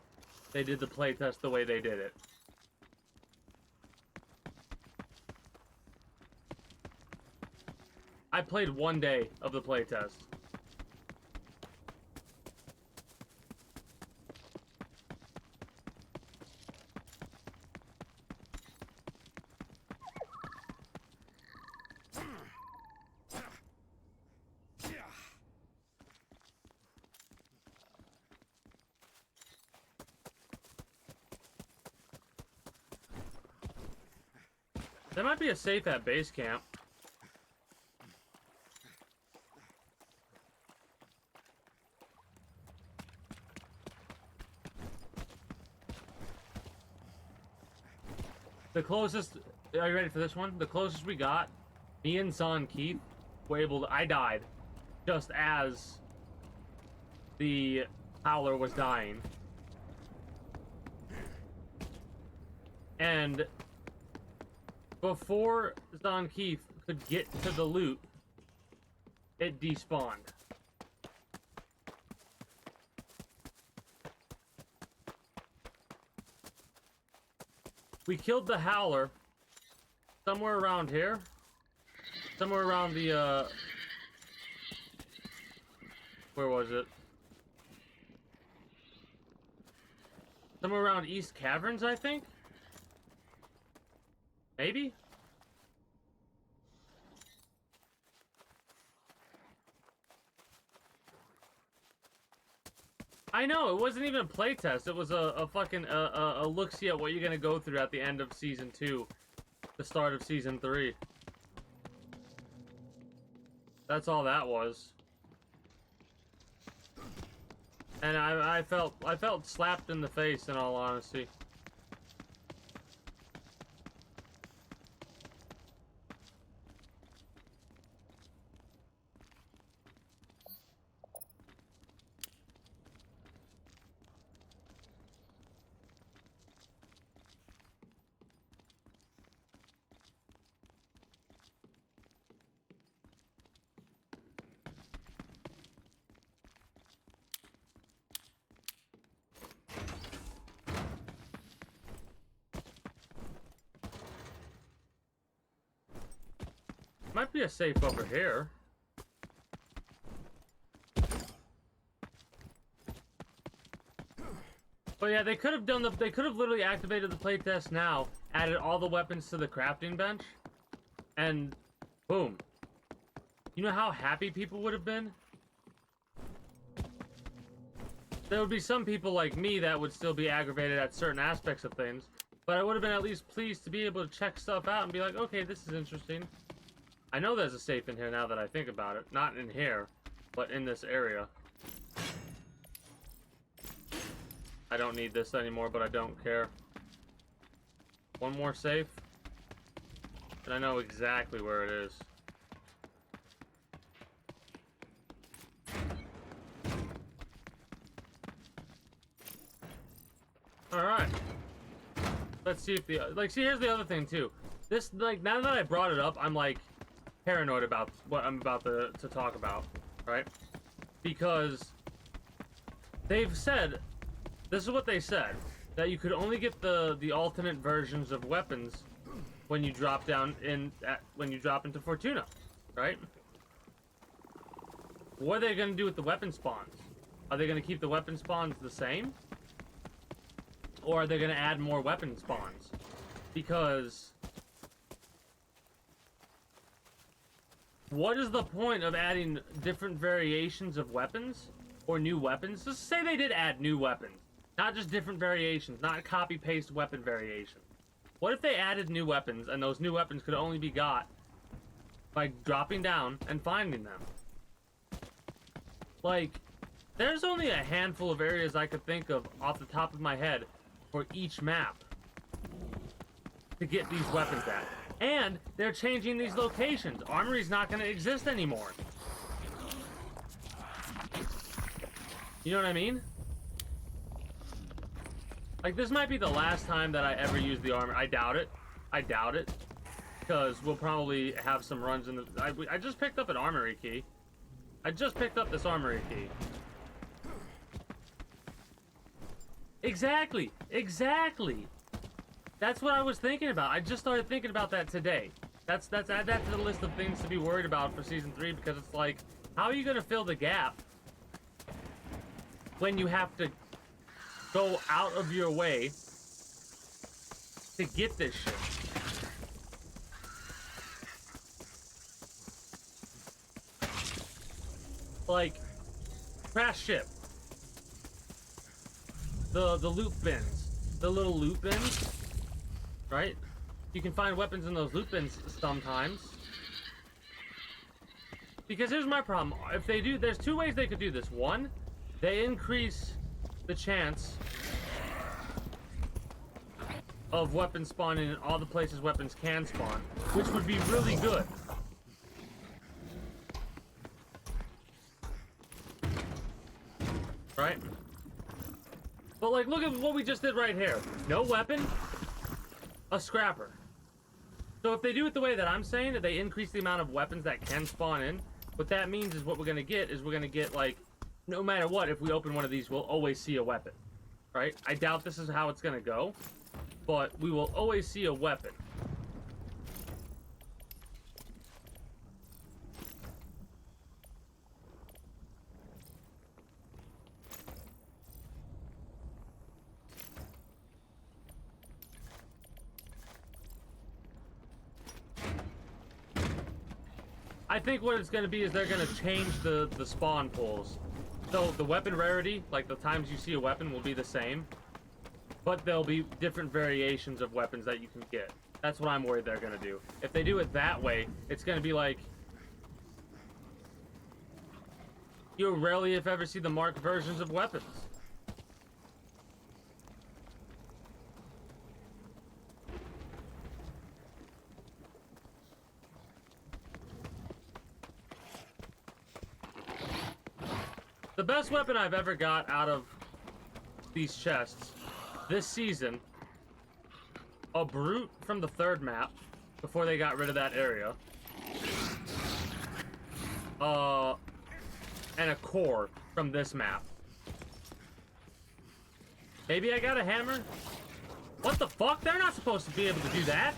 they did the playtest the way they did it. I played 1 day of the playtest. There might be a safe at base camp. The closest, are you ready for this one? The closest we got, me and Zon Keith were able to, I died just as the Howler was dying. And before Zon Keith could get to the loot, it despawned. We killed the Howler somewhere around here. Somewhere around the, where was it? Somewhere around East Caverns, I think? Maybe? I know, it wasn't even a playtest. It was a fucking a look-see at what you're gonna go through at the end of Season 2. The start of Season 3. That's all that was. And I felt slapped in the face, in all honesty. Might be a safe over here. But yeah, they could have done they could have literally activated the playtest now, added all the weapons to the crafting bench, and boom. You know how happy people would have been? There would be some people like me that would still be aggravated at certain aspects of things, but I would have been at least pleased to be able to check stuff out and be like, okay, this is interesting. I know there's a safe in here now that I think about it. Not in here, but in this area. I don't need this anymore, but I don't care. One more safe. And I know exactly where it is. Alright. Let's see if the... Like, see, here's the other thing, too. This, like, now that I brought it up, I'm, like, paranoid about what I'm about to talk about, right? Because they've said, this is what they said, that you could only get the alternate versions of weapons when you drop down when you drop into Fortuna, right? What are they going to do with the weapon spawns? Are they going to keep the weapon spawns the same? Or are they going to add more weapon spawns? Because what is the point of adding different variations of weapons or new weapons? Just say they did add new weapons, not just different variations, not copy-paste weapon variations. What if they added new weapons and those new weapons could only be got by dropping down and finding them. Like, there's only a handful of areas I could think of off the top of my head for each map to get these weapons at. And they're changing these locations. Armory's not going to exist anymore. You know what I mean? Like, this might be the last time that I ever use the armor. I doubt it. I doubt it. Because we'll probably have some runs in the... I just picked up an armory key. I just picked up this armory key. Exactly. Exactly. That's what I was thinking about. I just started thinking about that today. That's add that to the list of things to be worried about for season 3, because it's like, how are you going to fill the gap when you have to go out of your way to get this shit? Like, crash ship. The loot bins. The little loot bins. Right? You can find weapons in those loot bins sometimes. Because here's my problem. If they do, there's two ways they could do this. One, they increase the chance of weapons spawning in all the places weapons can spawn, which would be really good. Right? But like, look at what we just did right here. No weapon, a scrapper. So if they do it the way that I'm saying, that they increase the amount of weapons that can spawn in, what that means is what we're gonna get is we're gonna get, like, no matter what, if we open one of these, we'll always see a weapon. Right? I doubt this is how it's gonna go, but we will always see a weapon. I think what it's going to be is they're going to change the spawn pools. So the weapon rarity, like the times you see a weapon, will be the same. But there'll be different variations of weapons that you can get. That's what I'm worried they're going to do. If they do it that way, it's going to be like... you'll rarely, if ever, see the marked versions of weapons. The best weapon I've ever got out of these chests this season, a brute from the 3rd map, before they got rid of that area, and a core from this map. Maybe I got a hammer? What the fuck? They're not supposed to be able to do that.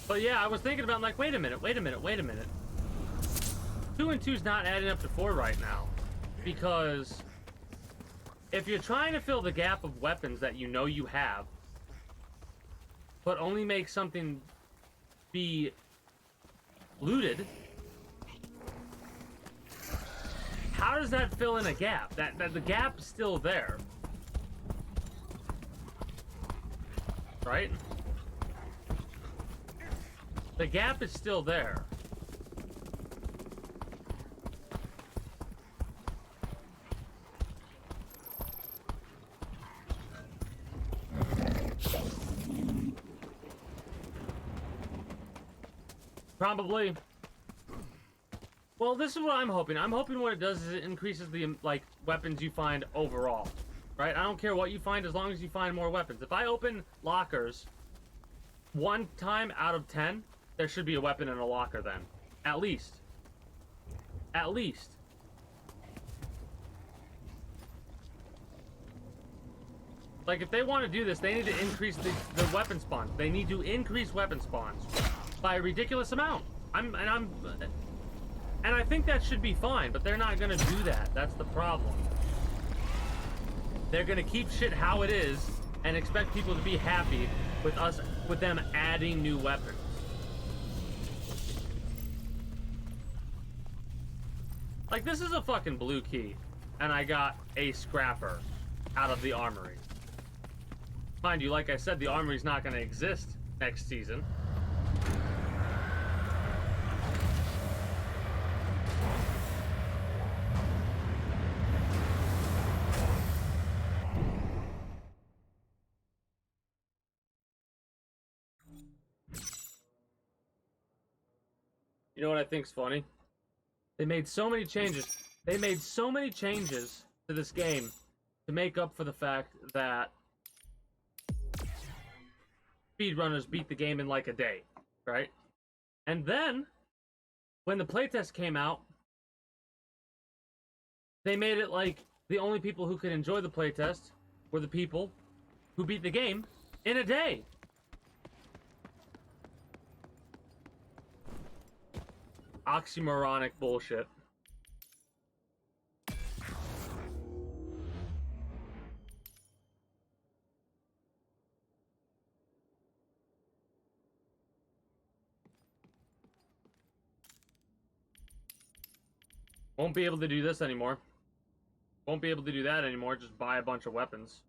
But yeah, I was thinking about, like, wait a minute. 2 and 2's not adding up to 4 right now. Because if you're trying to fill the gap of weapons that you know you have, but only make something be looted, how does that fill in a gap? That the gap is still there. Right? The gap is still there. Probably. Well, this is what I'm hoping. I'm hoping what it does is it increases the, like, weapons you find overall. Right? I don't care what you find as long as you find more weapons. If I open lockers 1 time out of 10, there should be a weapon in a locker then. At least. At least. Like, if they want to do this, they need to increase the weapon spawns. They need to increase weapon spawns by a ridiculous amount. And I think that should be fine, but they're not gonna do that. That's the problem. They're gonna keep shit how it is and expect people to be happy with them adding new weapons. Like, this is a fucking blue key. and I got a scrapper out of the armory. Mind you, like I said, the armory's not going to exist next season. You know what I think's funny? They made so many changes. They made so many changes to this game to make up for the fact that speedrunners beat the game in like a day, right? And then, when the playtest came out, they made it like the only people who could enjoy the playtest were the people who beat the game in a day. Oxymoronic bullshit. Won't be able to do this anymore. Won't be able to do that anymore. Just buy a bunch of weapons.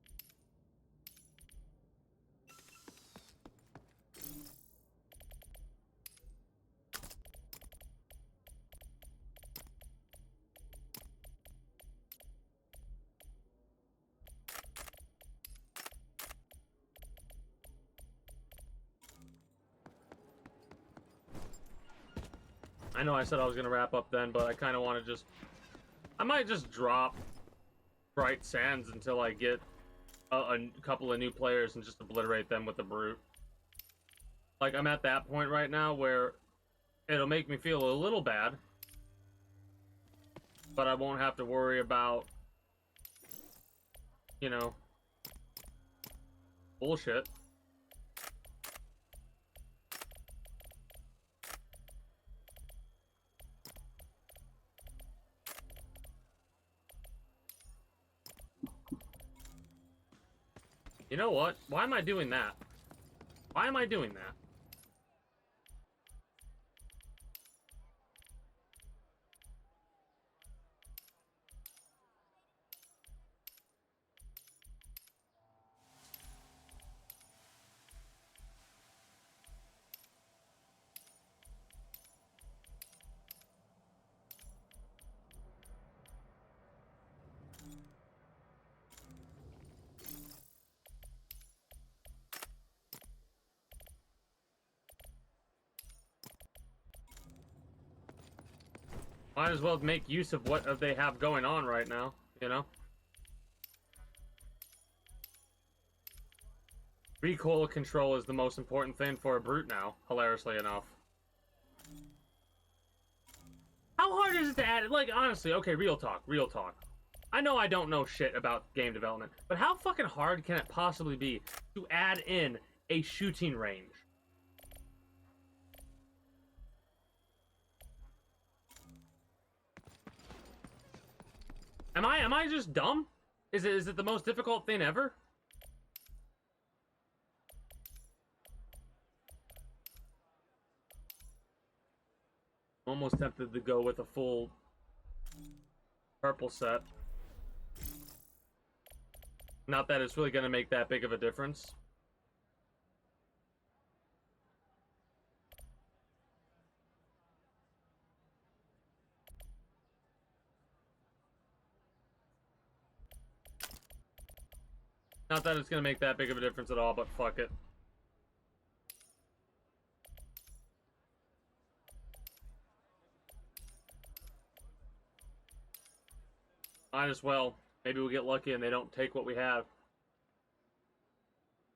I know I said I was going to wrap up then, but I kind of want to just... I might just drop Bright Sands until I get a couple of new players and just obliterate them with the Brute. Like, I'm at that point right now where it'll make me feel a little bad, but I won't have to worry about, you know, bullshit. You know what? Why am I doing that? Why am I doing that? Might as well make use of what they have going on right now, you know? Recoil control is the most important thing for a Brute now, hilariously enough. How hard is it to add? Like, honestly, okay, real talk, real talk. I know I don't know shit about game development, but how fucking hard can it possibly be to add in a shooting range? Am I just dumb? Is it the most difficult thing ever? I'm almost tempted to go with a full purple set. Not that it's really going to make that big of a difference. Not that it's going to make that big of a difference at all, but fuck it. Might as well. Maybe we get lucky and they don't take what we have.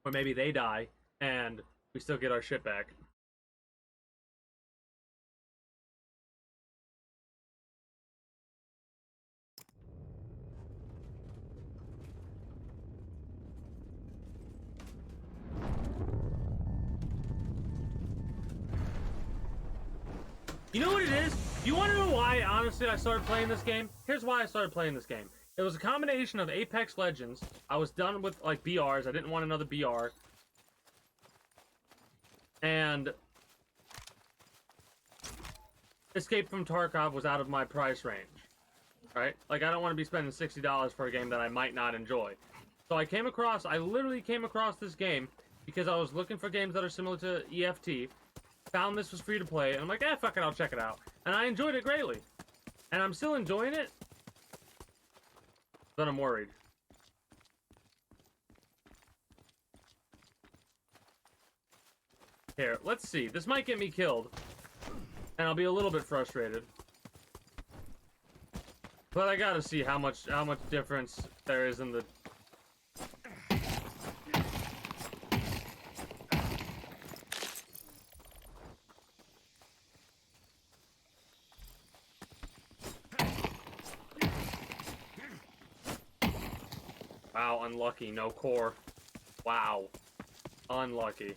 Or maybe they die and we still get our shit back. You know what it is? You want to know why, honestly, I started playing this game? Here's why I started playing this game. It was a combination of Apex Legends. I was done with, like, BRs. I didn't want another BR. And Escape from Tarkov was out of my price range. right? Like, I don't want to be spending $60 for a game that I might not enjoy. So I literally came across this game because I was looking for games that are similar to EFT, found this was free to play, and I'm like, fuck it, I'll check it out. And I enjoyed it greatly. And I'm still enjoying it, but I'm worried. Here, let's see. This might get me killed, and I'll be a little bit frustrated. But I gotta see how much difference there is in the... Wow, unlucky, no core. Wow. Unlucky.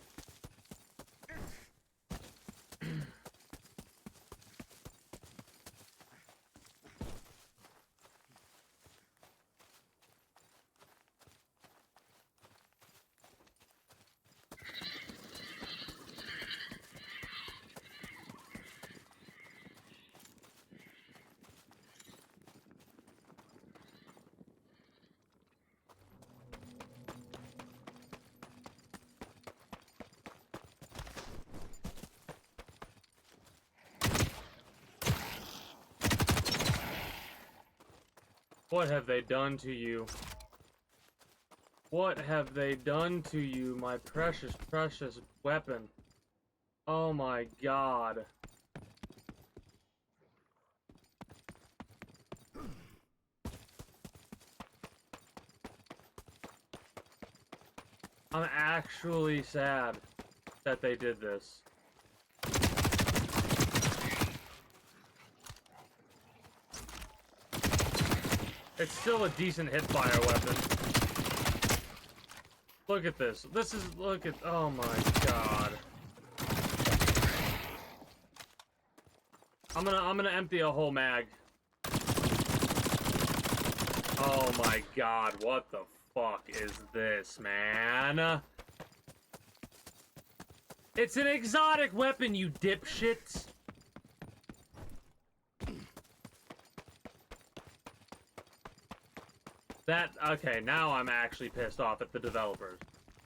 What have they done to you? What have they done to you, my precious, precious weapon? Oh my god. I'm actually sad that they did this. It's still a decent hipfire weapon. Look at this. Oh my god. I'm gonna empty a whole mag. Oh my god, what the fuck is this, man? It's an exotic weapon, you dipshits! Okay, now I'm actually pissed off at the developers.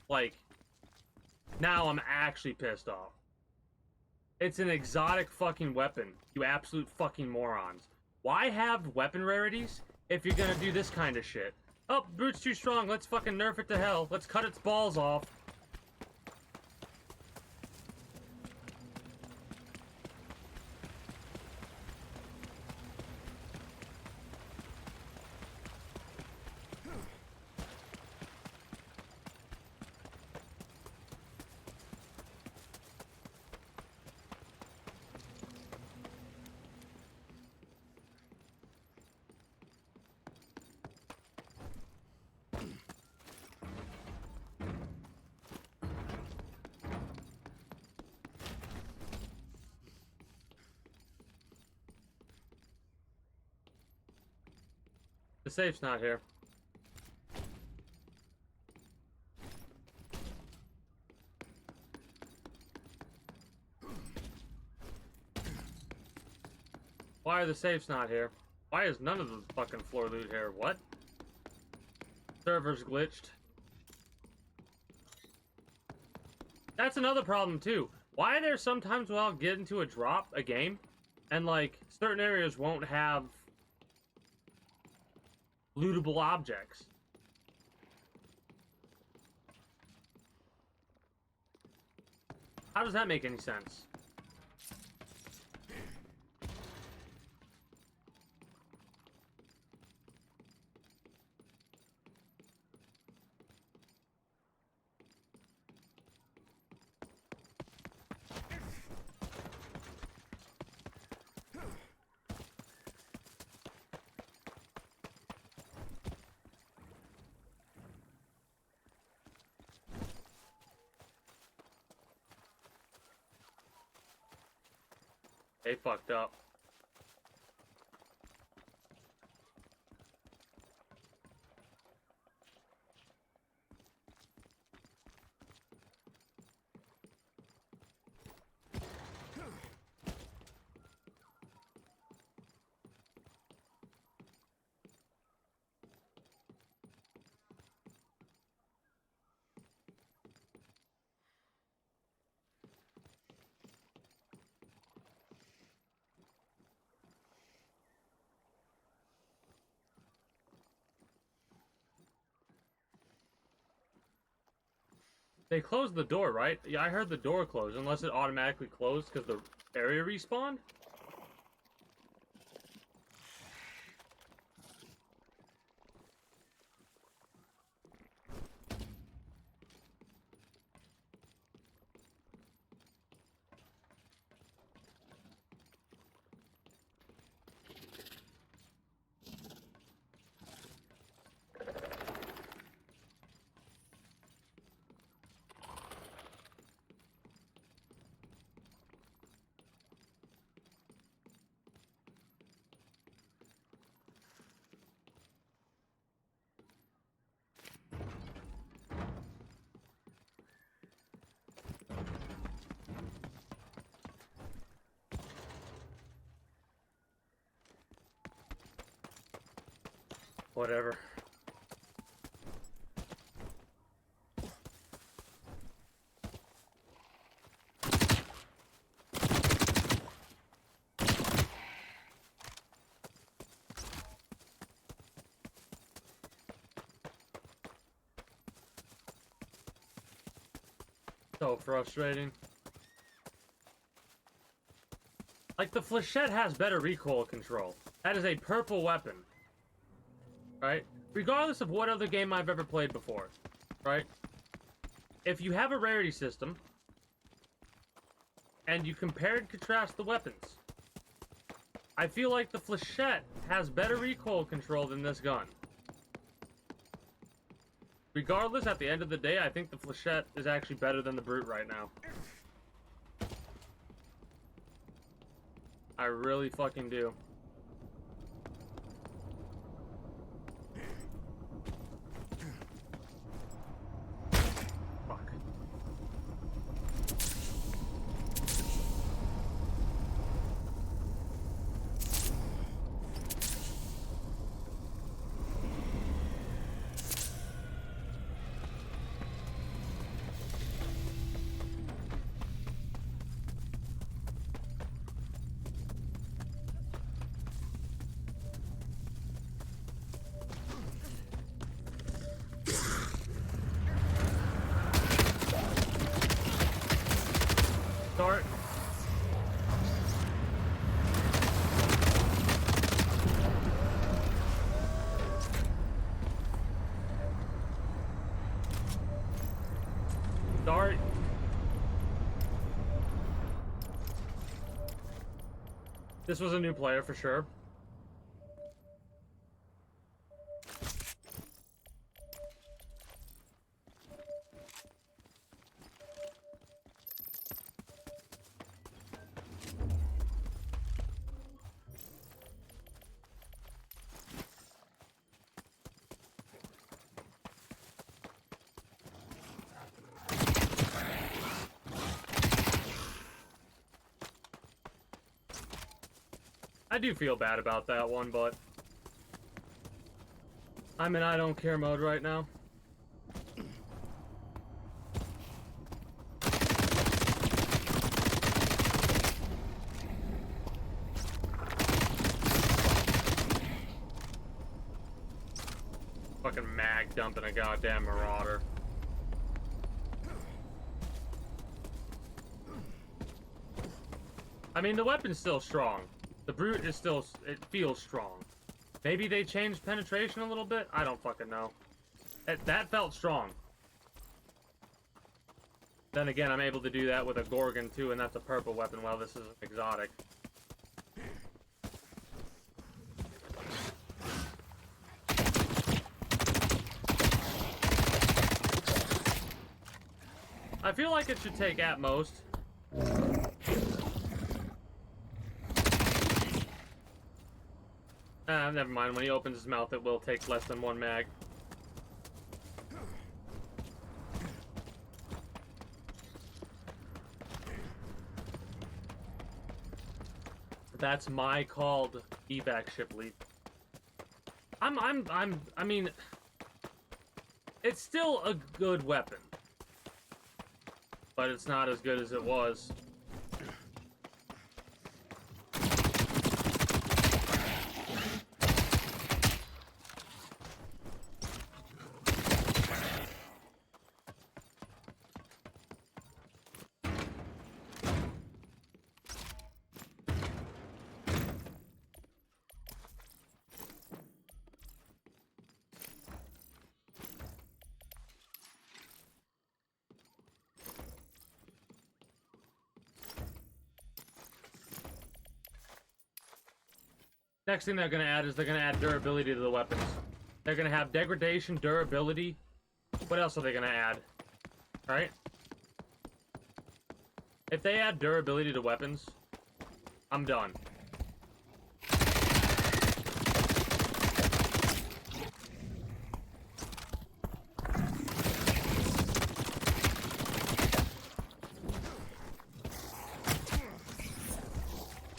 Like, now I'm actually pissed off. It's an exotic fucking weapon, you absolute fucking morons. Why have weapon rarities if you're gonna do this kind of shit? Oh, Brute's too strong, let's fucking nerf it to hell. Let's cut its balls off. The safe's not here. Why are the safes not here? Why is none of the fucking floor loot here? What? Server's glitched. That's another problem too. Why are there sometimes when I'll get into a game, and like certain areas won't have lootable objects? How does that make any sense? They fucked up. They closed the door, right? Yeah, I heard the door close, unless it automatically closed because the area respawned. Whatever. So frustrating. Like, the Flechette has better recoil control. That is a purple weapon. Right? Regardless of what other game I've ever played before. Right? If you have a rarity system, and you compare and contrast the weapons, I feel like the Flechette has better recoil control than this gun. Regardless, at the end of the day, I think the Flechette is actually better than the Brute right now. I really fucking do. Fuck. Start. Start. This was a new player for sure. I do feel bad about that one, but I'm in I don't care mode right now. Fucking mag dumping a goddamn Marauder. I mean, the weapon's still strong. The Brute is still, it feels strong. Maybe they changed penetration a little bit? I don't fucking know. That felt strong. Then again, I'm able to do that with a Gorgon too, and that's a purple weapon, while this is an exotic. I feel like it should take at most. Never mind. When he opens his mouth, it will take less than one mag. That's my called evac ship leap. I mean, it's still a good weapon, but it's not as good as it was. Next thing they're gonna add is they're gonna add durability to the weapons. They're gonna have degradation, durability. What else are they gonna add? Right? If they add durability to weapons, I'm done.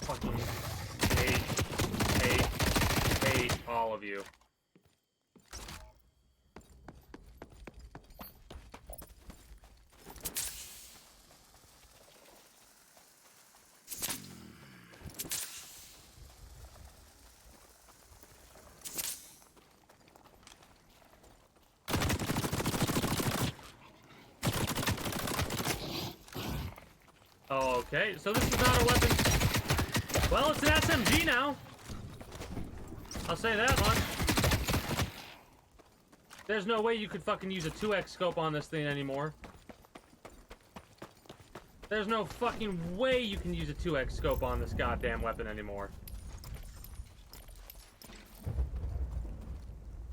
Fucking hate all of you. Okay, so this is not a weapon. Well, it's an SMG now. I'll say that much. There's no way you could fucking use a 2x scope on this thing anymore. There's no fucking way you can use a 2x scope on this goddamn weapon anymore.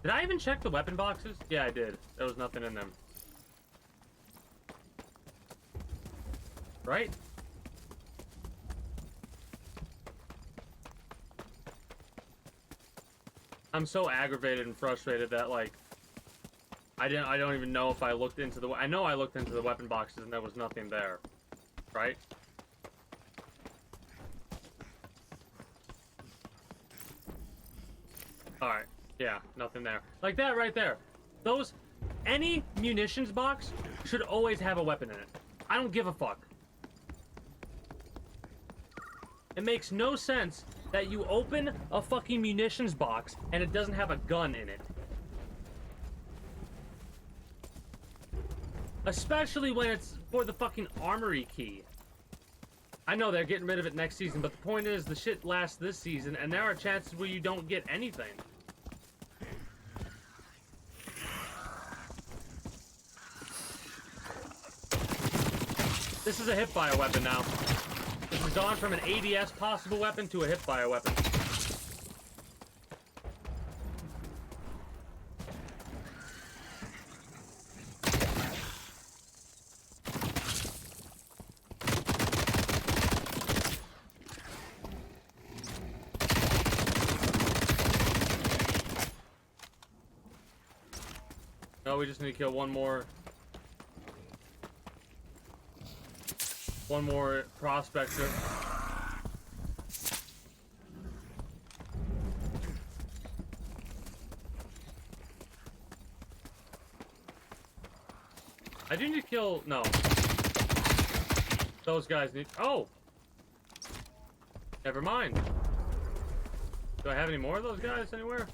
Did I even check the weapon boxes? Yeah, I did. There was nothing in them. Right? I'm so aggravated and frustrated that, like, I don't even know if I looked into the... I know I looked into the weapon boxes and there was nothing there. Right? Alright. Yeah, nothing there. Like that right there. Those... Any munitions box should always have a weapon in it. I don't give a fuck. It makes no sense that you open a fucking munitions box and it doesn't have a gun in it. Especially when it's for the fucking armory key. I know they're getting rid of it next season, but the point is the shit lasts this season and there are chances where you don't get anything. This is a hipfire weapon now. This has gone from an ADS possible weapon to a hipfire weapon. No, we just need to kill one more prospector. I do need to kill... No. Those guys need... Oh! Never mind. Do I have any more of those guys anywhere?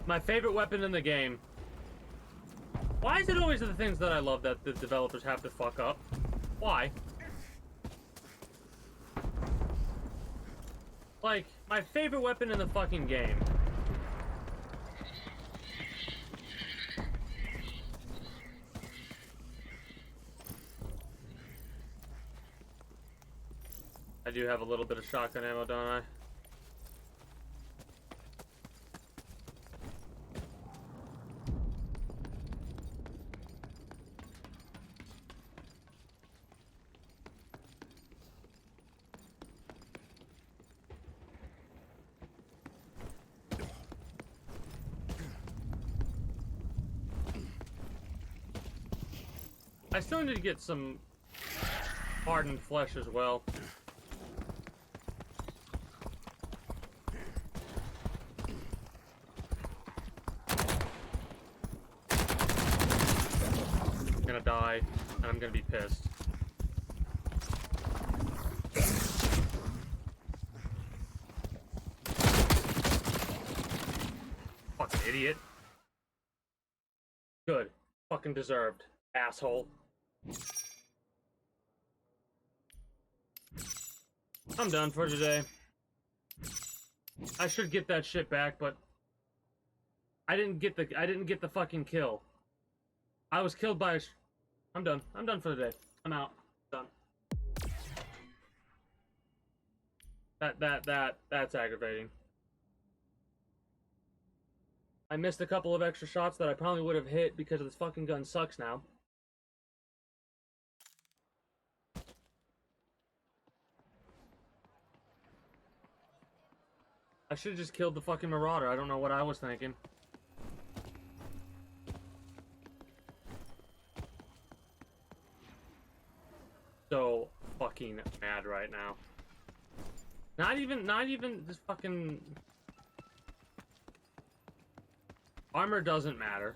My favorite weapon in the game. Why is it always the things that I love that the developers have to fuck up? Why? Like, my favorite weapon in the fucking game. I do have a little bit of shotgun ammo, don't I? I still need to get some hardened flesh as well. I'm gonna die, and I'm gonna be pissed. Fucking idiot. Good. Fucking deserved. Asshole. I'm done for today. I should get that shit back, but I didn't get the fucking kill. I was killed by I'm done. I'm done for the day. I'm out. Done. That's aggravating. I missed a couple of extra shots that I probably would have hit because this fucking gun sucks now. I should have just killed the fucking Marauder. I don't know what I was thinking. So fucking mad right now. Not even this fucking armor doesn't matter,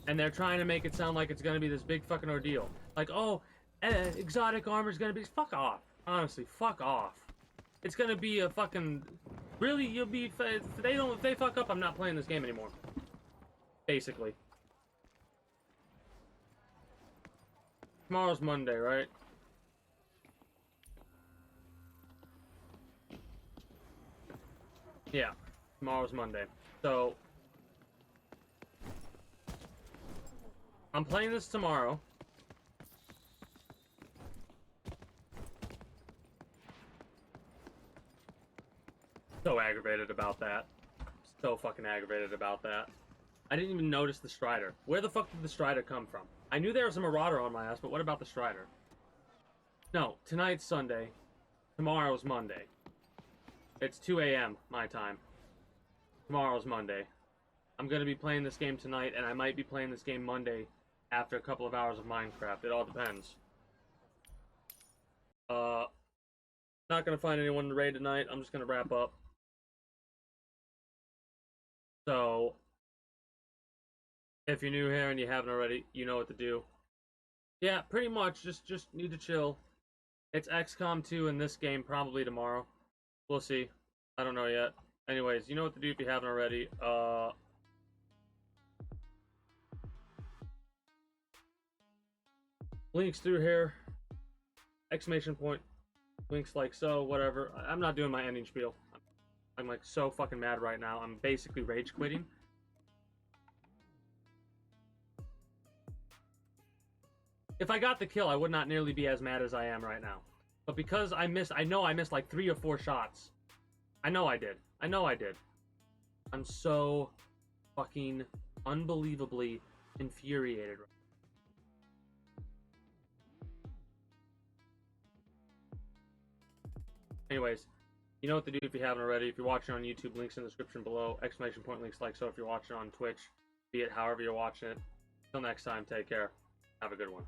and they're trying to make it sound like it's gonna be this big fucking ordeal. Like, oh, exotic armor's gonna be. Fuck off. Honestly, fuck off. It's gonna be a fucking. Really, you'll be. If they fuck up, I'm not playing this game anymore. Basically. Tomorrow's Monday, right? Yeah, tomorrow's Monday. So, I'm playing this tomorrow. So aggravated about that. So fucking aggravated about that. I didn't even notice the Strider. Where the fuck did the Strider come from? I knew there was a Marauder on my ass, but what about the Strider? No, tonight's Sunday. Tomorrow's Monday. It's 2 a.m. my time. Tomorrow's Monday. I'm gonna be playing this game tonight, and I might be playing this game Monday after a couple of hours of Minecraft. It all depends. Not gonna find anyone to raid tonight. I'm just gonna wrap up. So, if you're new here and you haven't already, you know what to do. Yeah, pretty much. Just need to chill. It's XCOM 2 in this game probably tomorrow. We'll see. I don't know yet. Anyways, you know what to do if you haven't already. Links through here. Exclamation point. Links like so, whatever. I'm not doing my ending spiel. I'm like so fucking mad right now. I'm basically rage quitting. If I got the kill, I would not nearly be as mad as I am right now. But because I know I missed like 3 or 4 shots. I know I did. I know I did. I'm so fucking unbelievably infuriated. Anyways, you know what to do if you haven't already. If you're watching on YouTube, links in the description below. Exclamation point links like so if you're watching on Twitch. Be it however you're watching it. Till next time, take care. Have a good one.